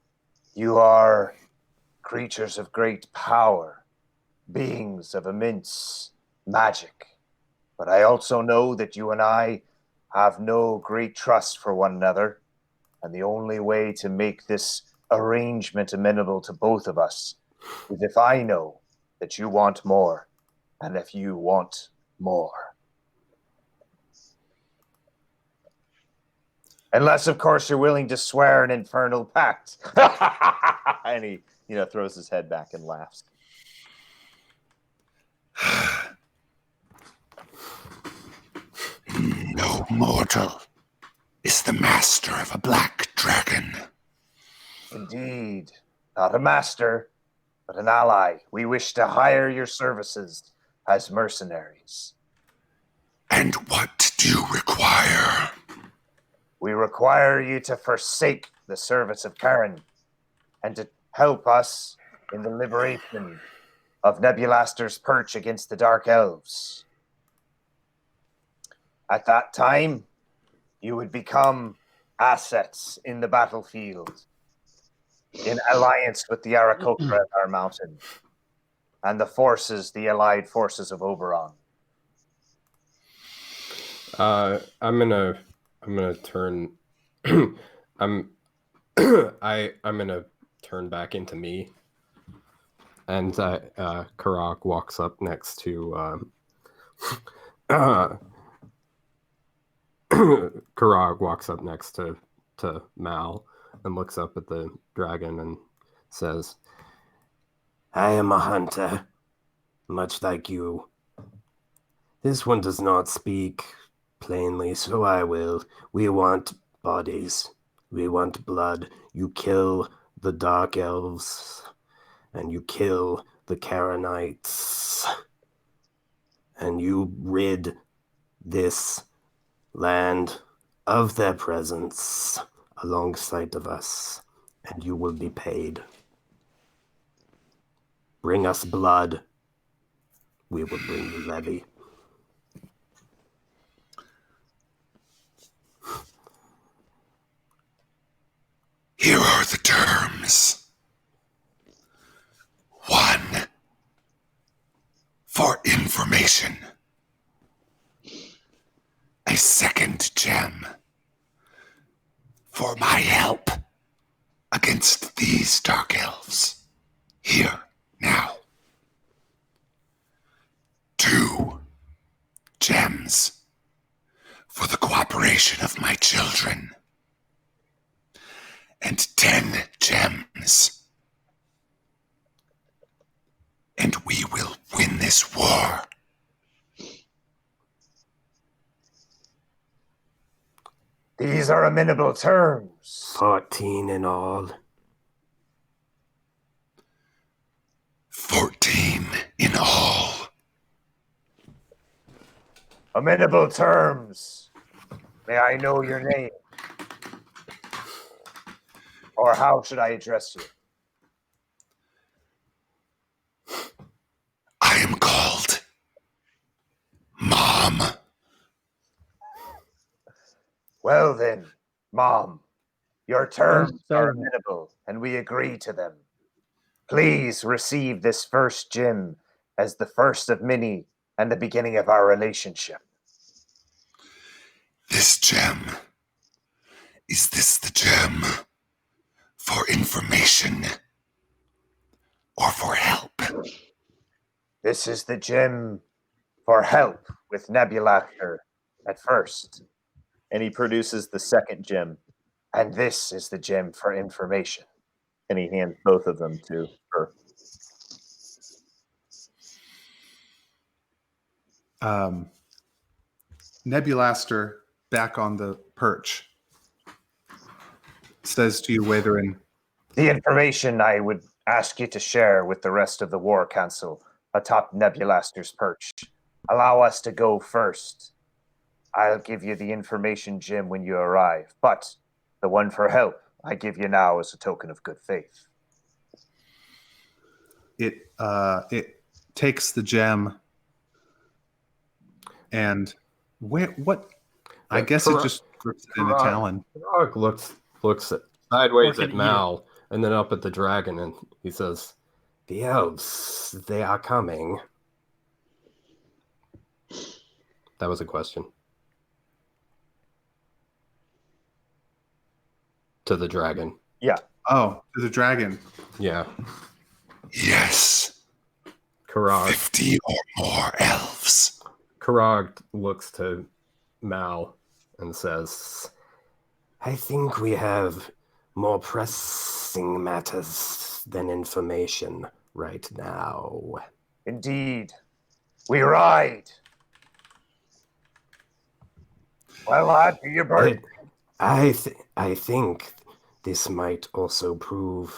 you are creatures of great power, beings of immense magic. But I also know that you and I have no great trust for one another. And the only way to make this arrangement amenable to both of us is if I know that you want more, and if you want more. Unless, of course, you're willing to swear an infernal pact. And he, throws his head back and laughs. No mortal is the master of a black dragon. Indeed. Not a master, but an ally. We wish to hire your services as mercenaries. And what do you require? We require you to forsake the service of Karen and to help us in the liberation of Nebulaster's Perch against the Dark Elves. At that time, you would become assets in the battlefield, in alliance with the Aarakocra at our mountain, and the allied forces of Oberon. I'm gonna turn. I'm gonna turn back into me, and Karak walks up next to. Karag walks up next to Mal and looks up at the dragon and says, I am a hunter, much like you. This one does not speak plainly, so I will. We want bodies. We want blood. You kill the Dark Elves, and you kill the Karenites, and you rid this land of their presence alongside of us, and you will be paid. Bring us blood, we will bring you levy. Here are the terms. 1, for information. A second gem for my help against these dark elves. Here, now. 2 gems for the cooperation of my children. And 10 gems. And we will win this war. These are amenable terms. 14 in all. 14 in all. Amenable terms. May I know your name? Or how should I address you? I am called Mom. Well then, Mom, your terms are Fair. amenable, and we agree to them. Please receive this first gem as the first of many and the beginning of our relationship. This gem. Is this the gem for information or for help? This is the gem for help with Nebulaster at first. And he produces the second gem. And this is the gem for information. And he hands both of them to her. Nebulaster, back on the perch, says to you, Watherin, The information I would ask you to share with the rest of the War Council atop Nebulaster's perch. Allow us to go first. I'll give you the information gem when you arrive, but the one for help I give you now as a token of good faith. it takes the gem and what I guess it just scripts it in Italian. Karag looks sideways Or at can eat it. Mal and then up at the dragon, and he says, The elves, they are coming. that was a question. To the dragon. Yeah. Oh, to the dragon. Yeah. Yes, Karag 50 or more elves. looks to Mal and says, I think we have more pressing matters than information right now. Indeed. We ride. Well, lad, do your bird. I think this might also prove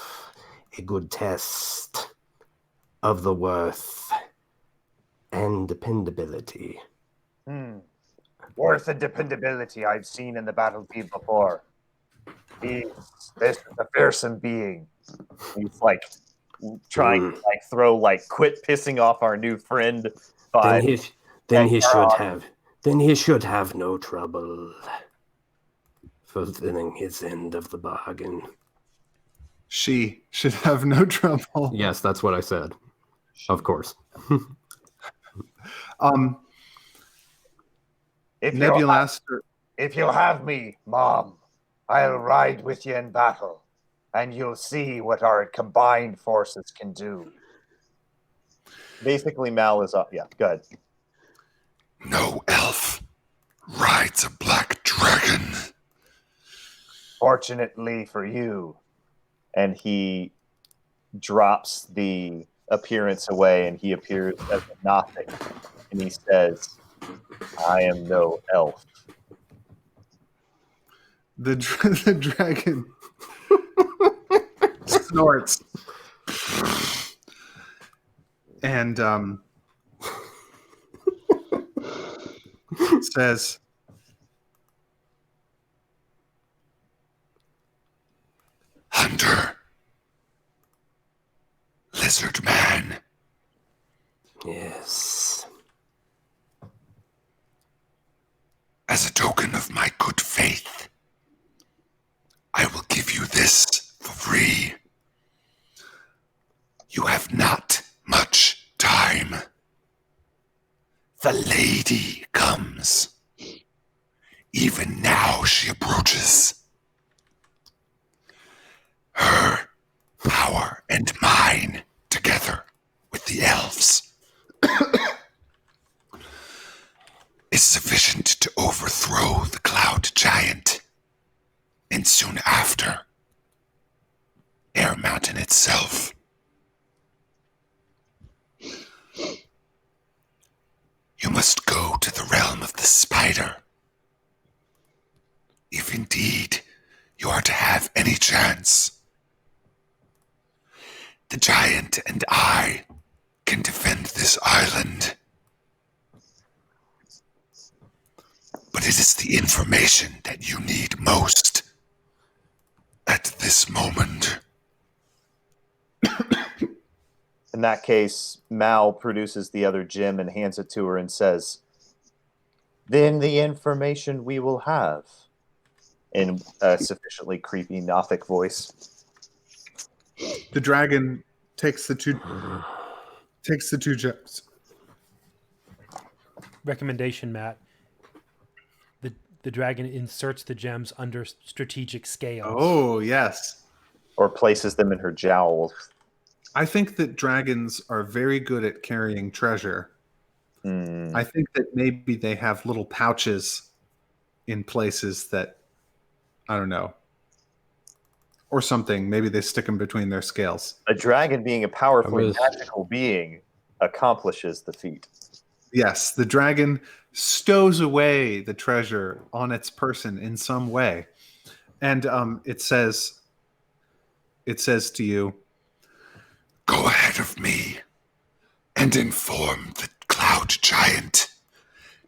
a good test of the worth and dependability. Worth and dependability I've seen in the battlefield before. This is a fearsome being. He's like trying to like throw like quit pissing off our new friend Then vibe. he should have no trouble fulfilling his end of the bargain. She should have no trouble. yes, that's what I said. Of course. Nebulaster. If you'll have me, Mom, I'll ride with you in battle, and you'll see what our combined forces can do. Basically, Mal is up. Yeah, good. No elf rides a black dragon. Fortunately for you. And he drops the appearance away, and he appears as a Nothic. And he says, I am no elf. The dragon snorts and says, Hunter. Lizard man. Yes. As a token of my good faith, I will give you this for free. You have not much time. The lady comes. Even now she approaches. Her power and mine, together with the elves, is sufficient to overthrow the cloud giant. And soon after, Air Mountain itself. You must go to the realm of the spider. If indeed you are to have any chance. The giant and I can defend this island. But it is the information that you need most at this moment. In that case, Mal produces the other gem and hands it to her and says, then the information we will have. In a sufficiently creepy Nothic voice. the dragon takes the two gems. Recommendation, Matt. The dragon inserts the gems under strategic scales. Oh, yes. Or places them in her jowls. I think that dragons are very good at carrying treasure. I think that maybe they have little pouches in places that, I don't know, or something. Maybe they stick them between their scales. A dragon, being a powerfully magical being, accomplishes the feat. Yes, the dragon stows away the treasure on its person in some way. And it says to you, Go ahead of me and inform the cloud giant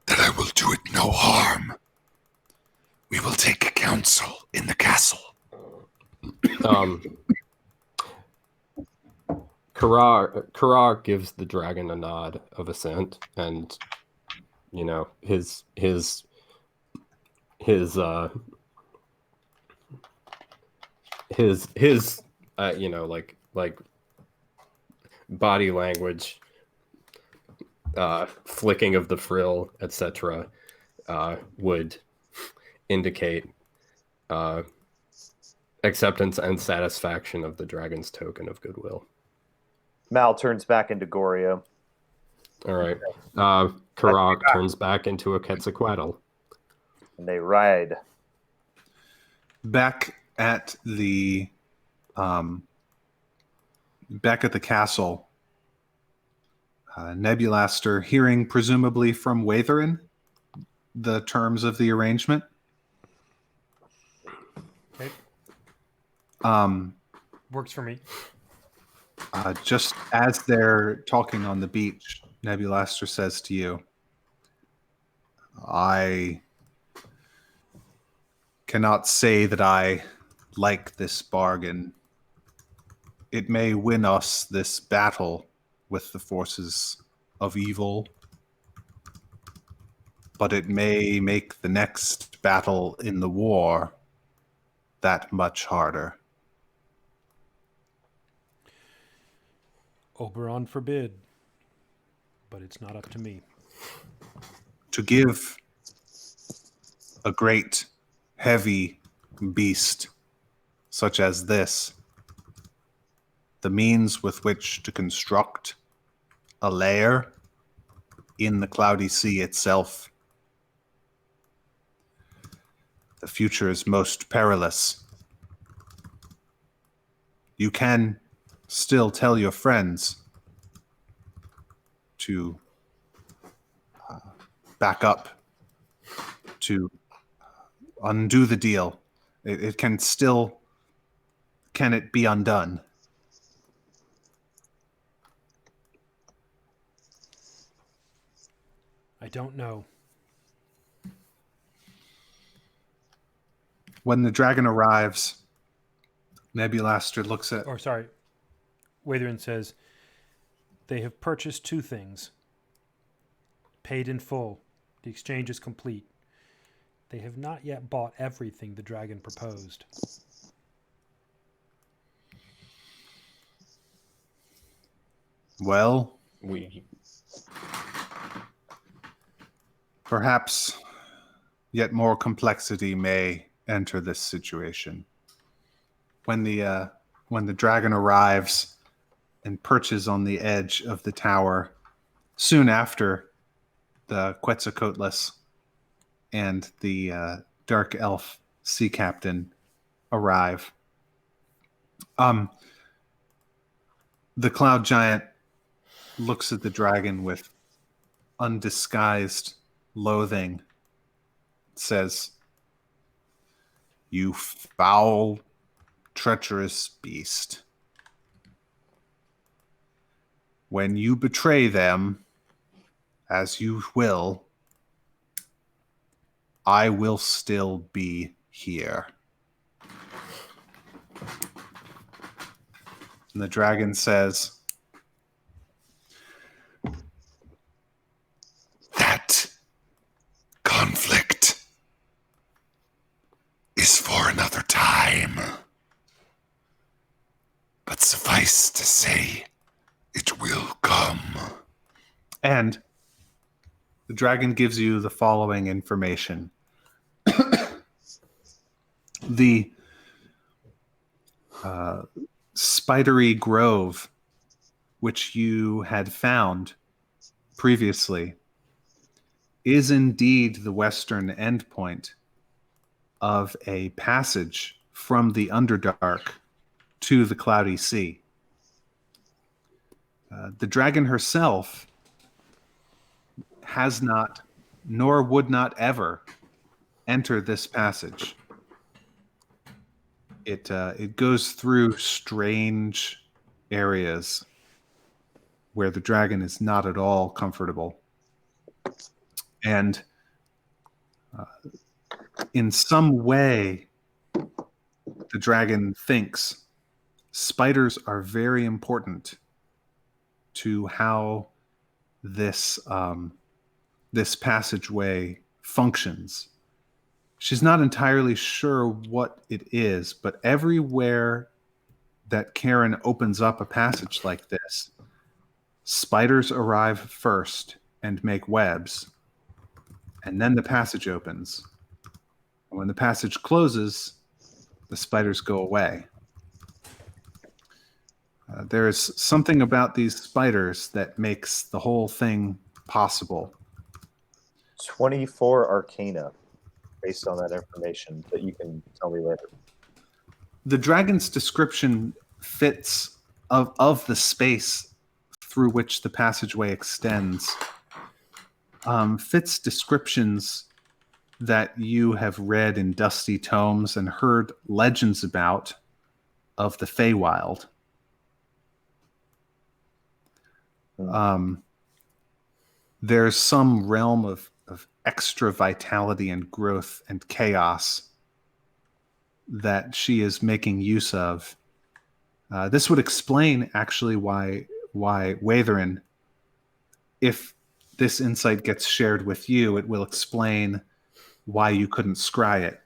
that I will do it no harm. We will take a council in the castle. Karag gives the dragon a nod of assent, and you know his his like body language, flicking of the frill, etc., would indicate acceptance and satisfaction of the dragon's token of goodwill. Mal turns back into Goryo. All right. Karak turns back into a Quetzalcoatl. And they ride. Back at the castle, Nebulaster, hearing presumably from Watherin the terms of the arrangement. Okay. Works for me. Just as they're talking on the beach, Nebulaster says to you, I cannot say that I like this bargain. It may win us this battle with the forces of evil, but it may make the next battle in the war that much harder. Oberon forbid, but it's not up to me. To give a great, heavy beast such as this the means with which to construct a lair in the cloudy sea itself, the future is most perilous. You can still tell your friends to back up, to undo the deal. It can still, can it be undone? I don't know. When the dragon arrives, Nebulaster looks at... Watherin says, they have purchased 2 things. Paid in full. The exchange is complete. They have not yet bought everything the dragon proposed. Well, We perhaps yet more complexity may enter this situation. When the dragon arrives and perches on the edge of the tower, soon after the Quetzalcoatlus and the dark elf sea captain arrive, the cloud giant looks at the dragon with undisguised loathing, says, "You foul, treacherous beast. When you betray them, as you will, I will still be here." And the dragon says, That conflict is for another time. But suffice to say, it will come. and the dragon gives you the following information. The spidery grove, which you had found previously, is indeed the western endpoint of a passage from the Underdark to the Cloudy Sea. The dragon herself has not, nor would not ever, enter this passage. It goes through strange areas where the dragon is not at all comfortable. And in some way, the dragon thinks spiders are very important to how this this passageway functions. she's not entirely sure what it is, but everywhere that Karen opens up a passage like this, spiders arrive first and make webs, and then the passage opens. And when the passage closes, the spiders go away. There is something about these spiders that makes the whole thing possible. 24 arcana based on that information that you can tell me later. The dragon's description fits of the space through which the passageway extends, fits descriptions that you have read in dusty tomes and heard legends about of the Feywild. There's some realm of extra vitality and growth and chaos that she is making use of. This would explain actually why Watherin, if this insight gets shared with you, it will explain why you couldn't scry it.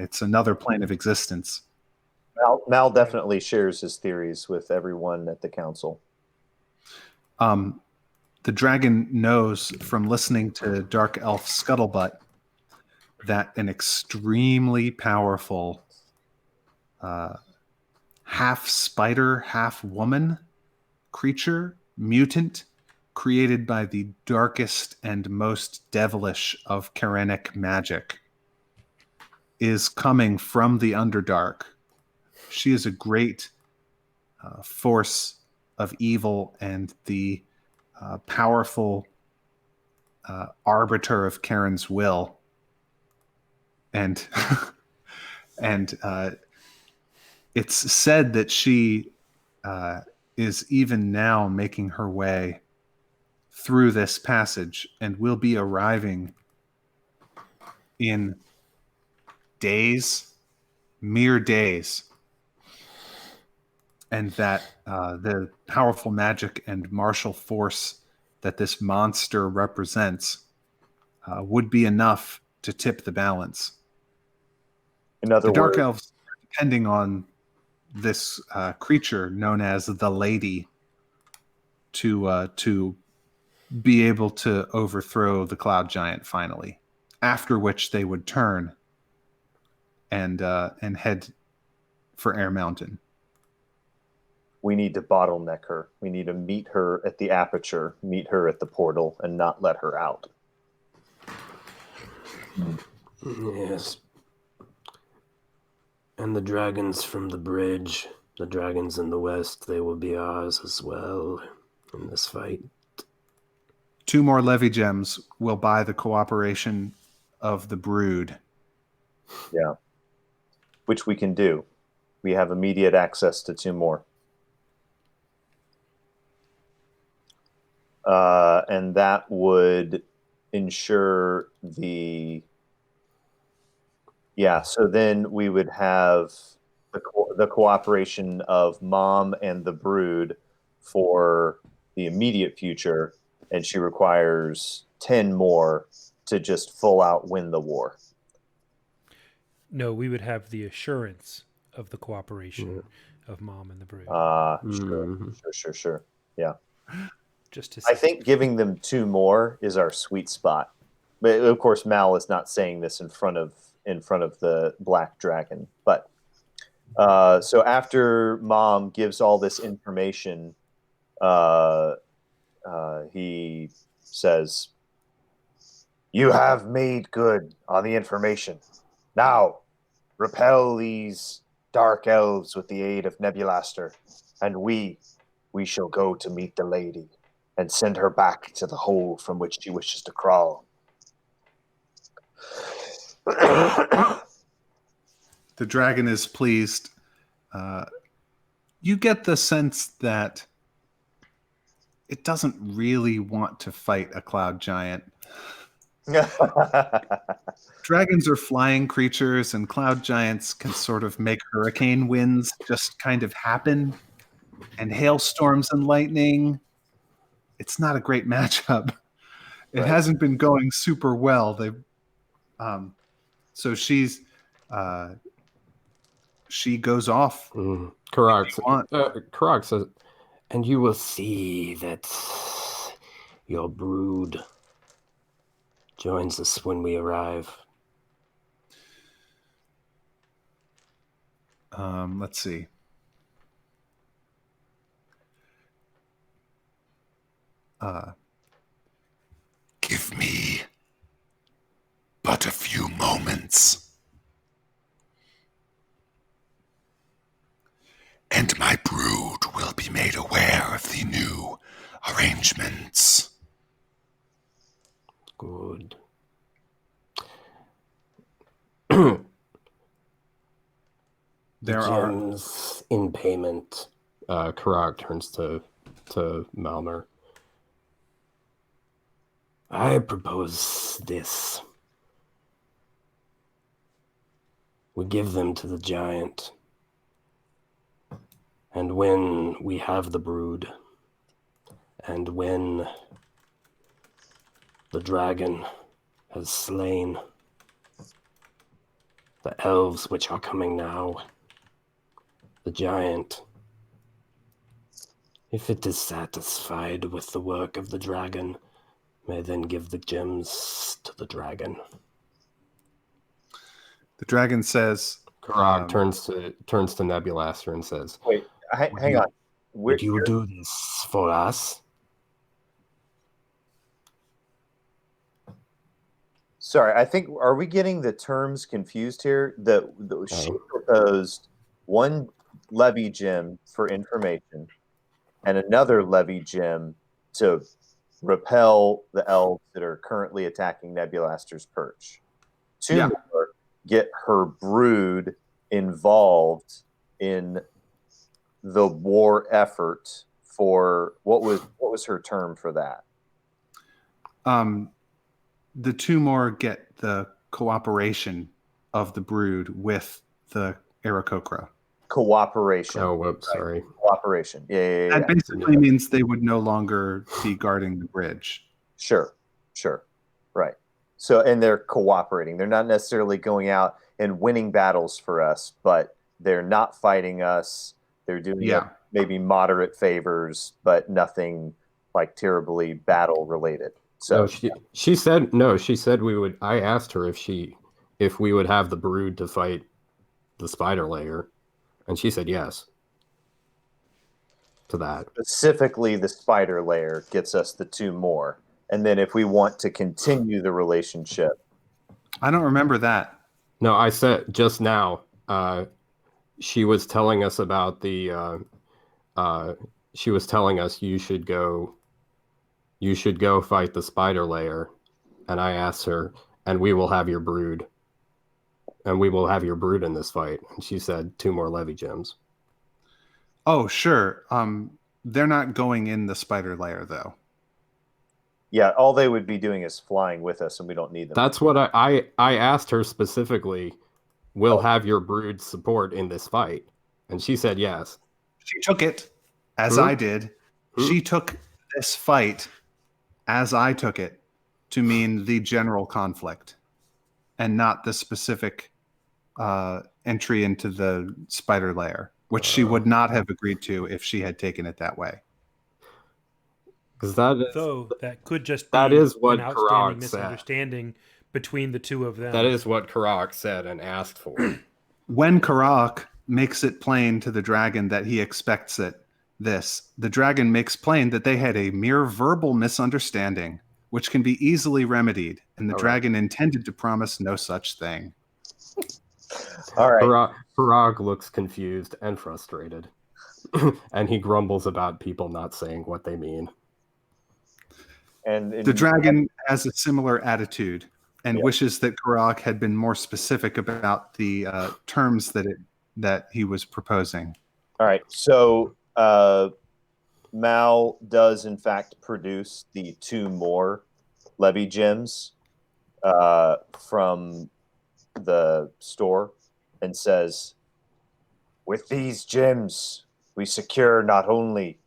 It's another plane of existence. Mal definitely shares his theories with everyone at the council. The dragon knows from listening to Dark Elf Scuttlebutt that an extremely powerful half spider, half woman creature, mutant, created by the darkest and most devilish of Karenic magic, is coming from the Underdark. She is a great force of evil and the powerful arbiter of Karen's will. And it's said that she is even now making her way through this passage and will be arriving in days, mere days, and that the powerful magic and martial force that this monster represents would be enough to tip the balance. In other The Dark words, Elves are depending on this creature known as the Lady to be able to overthrow the Cloud Giant finally, after which they would turn and head for Air Mountain. we need to bottleneck her. We need to meet her at the aperture, meet her at the portal, and not let her out. Yes. And the dragons from the bridge, the dragons in the west, they will be ours as well in this fight. 2 more levy gems will buy the cooperation of the Brood. Yeah. Which we can do. We have immediate access to 2 more. And that would ensure the... Yeah, so then we would have the cooperation of Mom and the Brood for the immediate future, and she requires 10 more to just full out win the war. No, we would have the assurance of the cooperation of Mom and the Brood. Sure. Yeah. Just to I think giving them 2 more is our sweet spot. But of course, Mal is not saying this in front of the Black Dragon. But so after Mom gives all this information, he says, "You have made good on the information. Now, repel these dark elves with the aid of Nebulaster, and we shall go to meet the lady and send her back to the hole from which she wishes to crawl." The dragon is pleased. You get the sense that it doesn't really want to fight a cloud giant. Dragons are flying creatures, and cloud giants can sort of make hurricane winds just kind of happen, and hailstorms and lightning. It's not a great matchup. It hasn't been going super well. So she goes off. Karak says, And you will see that your brood joins us when we arrive. Let's see. Give me but a few moments, and my brood will be made aware of the new arrangements. Good. There are Gems in payment. Karak turns to Malmer. I propose this. We give them to the giant. And when we have the brood, and when the dragon has slain the elves which are coming now, the giant, if it is satisfied with the work of the dragon, may then give the gems to the dragon. the dragon says. Karak turns to Nebulaster and says, Wait, hang on. Would you do this for us? Sorry, I think, are we getting the terms confused here? She proposed one levy gem for information and another levy gem to repel the elves that are currently attacking Nebulaster's perch. Two more get her brood involved in the war effort for what was her term for that? The two more get the cooperation of the brood with the Aarakocra. Cooperation. "Oh, whoops, sorry." Cooperation. Yeah. That basically means they would no longer be guarding the bridge. Sure. Right. So, and they're cooperating. They're not necessarily going out and winning battles for us, but they're not fighting us. They're doing maybe moderate favors, but nothing like terribly battle related. So she said no. She said we would. I asked her if we would have the brood to fight the spider layer, and she said yes to that. Specifically, the spider layer gets us the two more, and then if we want to continue the relationship, I don't remember that. No, I said just now. She was telling us about the. She was telling us you should go fight the spider layer, and I asked her, and we will have your brood. And we will have your brood in this fight. And she said 2 more levy gems. Oh, sure. They're not going in the spider layer, though. Yeah, all they would be doing is flying with us, and we don't need them. That's what I asked her specifically. We'll have your brood support in this fight, and she said yes. She took it as I did. She took this fight as I took it to mean the general conflict, and not the specific entry into the spider layer, which she would not have agreed to if she had taken it that way. Because that could just be that is what an outstanding Karak misunderstanding between the two of them. That is what Karak said and asked for. When Karak makes it plain to the dragon that he expects the dragon makes plain that they had a mere verbal misunderstanding, which can be easily remedied, and the dragon intended to promise no such thing. All right. Karak looks confused and frustrated, and he grumbles about people not saying what they mean. And the dragon has a similar attitude and wishes that Karak had been more specific about the terms that he was proposing. All right. So Mal does, in fact, produce the 2 more levy gems from the store and says, "With these gems, we secure not only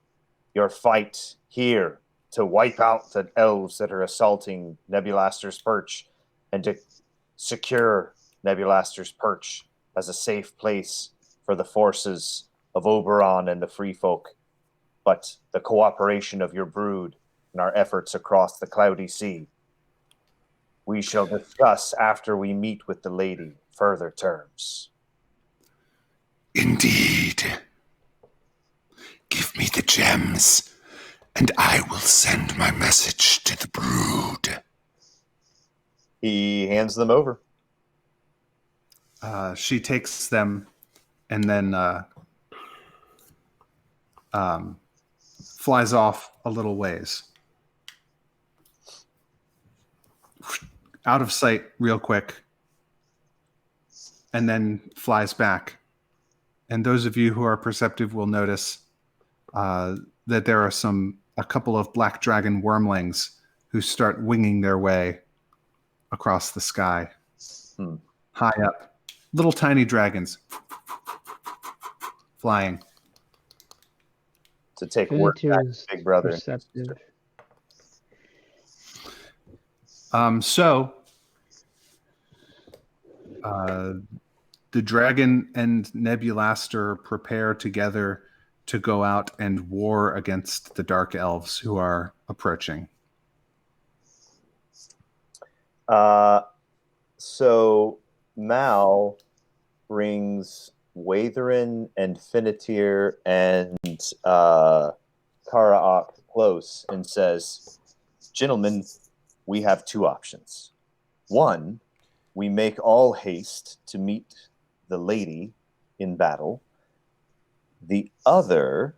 your fight here to wipe out the elves that are assaulting Nebulaster's perch and to secure Nebulaster's perch as a safe place for the forces of Oberon and the Free Folk, but the cooperation of your brood in our efforts across the Cloudy Sea. We shall discuss after we meet with the lady further terms. Indeed. Give me the gems, and I will send my message to the brood. He hands them over. She takes them and then flies off a little ways. Out of sight real quick. And then flies back. And those of you who are perceptive will notice that there are a couple of black dragon wormlings who start winging their way across the sky. High up. Little tiny dragons. Flying. To take work back to Big Brother. Perceptive. The dragon and Nebulaster prepare together to go out and war against the dark elves who are approaching. So Mal brings Watherin and Finnetir and Karaak close and says, "Gentlemen, we have two options. One, we make all haste to meet the lady in battle. The other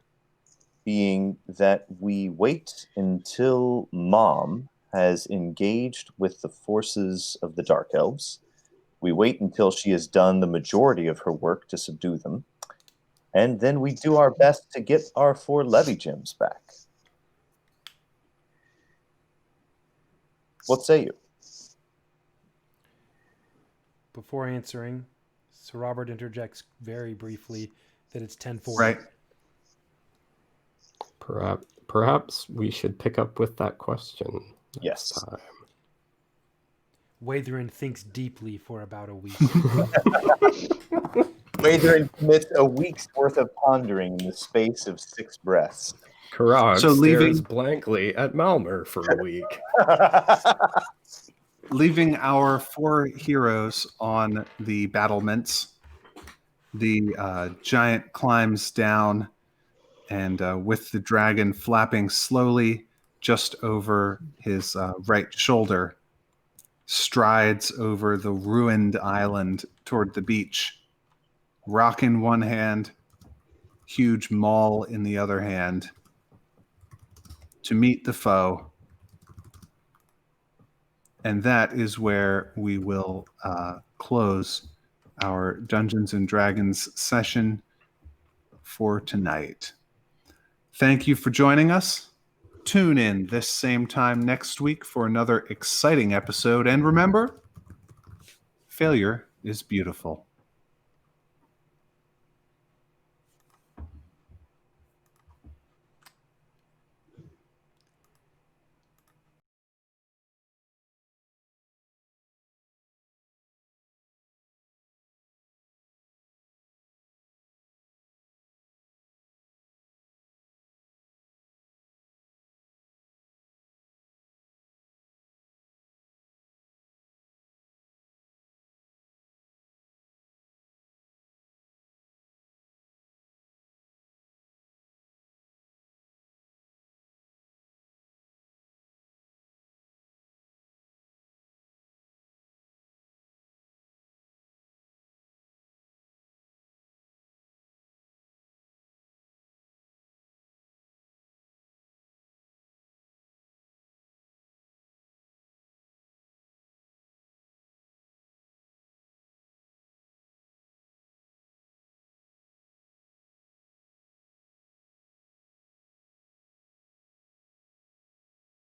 being that we wait until Mom has engaged with the forces of the Dark Elves. We wait until she has done the majority of her work to subdue them. And then we do our best to get our 4 levy gems back. What say you?" Before answering, Sir Robert interjects very briefly that it's 10:40. Right. Perhaps we should pick up with that question Yes. next time. Watherin thinks deeply for about a week. Watherin commits a week's worth of pondering in the space of 6 breaths. Karag So leaving- stares blankly at Malmer for a week. Leaving our 4 heroes on the battlements, the giant climbs down and with the dragon flapping slowly just over his right shoulder, strides over the ruined island toward the beach, rock in one hand, huge maul in the other hand, to meet the foe. And that is where we will close our Dungeons and Dragons session for tonight. Thank you for joining us. Tune in this same time next week for another exciting episode. And remember, failure is beautiful.